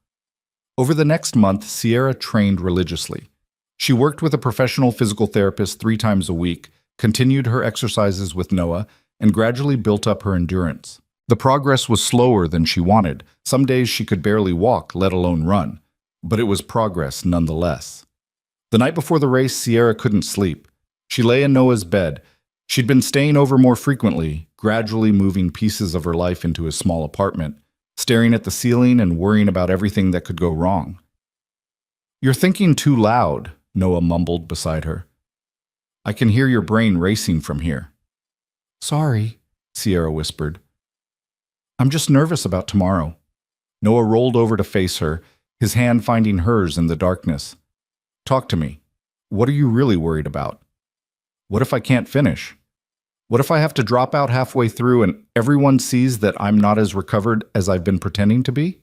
Over the next month, Sierra trained religiously. She worked with a professional physical therapist 3 times a week, continued her exercises with Noah, and gradually built up her endurance. The progress was slower than she wanted. Some days she could barely walk, let alone run. But it was progress nonetheless. The night before the race, Sierra couldn't sleep. She lay in Noah's bed. She'd been staying over more frequently, gradually moving pieces of her life into his small apartment, staring at the ceiling and worrying about everything that could go wrong. You're thinking too loud, Noah mumbled beside her. I can hear your brain racing from here. Sorry, Sierra whispered. I'm just nervous about tomorrow. Noah rolled over to face her, his hand finding hers in the darkness. Talk to me. What are you really worried about? What if I can't finish? What if I have to drop out halfway through and everyone sees that I'm not as recovered as I've been pretending to be?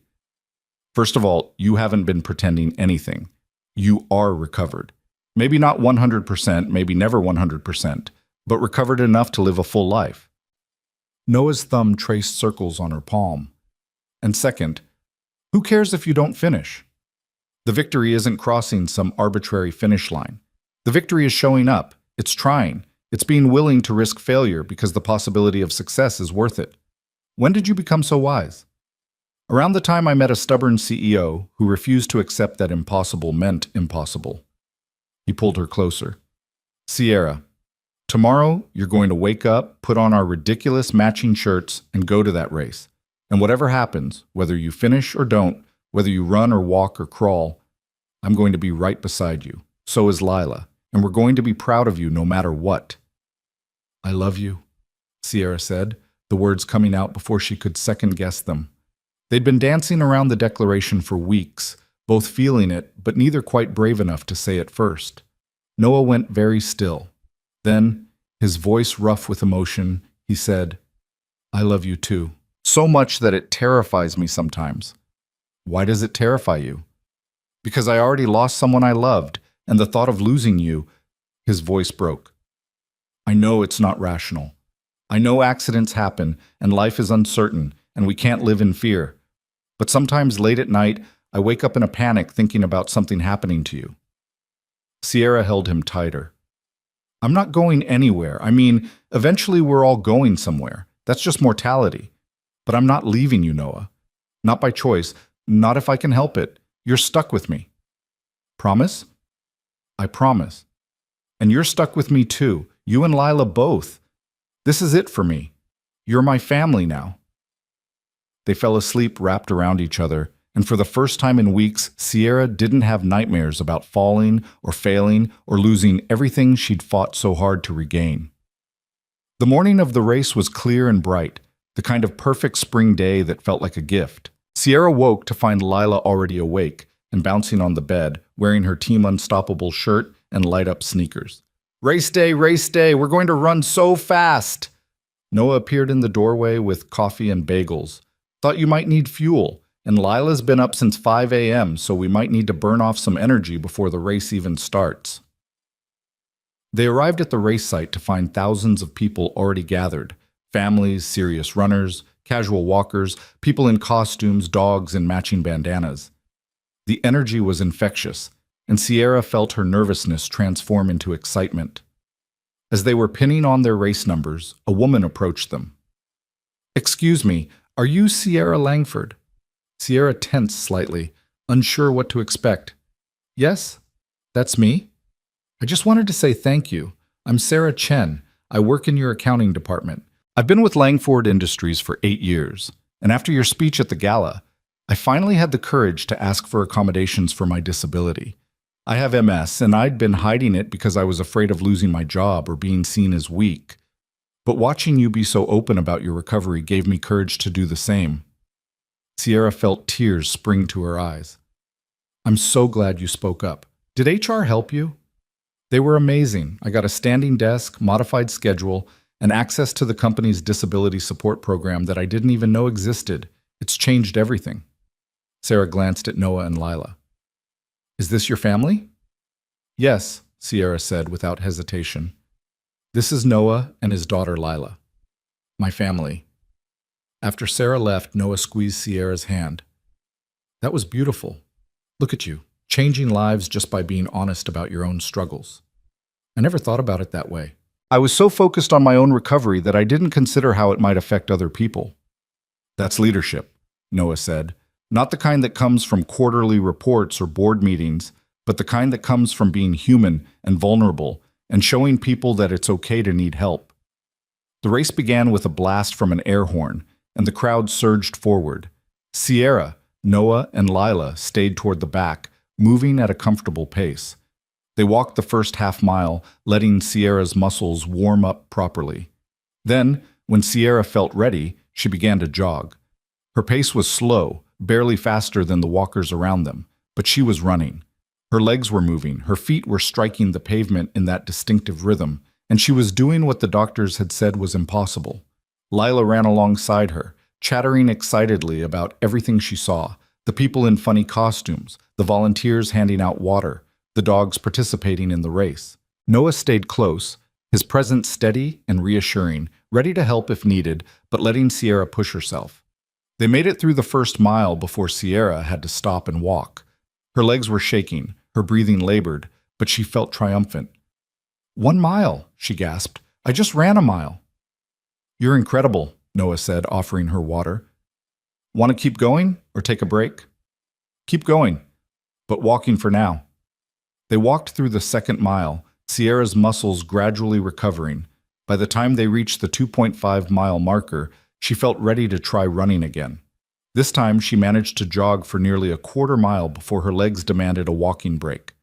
First of all, you haven't been pretending anything. You are recovered. Maybe not 100%, maybe never 100%, but recovered enough to live a full life. Noah's thumb traced circles on her palm. And second, who cares if you don't finish? The victory isn't crossing some arbitrary finish line. The victory is showing up. It's trying. It's being willing to risk failure because the possibility of success is worth it. When did you become so wise? Around the time I met a stubborn CEO who refused to accept that impossible meant impossible. He pulled her closer. Sierra, tomorrow you're going to wake up, put on our ridiculous matching shirts, and go to that race. And whatever happens, whether you finish or don't, whether you run or walk or crawl, I'm going to be right beside you. So is Lila. And we're going to be proud of you no matter what. I love you, Sierra said, the words coming out before she could second-guess them. They'd been dancing around the declaration for weeks, both feeling it, but neither quite brave enough to say it first. Noah went very still. Then, his voice rough with emotion, he said, I love you too. So much that it terrifies me sometimes. Why does it terrify you? Because I already lost someone I loved, and the thought of losing you, his voice broke. I know it's not rational. I know accidents happen, and life is uncertain, and we can't live in fear. But sometimes late at night, I wake up in a panic thinking about something happening to you. Sierra held him tighter. I'm not going anywhere. I mean, eventually we're all going somewhere. That's just mortality. But I'm not leaving you, Noah. Not by choice. Not if I can help it. You're stuck with me. Promise? I promise. And you're stuck with me too. You and Lila both. This is it for me. You're my family now. They fell asleep wrapped around each other, and for the first time in weeks, Sierra didn't have nightmares about falling or failing or losing everything she'd fought so hard to regain. The morning of the race was clear and bright, the kind of perfect spring day that felt like a gift. Sierra woke to find Lila already awake and bouncing on the bed, wearing her Team Unstoppable shirt and light-up sneakers. Race day, we're going to run so fast! Noah appeared in the doorway with coffee and bagels. Thought you might need fuel. And Lila's been up since 5 a.m., so we might need to burn off some energy before the race even starts." They arrived at the race site to find thousands of people already gathered: families, serious runners, casual walkers, people in costumes, dogs in matching bandanas. The energy was infectious, and Sierra felt her nervousness transform into excitement. As they were pinning on their race numbers, a woman approached them. "Excuse me, are you Sierra Langford?" Sierra tensed slightly, unsure what to expect. "Yes, that's me. I just wanted to say thank you. I'm Sarah Chen. I work in your accounting department. I've been with Langford Industries for 8 years, and after your speech at the gala, I finally had the courage to ask for accommodations for my disability. I have MS, and I'd been hiding it because I was afraid of losing my job or being seen as weak. But watching you be so open about your recovery gave me courage to do the same." Sierra felt tears spring to her eyes. "I'm so glad you spoke up. Did HR help you?" "They were amazing. I got a standing desk, modified schedule, and access to the company's disability support program that I didn't even know existed. It's changed everything." Sarah glanced at Noah and Lila. "Is this your family?" "Yes," Sierra said without hesitation. "This is Noah and his daughter Lila. My family." After Sarah left, Noah squeezed Sierra's hand. "That was beautiful. Look at you, changing lives just by being honest about your own struggles. I never thought about it that way. I was so focused on my own recovery that I didn't consider how it might affect other people." "That's leadership," Noah said. "Not the kind that comes from quarterly reports or board meetings, but the kind that comes from being human and vulnerable and showing people that it's okay to need help." The race began with a blast from an air horn, and the crowd surged forward. Sierra, Noah, and Lila stayed toward the back, moving at a comfortable pace. They walked the first half mile, letting Sierra's muscles warm up properly. Then, when Sierra felt ready, she began to jog. Her pace was slow, barely faster than the walkers around them, but she was running. Her legs were moving, her feet were striking the pavement in that distinctive rhythm, and she was doing what the doctors had said was impossible. Lila ran alongside her, chattering excitedly about everything she saw: the people in funny costumes, the volunteers handing out water, the dogs participating in the race. Noah stayed close, his presence steady and reassuring, ready to help if needed, but letting Sierra push herself. They made it through the first mile before Sierra had to stop and walk. Her legs were shaking, her breathing labored, but she felt triumphant. "1 mile," she gasped. "I just ran a mile." "You're incredible," Noah said, offering her water. "Want to keep going or take a break?" "Keep going, but walking for now." They walked through the second mile, Sierra's muscles gradually recovering. By the time they reached the 2.5-mile marker, she felt ready to try running again. This time, she managed to jog for nearly a quarter mile before her legs demanded a walking break.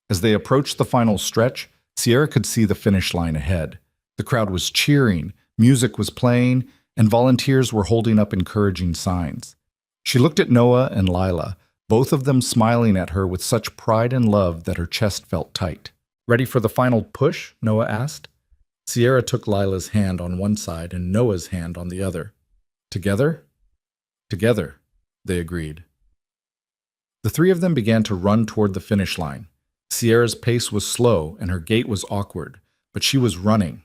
As they approached the final stretch, Sierra could see the finish line ahead. The crowd was cheering, music was playing, and volunteers were holding up encouraging signs. She looked at Noah and Lila, both of them smiling at her with such pride and love that her chest felt tight. "Ready for the final push?" Noah asked. Sierra took Lila's hand on one side and Noah's hand on the other. "Together?" "Together," they agreed. The three of them began to run toward the finish line. Sierra's pace was slow and her gait was awkward, but she was running.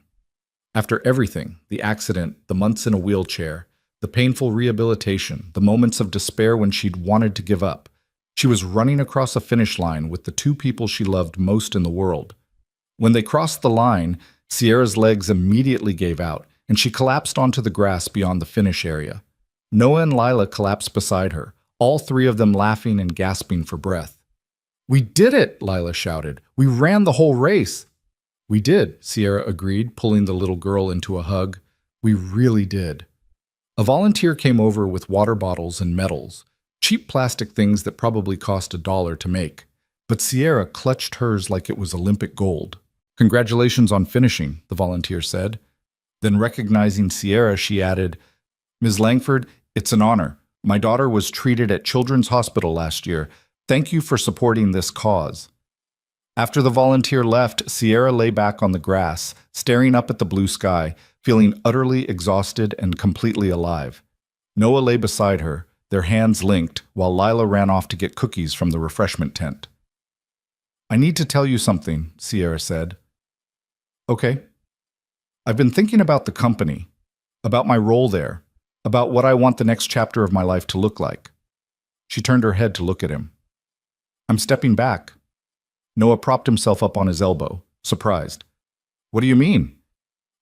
After everything, the accident, the months in a wheelchair, the painful rehabilitation, the moments of despair when she'd wanted to give up, she was running across a finish line with the two people she loved most in the world. When they crossed the line, Sierra's legs immediately gave out, and she collapsed onto the grass beyond the finish area. Noah and Lila collapsed beside her, all three of them laughing and gasping for breath. "We did it!" Lila shouted. "We ran the whole race!" "We did," Sierra agreed, pulling the little girl into a hug. "We really did." A volunteer came over with water bottles and medals, cheap plastic things that probably cost $1 to make. But Sierra clutched hers like it was Olympic gold. "Congratulations on finishing," the volunteer said. Then recognizing Sierra, she added, "Ms. Langford, it's an honor. My daughter was treated at Children's Hospital last year. Thank you for supporting this cause." After the volunteer left, Sierra lay back on the grass, staring up at the blue sky, feeling utterly exhausted and completely alive. Noah lay beside her, their hands linked, while Lila ran off to get cookies from the refreshment tent. "I need to tell you something," Sierra said. "Okay." "I've been thinking about the company, about my role there, about what I want the next chapter of my life to look like." She turned her head to look at him. "I'm stepping back." Noah propped himself up on his elbow, surprised. "What do you mean?"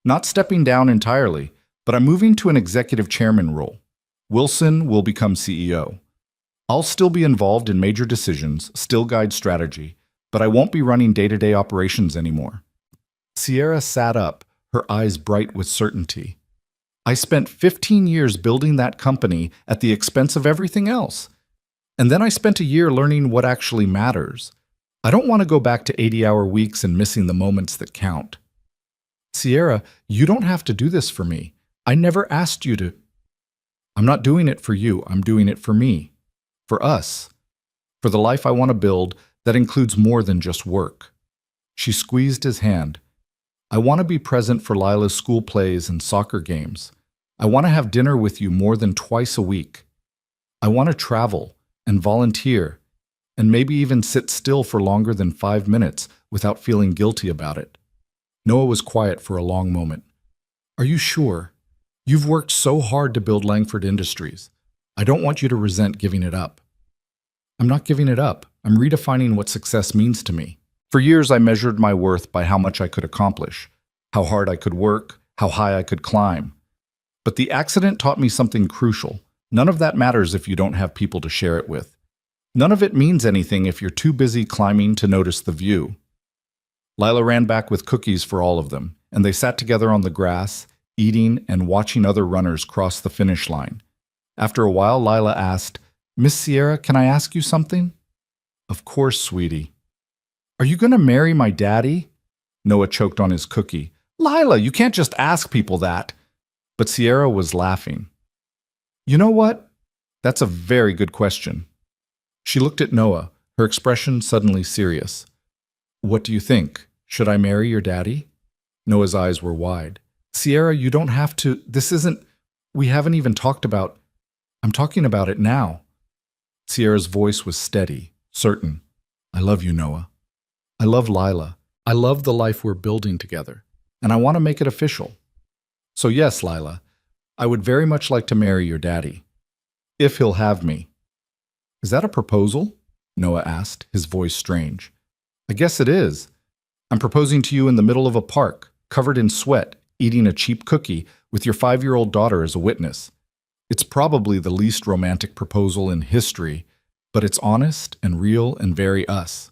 "Not stepping down entirely, but I'm moving to an executive chairman role. Wilson will become CEO. I'll still be involved in major decisions, still guide strategy, but I won't be running day-to-day operations anymore." Sierra sat up, her eyes bright with certainty. "I spent 15 years building that company at the expense of everything else. And then I spent a year learning what actually matters. I don't want to go back to 80-hour weeks and missing the moments that count." "Sierra, you don't have to do this for me. I never asked you to." "I'm not doing it for you. I'm doing it for me. For us. For the life I want to build that includes more than just work." She squeezed his hand. "I want to be present for Lila's school plays and soccer games. I want to have dinner with you more than twice a week. I want to travel and volunteer, and maybe even sit still for longer than 5 minutes without feeling guilty about it." Noah was quiet for a long moment. "Are you sure? You've worked so hard to build Langford Industries. I don't want you to resent giving it up." "I'm not giving it up. I'm redefining what success means to me. For years, I measured my worth by how much I could accomplish, how hard I could work, how high I could climb. But the accident taught me something crucial. None of that matters if you don't have people to share it with. None of it means anything if you're too busy climbing to notice the view." Lila ran back with cookies for all of them, and they sat together on the grass, eating and watching other runners cross the finish line. After a while, Lila asked, "Miss Sierra, can I ask you something?" "Of course, sweetie." "Are you going to marry my daddy?" Noah choked on his cookie. "Lila, you can't just ask people that." But Sierra was laughing. "You know what? That's a very good question." She looked at Noah, her expression suddenly serious. "What do you think? Should I marry your daddy?" Noah's eyes were wide. "Sierra, you don't have to. This isn't. We haven't even talked about. I'm talking about it now." Sierra's voice was steady, certain. "I love you, Noah. I love Lila. I love the life we're building together. And I want to make it official. So yes, Lila, I would very much like to marry your daddy. If he'll have me." "Is that a proposal?" Noah asked, his voice strange. "I guess it is. I'm proposing to you in the middle of a park, covered in sweat, eating a cheap cookie, with your 5-year-old daughter as a witness. It's probably the least romantic proposal in history, but it's honest and real and very us."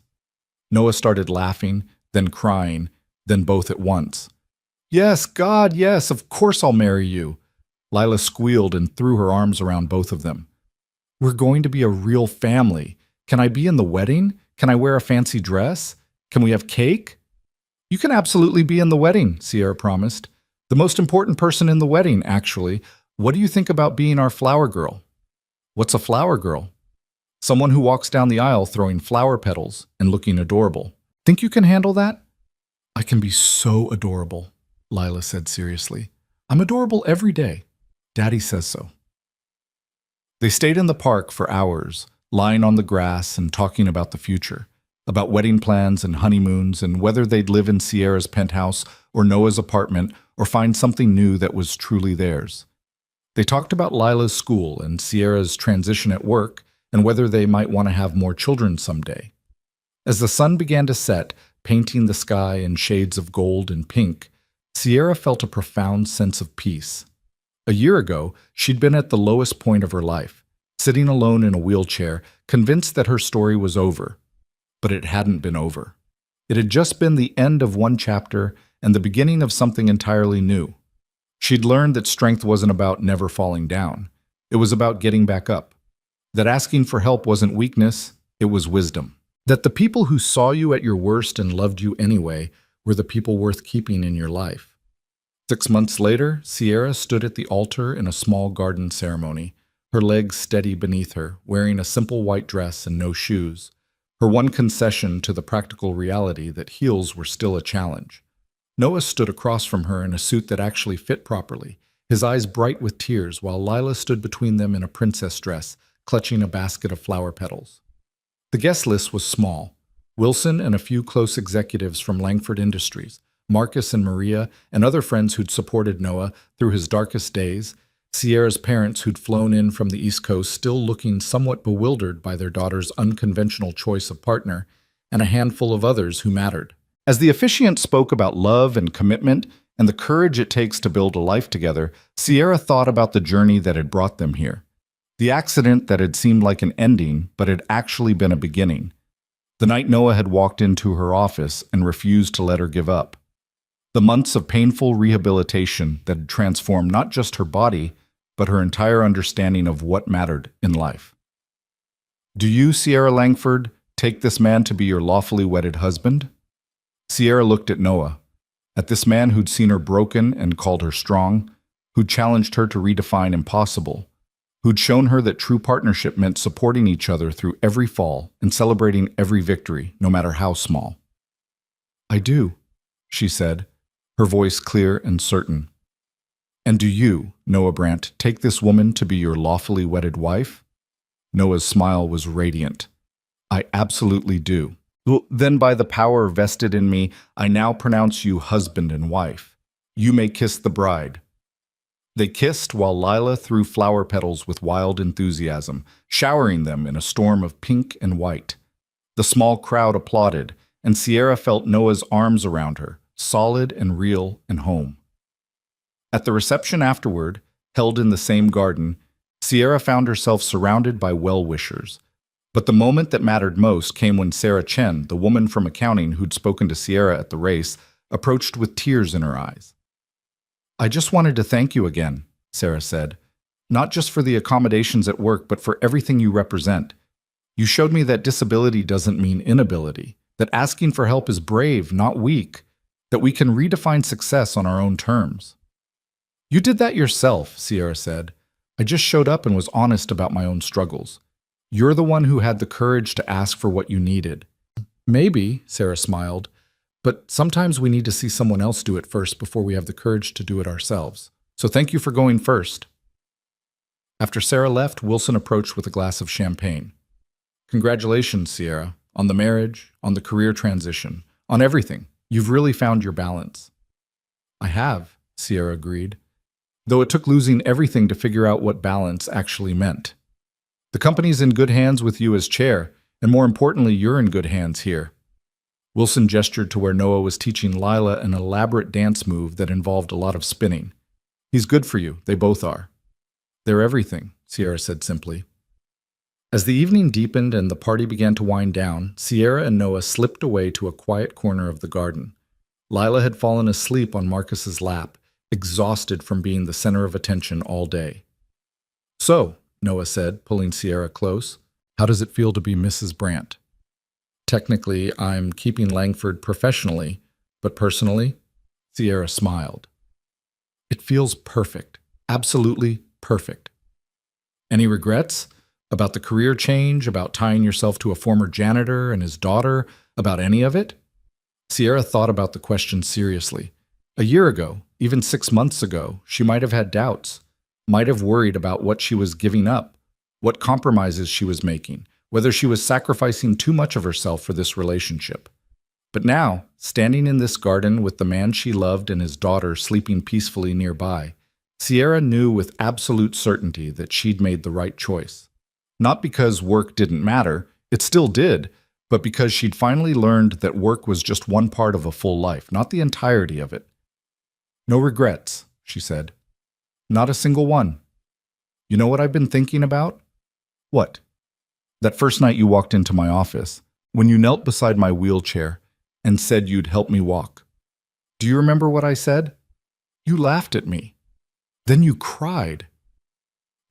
Noah started laughing, then crying, then both at once. "Yes, God, yes, of course I'll marry you." Lila squealed and threw her arms around both of them. "We're going to be a real family. Can I be in the wedding? Can I wear a fancy dress? Can we have cake?" "You can absolutely be in the wedding," Sierra promised. "The most important person in the wedding, actually. What do you think about being our flower girl?" "What's a flower girl?" "Someone who walks down the aisle throwing flower petals and looking adorable. Think you can handle that?" "I can be so adorable," Lila said seriously. "I'm adorable every day. Daddy says so." They stayed in the park for hours, lying on the grass and talking about the future, about wedding plans and honeymoons and whether they'd live in Sierra's penthouse or Noah's apartment or find something new that was truly theirs. They talked about Lila's school and Sierra's transition at work and whether they might want to have more children someday. As the sun began to set, painting the sky in shades of gold and pink, Sierra felt a profound sense of peace. A year ago, she'd been at the lowest point of her life, sitting alone in a wheelchair, convinced that her story was over. But it hadn't been over. It had just been the end of one chapter and the beginning of something entirely new. She'd learned that strength wasn't about never falling down. It was about getting back up. That asking for help wasn't weakness, it was wisdom. That the people who saw you at your worst and loved you anyway were the people worth keeping in your life. 6 months later, Sierra stood at the altar in a small garden ceremony, her legs steady beneath her, wearing a simple white dress and no shoes, her one concession to the practical reality that heels were still a challenge. Noah stood across from her in a suit that actually fit properly, his eyes bright with tears, while Lila stood between them in a princess dress, clutching a basket of flower petals. The guest list was small. Wilson and a few close executives from Langford Industries, Marcus and Maria, and other friends who'd supported Noah through his darkest days, Sierra's parents who'd flown in from the East Coast still looking somewhat bewildered by their daughter's unconventional choice of partner, and a handful of others who mattered. As the officiant spoke about love and commitment and the courage it takes to build a life together, Sierra thought about the journey that had brought them here. The accident that had seemed like an ending, but had actually been a beginning. The night Noah had walked into her office and refused to let her give up. The months of painful rehabilitation that had transformed not just her body, but her entire understanding of what mattered in life. Do you, Sierra Langford, take this man to be your lawfully wedded husband? Sierra looked at Noah, at this man who'd seen her broken and called her strong, who'd challenged her to redefine impossible, who'd shown her that true partnership meant supporting each other through every fall and celebrating every victory, no matter how small. I do, she said, her voice clear and certain. And do you, Noah Brandt, take this woman to be your lawfully wedded wife? Noah's smile was radiant. I absolutely do. Well, then by the power vested in me, I now pronounce you husband and wife. You may kiss the bride. They kissed while Lila threw flower petals with wild enthusiasm, showering them in a storm of pink and white. The small crowd applauded, and Sierra felt Noah's arms around her, solid and real and home. At the reception afterward, held in the same garden, Sierra found herself surrounded by well-wishers. But the moment that mattered most came when Sarah Chen, the woman from accounting who'd spoken to Sierra at the race, approached with tears in her eyes. I just wanted to thank you again, Sarah said. Not just for the accommodations at work, but for everything you represent. You showed me that disability doesn't mean inability, that asking for help is brave, not weak, that we can redefine success on our own terms. You did that yourself, Sierra said. I just showed up and was honest about my own struggles. You're the one who had the courage to ask for what you needed. Maybe, Sarah smiled, but sometimes we need to see someone else do it first before we have the courage to do it ourselves. So thank you for going first. After Sarah left, Wilson approached with a glass of champagne. Congratulations, Sierra, on the marriage, on the career transition, on everything. You've really found your balance. I have, Sierra agreed, though it took losing everything to figure out what balance actually meant. The company's in good hands with you as chair, and more importantly, you're in good hands here. Wilson gestured to where Noah was teaching Lila an elaborate dance move that involved a lot of spinning. He's good for you, they both are. They're everything, Sierra said simply. As the evening deepened and the party began to wind down, Sierra and Noah slipped away to a quiet corner of the garden. Lila had fallen asleep on Marcus's lap, exhausted from being the center of attention all day. So, Noah said, pulling Sierra close, how does it feel to be Mrs. Brandt? Technically, I'm keeping Langford professionally, but personally, Sierra smiled. It feels perfect, absolutely perfect. Any regrets? About the career change, about tying yourself to a former janitor and his daughter, about any of it? Sierra thought about the question seriously. A year ago, even 6 months ago, she might have had doubts, might have worried about what she was giving up, what compromises she was making, whether she was sacrificing too much of herself for this relationship. But now, standing in this garden with the man she loved and his daughter sleeping peacefully nearby, Sierra knew with absolute certainty that she'd made the right choice. Not because work didn't matter, it still did, but because she'd finally learned that work was just one part of a full life, not the entirety of it. No regrets, she said. Not a single one. You know what I've been thinking about? What? That first night you walked into my office, when you knelt beside my wheelchair and said you'd help me walk. Do you remember what I said? You laughed at me. Then you cried.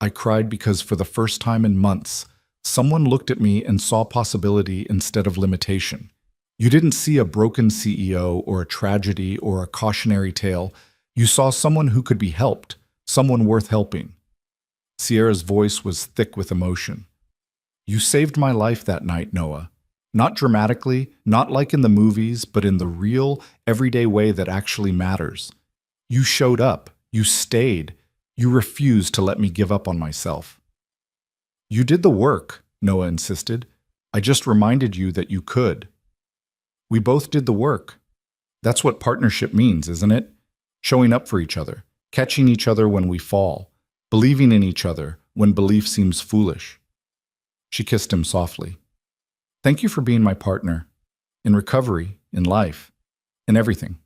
I cried because for the first time in months, someone looked at me and saw possibility instead of limitation. You didn't see a broken CEO or a tragedy or a cautionary tale. You saw someone who could be helped, someone worth helping. Sierra's voice was thick with emotion. You saved my life that night, Noah. Not dramatically, not like in the movies, but in the real, everyday way that actually matters. You showed up. You stayed. You refused to let me give up on myself. You did the work, Noah insisted. I just reminded you that you could. We both did the work. That's what partnership means, isn't it? Showing up for each other, catching each other when we fall, believing in each other when belief seems foolish. She kissed him softly. Thank you for being my partner. In recovery, in life, in everything.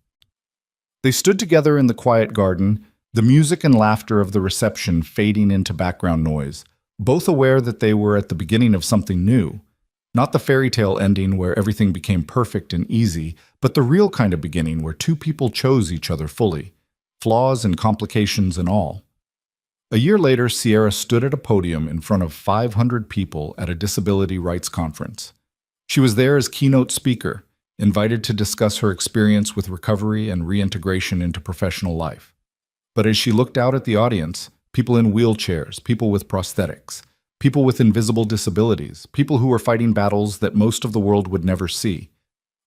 They stood together in the quiet garden, the music and laughter of the reception fading into background noise, both aware that they were at the beginning of something new. Not the fairy tale ending where everything became perfect and easy, but the real kind of beginning where two people chose each other fully, flaws and complications and all. A year later, Sierra stood at a podium in front of 500 people at a disability rights conference. She was there as keynote speaker, invited to discuss her experience with recovery and reintegration into professional life. But as she looked out at the audience, people in wheelchairs, people with prosthetics, people with invisible disabilities, people who were fighting battles that most of the world would never see,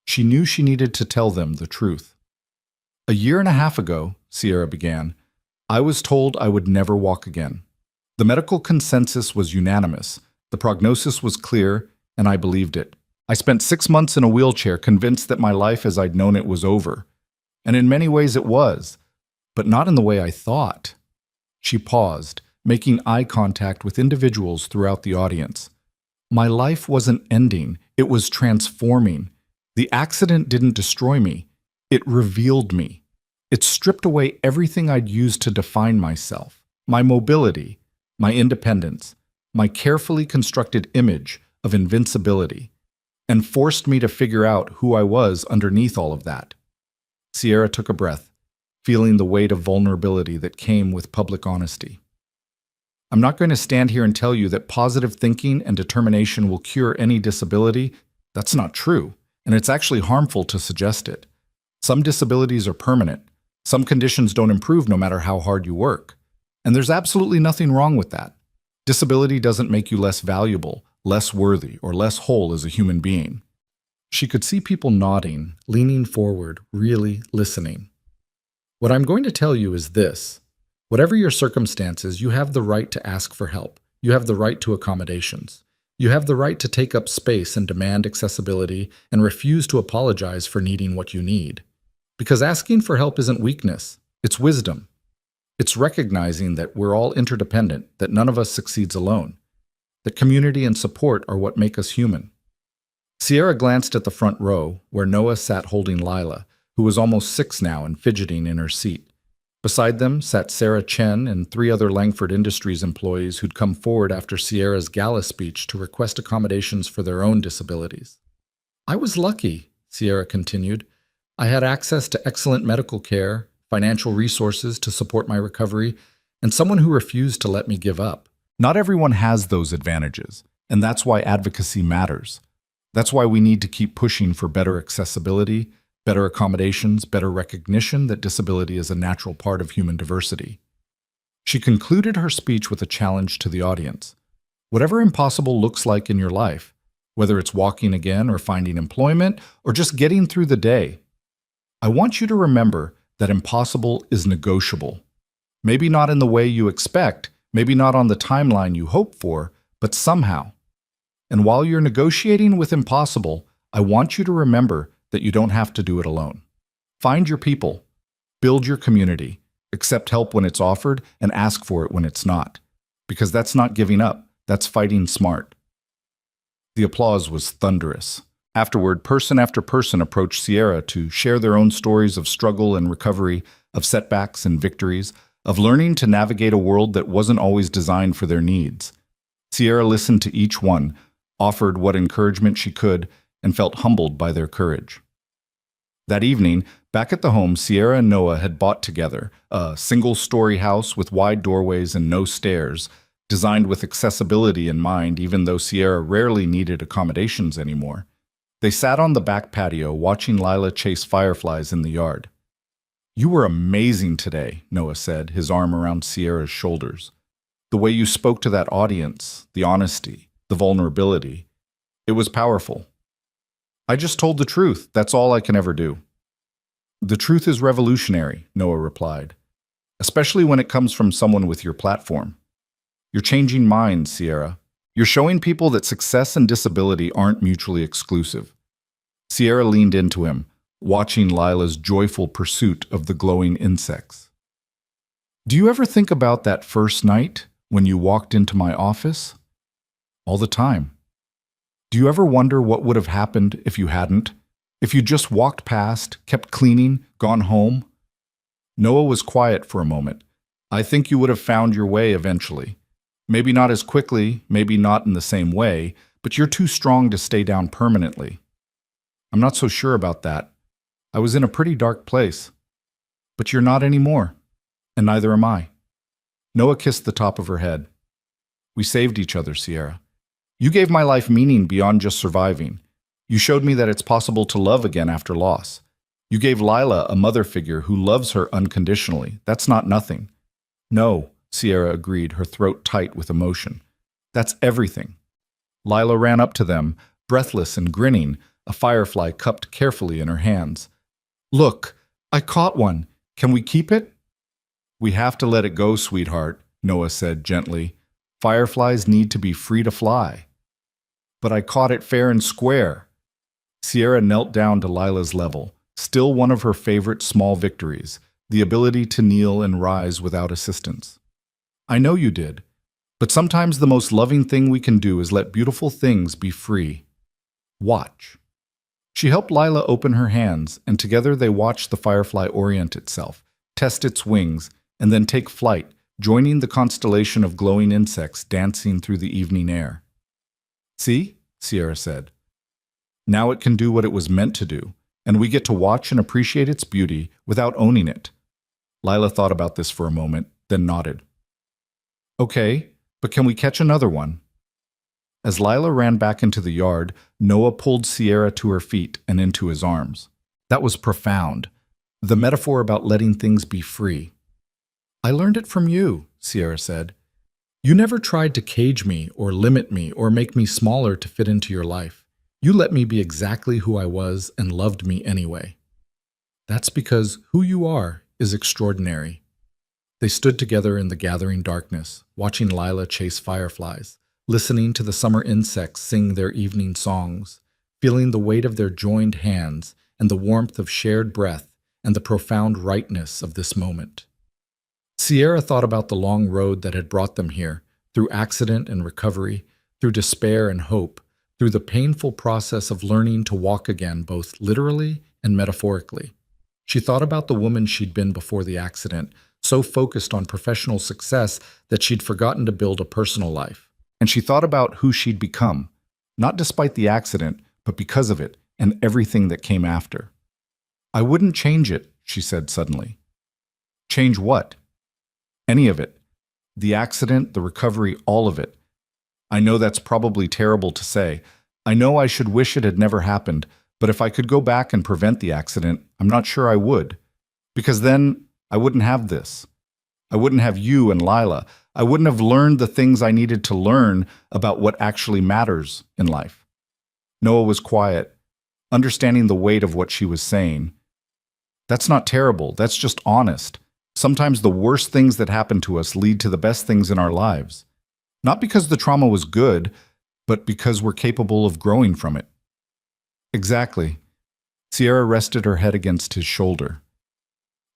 she knew she needed to tell them the truth. A year and a half ago, Sierra began, I was told I would never walk again. The medical consensus was unanimous, the prognosis was clear, and I believed it. I spent 6 months in a wheelchair convinced that my life as I'd known it was over. And in many ways it was, but not in the way I thought. She paused, making eye contact with individuals throughout the audience. My life wasn't ending, it was transforming. The accident didn't destroy me, it revealed me. It stripped away everything I'd used to define myself, my mobility, my independence, my carefully constructed image of invincibility, and forced me to figure out who I was underneath all of that. Sierra took a breath, feeling the weight of vulnerability that came with public honesty. I'm not going to stand here and tell you that positive thinking and determination will cure any disability. That's not true, and it's actually harmful to suggest it. Some disabilities are permanent. Some conditions don't improve no matter how hard you work. And there's absolutely nothing wrong with that. Disability doesn't make you less valuable, less worthy, or less whole as a human being. She could see people nodding, leaning forward, really listening. What I'm going to tell you is this. Whatever your circumstances, you have the right to ask for help. You have the right to accommodations. You have the right to take up space and demand accessibility and refuse to apologize for needing what you need. Because asking for help isn't weakness, it's wisdom. It's recognizing that we're all interdependent, that none of us succeeds alone, that community and support are what make us human. Sierra glanced at the front row, where Noah sat holding Lila, who was almost 6 now and fidgeting in her seat. Beside them sat Sarah Chen and 3 other Langford Industries employees who'd come forward after Sierra's gala speech to request accommodations for their own disabilities. I was lucky, Sierra continued. I had access to excellent medical care, financial resources to support my recovery, and someone who refused to let me give up. Not everyone has those advantages, and that's why advocacy matters. That's why we need to keep pushing for better accessibility, better accommodations, better recognition that disability is a natural part of human diversity. She concluded her speech with a challenge to the audience. Whatever impossible looks like in your life, whether it's walking again or finding employment or just getting through the day, I want you to remember that impossible is negotiable. Maybe not in the way you expect, maybe not on the timeline you hope for, but somehow. And while you're negotiating with impossible, I want you to remember that you don't have to do it alone. Find your people, build your community, accept help when it's offered, and ask for it when it's not. Because that's not giving up, that's fighting smart. The applause was thunderous. Afterward, person after person approached Sierra to share their own stories of struggle and recovery, of setbacks and victories, of learning to navigate a world that wasn't always designed for their needs. Sierra listened to each one, offered what encouragement she could, and felt humbled by their courage. That evening, back at the home Sierra and Noah had bought together, a single-story house with wide doorways and no stairs, designed with accessibility in mind even though Sierra rarely needed accommodations anymore. They sat on the back patio watching Lila chase fireflies in the yard. You were amazing today, Noah said, his arm around Sierra's shoulders. The way you spoke to that audience, the honesty, the vulnerability, it was powerful. I just told the truth. That's all I can ever do. The truth is revolutionary, Noah replied. especially when it comes from someone with your platform. You're changing minds, Sierra. You're showing people that success and disability aren't mutually exclusive. Sierra leaned into him, watching Lila's joyful pursuit of the glowing insects. Do you ever think about that first night when you walked into my office? All the time. Do you ever wonder what would have happened if you hadn't? If you just walked past, kept cleaning, gone home? Noah was quiet for a moment. I think you would have found your way eventually. Maybe not as quickly, maybe not in the same way, but you're too strong to stay down permanently. I'm not so sure about that. I was in a pretty dark place. But you're not anymore, and neither am I. Noah kissed the top of her head. We saved each other, Sierra. You gave my life meaning beyond just surviving. You showed me that it's possible to love again after loss. You gave Lila a mother figure who loves her unconditionally. That's not nothing. No, Sierra agreed, her throat tight with emotion. That's everything. Lila ran up to them, breathless and grinning, a firefly cupped carefully in her hands. Look, I caught one. Can we keep it? We have to let it go, sweetheart, Noah said gently. Fireflies need to be free to fly. But I caught it fair and square. Sierra knelt down to Lila's level, still one of her favorite small victories, the ability to kneel and rise without assistance. I know you did, but sometimes the most loving thing we can do is let beautiful things be free. Watch. She helped Lila open her hands, and together they watched the firefly orient itself, test its wings, and then take flight, joining the constellation of glowing insects dancing through the evening air. See? Sierra said. Now it can do what it was meant to do, and we get to watch and appreciate its beauty without owning it. Lila thought about this for a moment, then nodded. Okay, but can we catch another one? As Lila ran back into the yard, Noah pulled Sierra to her feet and into his arms. That was profound, the metaphor about letting things be free. I learned it from you, Sierra said. You never tried to cage me or limit me or make me smaller to fit into your life. You let me be exactly who I was and loved me anyway. That's because who you are is extraordinary. They stood together in the gathering darkness, watching Lila chase fireflies, listening to the summer insects sing their evening songs, feeling the weight of their joined hands and the warmth of shared breath and the profound rightness of this moment. Sierra thought about the long road that had brought them here, through accident and recovery, through despair and hope, through the painful process of learning to walk again, both literally and metaphorically. She thought about the woman she'd been before the accident, so focused on professional success that she'd forgotten to build a personal life. And she thought about who she'd become, not despite the accident, but because of it and everything that came after. I wouldn't change it, she said suddenly. Change what? Any of it. The accident, the recovery, all of it. I know that's probably terrible to say. I know I should wish it had never happened, but if I could go back and prevent the accident, I'm not sure I would. Because then I wouldn't have this. I wouldn't have you and Lila. I wouldn't have learned the things I needed to learn about what actually matters in life. Noah was quiet, understanding the weight of what she was saying. That's not terrible. That's just honest. Sometimes the worst things that happen to us lead to the best things in our lives. Not because the trauma was good, but because we're capable of growing from it. Exactly. Sierra rested her head against his shoulder.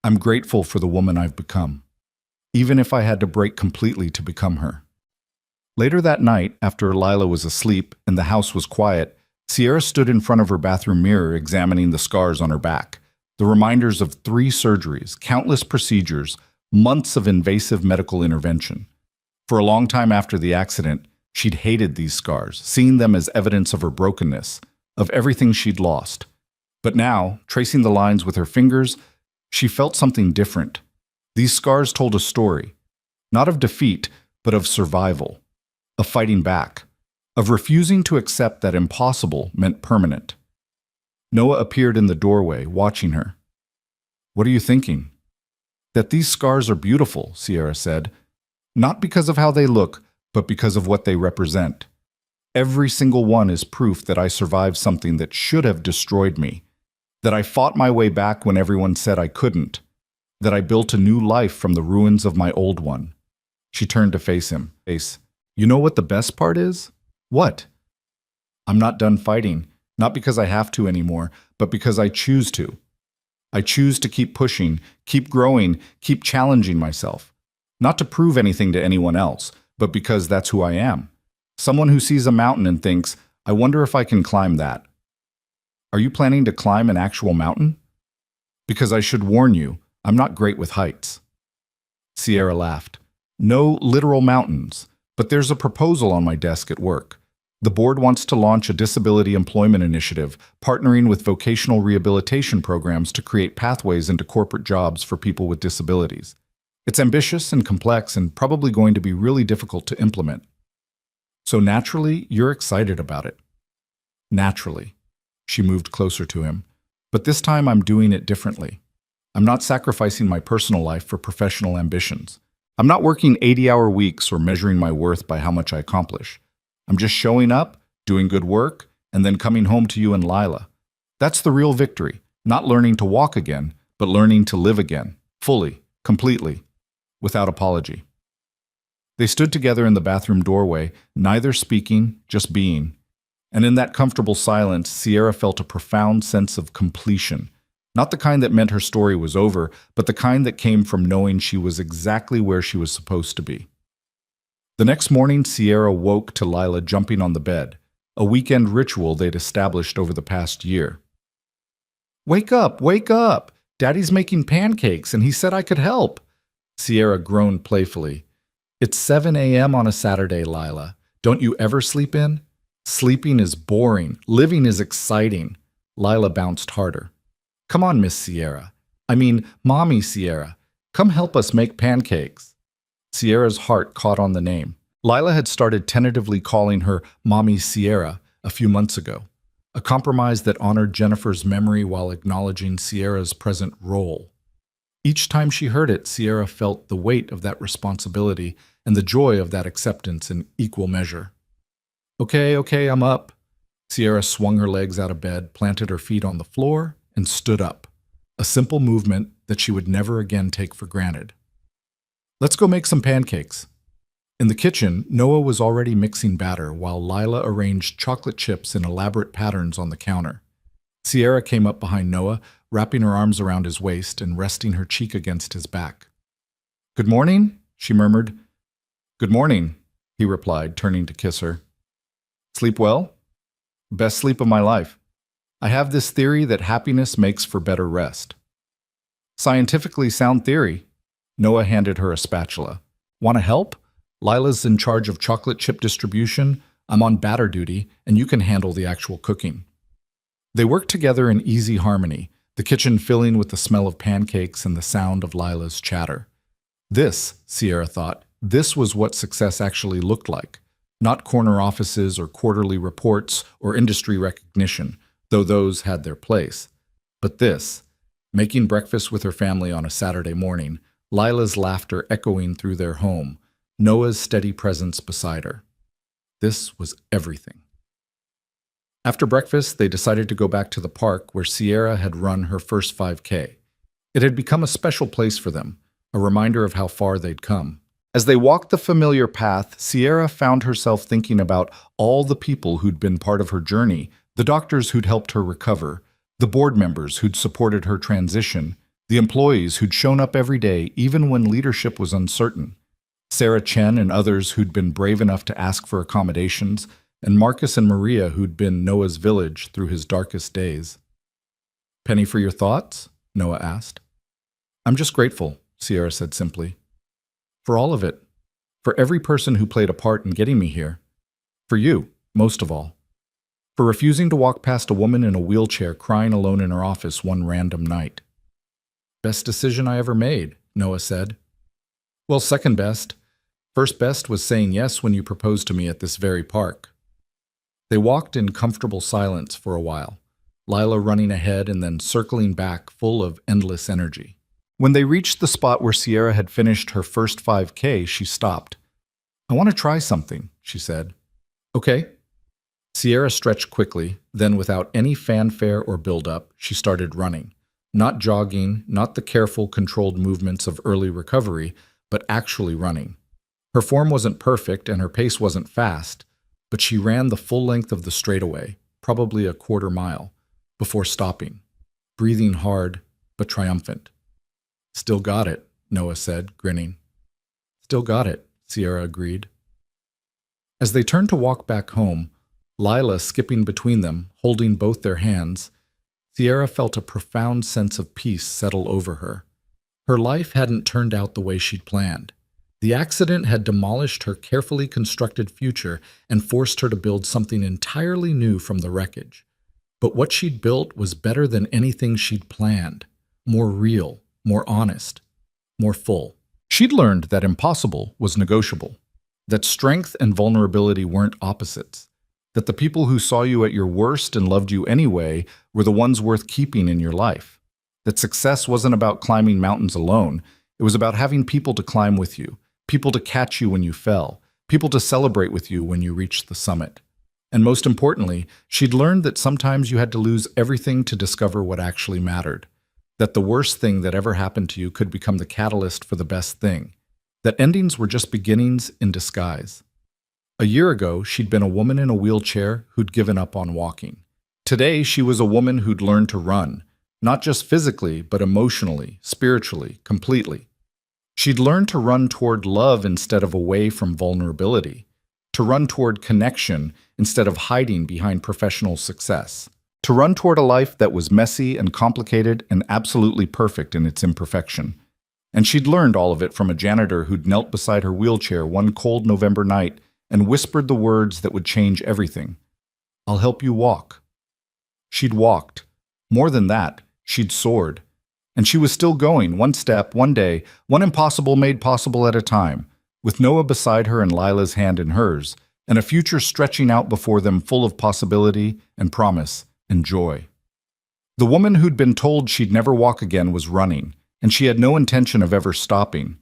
I'm grateful for the woman I've become, even if I had to break completely to become her. Later that night, after Lila was asleep and the house was quiet, Sierra stood in front of her bathroom mirror examining the scars on her back, the reminders of 3 surgeries, countless procedures, months of invasive medical intervention. For a long time after the accident, she'd hated these scars, seeing them as evidence of her brokenness, of everything she'd lost. But now, tracing the lines with her fingers, she felt something different. These scars told a story, not of defeat, but of survival, of fighting back, of refusing to accept that impossible meant permanent. Noah appeared in the doorway, watching her. What are you thinking? That these scars are beautiful, Sierra said, not because of how they look, but because of what they represent. Every single one is proof that I survived something that should have destroyed me, that I fought my way back when everyone said I couldn't. that I built a new life from the ruins of my old one. She turned to face him. You know what the best part is? What? I'm not done fighting, not because I have to anymore, but because I choose to. I choose to keep pushing, keep growing, keep challenging myself. Not to prove anything to anyone else, but because that's who I am. Someone who sees a mountain and thinks, I wonder if I can climb that. Are you planning to climb an actual mountain? Because I should warn you, I'm not great with heights. Sierra laughed. No literal mountains, but there's a proposal on my desk at work. The board wants to launch a disability employment initiative, partnering with vocational rehabilitation programs to create pathways into corporate jobs for people with disabilities. It's ambitious and complex and probably going to be really difficult to implement. So naturally, you're excited about it. Naturally. She moved closer to him. But this time I'm doing it differently. I'm not sacrificing my personal life for professional ambitions. I'm not working 80-hour weeks or measuring my worth by how much I accomplish. I'm just showing up, doing good work, and then coming home to you and Lila. That's the real victory. Not learning to walk again, but learning to live again, fully, completely, without apology. They stood together in the bathroom doorway, neither speaking, just being. And in that comfortable silence, Sierra felt a profound sense of completion. Not the kind that meant her story was over, but the kind that came from knowing she was exactly where she was supposed to be. The next morning, Sierra woke to Lila jumping on the bed, a weekend ritual they'd established over the past year. Wake up, wake up! Daddy's making pancakes and he said I could help. Sierra groaned playfully. It's 7 a.m. on a Saturday, Lila. Don't you ever sleep in? Sleeping is boring. Living is exciting. Lila bounced harder. Come on, Miss Sierra. I mean, Mommy Sierra. Come help us make pancakes. Sierra's heart caught on the name. Lila had started tentatively calling her Mommy Sierra a few months ago, a compromise that honored Jennifer's memory while acknowledging Sierra's present role. Each time she heard it, Sierra felt the weight of that responsibility and the joy of that acceptance in equal measure. Okay, I'm up. Sierra swung her legs out of bed, planted her feet on the floor, and stood up, a simple movement that she would never again take for granted. Let's go make some pancakes. In the kitchen, Noah was already mixing batter while Lila arranged chocolate chips in elaborate patterns on the counter. Sierra came up behind Noah, wrapping her arms around his waist and resting her cheek against his back. Good morning, she murmured. Good morning, he replied, turning to kiss her. Sleep well? Best sleep of my life. I have this theory that happiness makes for better rest. Scientifically sound theory. Noah handed her a spatula. Want to help? Lila's in charge of chocolate chip distribution. I'm on batter duty, and you can handle the actual cooking. They worked together in easy harmony, the kitchen filling with the smell of pancakes and the sound of Lila's chatter. This, Sierra thought, this was what success actually looked like. Not corner offices or quarterly reports or industry recognition, though those had their place. But this, making breakfast with her family on a Saturday morning, Lila's laughter echoing through their home, Noah's steady presence beside her. This was everything. After breakfast, they decided to go back to the park where Sierra had run her first 5K. It had become a special place for them, a reminder of how far they'd come. As they walked the familiar path, Sierra found herself thinking about all the people who'd been part of her journey, the doctors who'd helped her recover, the board members who'd supported her transition, the employees who'd shown up every day even when leadership was uncertain, Sarah Chen and others who'd been brave enough to ask for accommodations, and Marcus and Maria who'd been Noah's village through his darkest days. Penny for your thoughts? Noah asked. I'm just grateful, Sierra said simply. For all of it. For every person who played a part in getting me here. For you, most of all. For refusing to walk past a woman in a wheelchair crying alone in her office one random night. Best decision I ever made, Noah said. Well, second best. First best was saying yes when you proposed to me at this very park. They walked in comfortable silence for a while, Lila running ahead and then circling back full of endless energy. When they reached the spot where Sierra had finished her first 5K, she stopped. I want to try something, she said. Okay. Sierra stretched quickly, then without any fanfare or build-up, she started running. Not jogging, not the careful, controlled movements of early recovery, but actually running. Her form wasn't perfect and her pace wasn't fast, but she ran the full length of the straightaway, probably a quarter mile, before stopping, breathing hard but triumphant. "Still got it," Noah said, grinning. "Still got it," Sierra agreed. As they turned to walk back home, Lila skipping between them, holding both their hands, Sierra felt a profound sense of peace settle over her. Her life hadn't turned out the way she'd planned. The accident had demolished her carefully constructed future and forced her to build something entirely new from the wreckage. But what she'd built was better than anything she'd planned, more real, more honest, more full. She'd learned that impossible was negotiable, that strength and vulnerability weren't opposites, that the people who saw you at your worst and loved you anyway were the ones worth keeping in your life, that success wasn't about climbing mountains alone, it was about having people to climb with you, people to catch you when you fell, people to celebrate with you when you reached the summit. And most importantly, she'd learned that sometimes you had to lose everything to discover what actually mattered, that the worst thing that ever happened to you could become the catalyst for the best thing, that endings were just beginnings in disguise. A year ago, she'd been a woman in a wheelchair who'd given up on walking. Today, she was a woman who'd learned to run, not just physically, but emotionally, spiritually, completely. She'd learned to run toward love instead of away from vulnerability, to run toward connection instead of hiding behind professional success, to run toward a life that was messy and complicated and absolutely perfect in its imperfection. And she'd learned all of it from a janitor who'd knelt beside her wheelchair one cold November night and whispered the words that would change everything. "I'll help you walk." She'd walked. More than that, she'd soared. And she was still going, one step, one day, one impossible made possible at a time, with Noah beside her and Lila's hand in hers, and a future stretching out before them full of possibility and promise and joy. The woman who'd been told she'd never walk again was running, and she had no intention of ever stopping.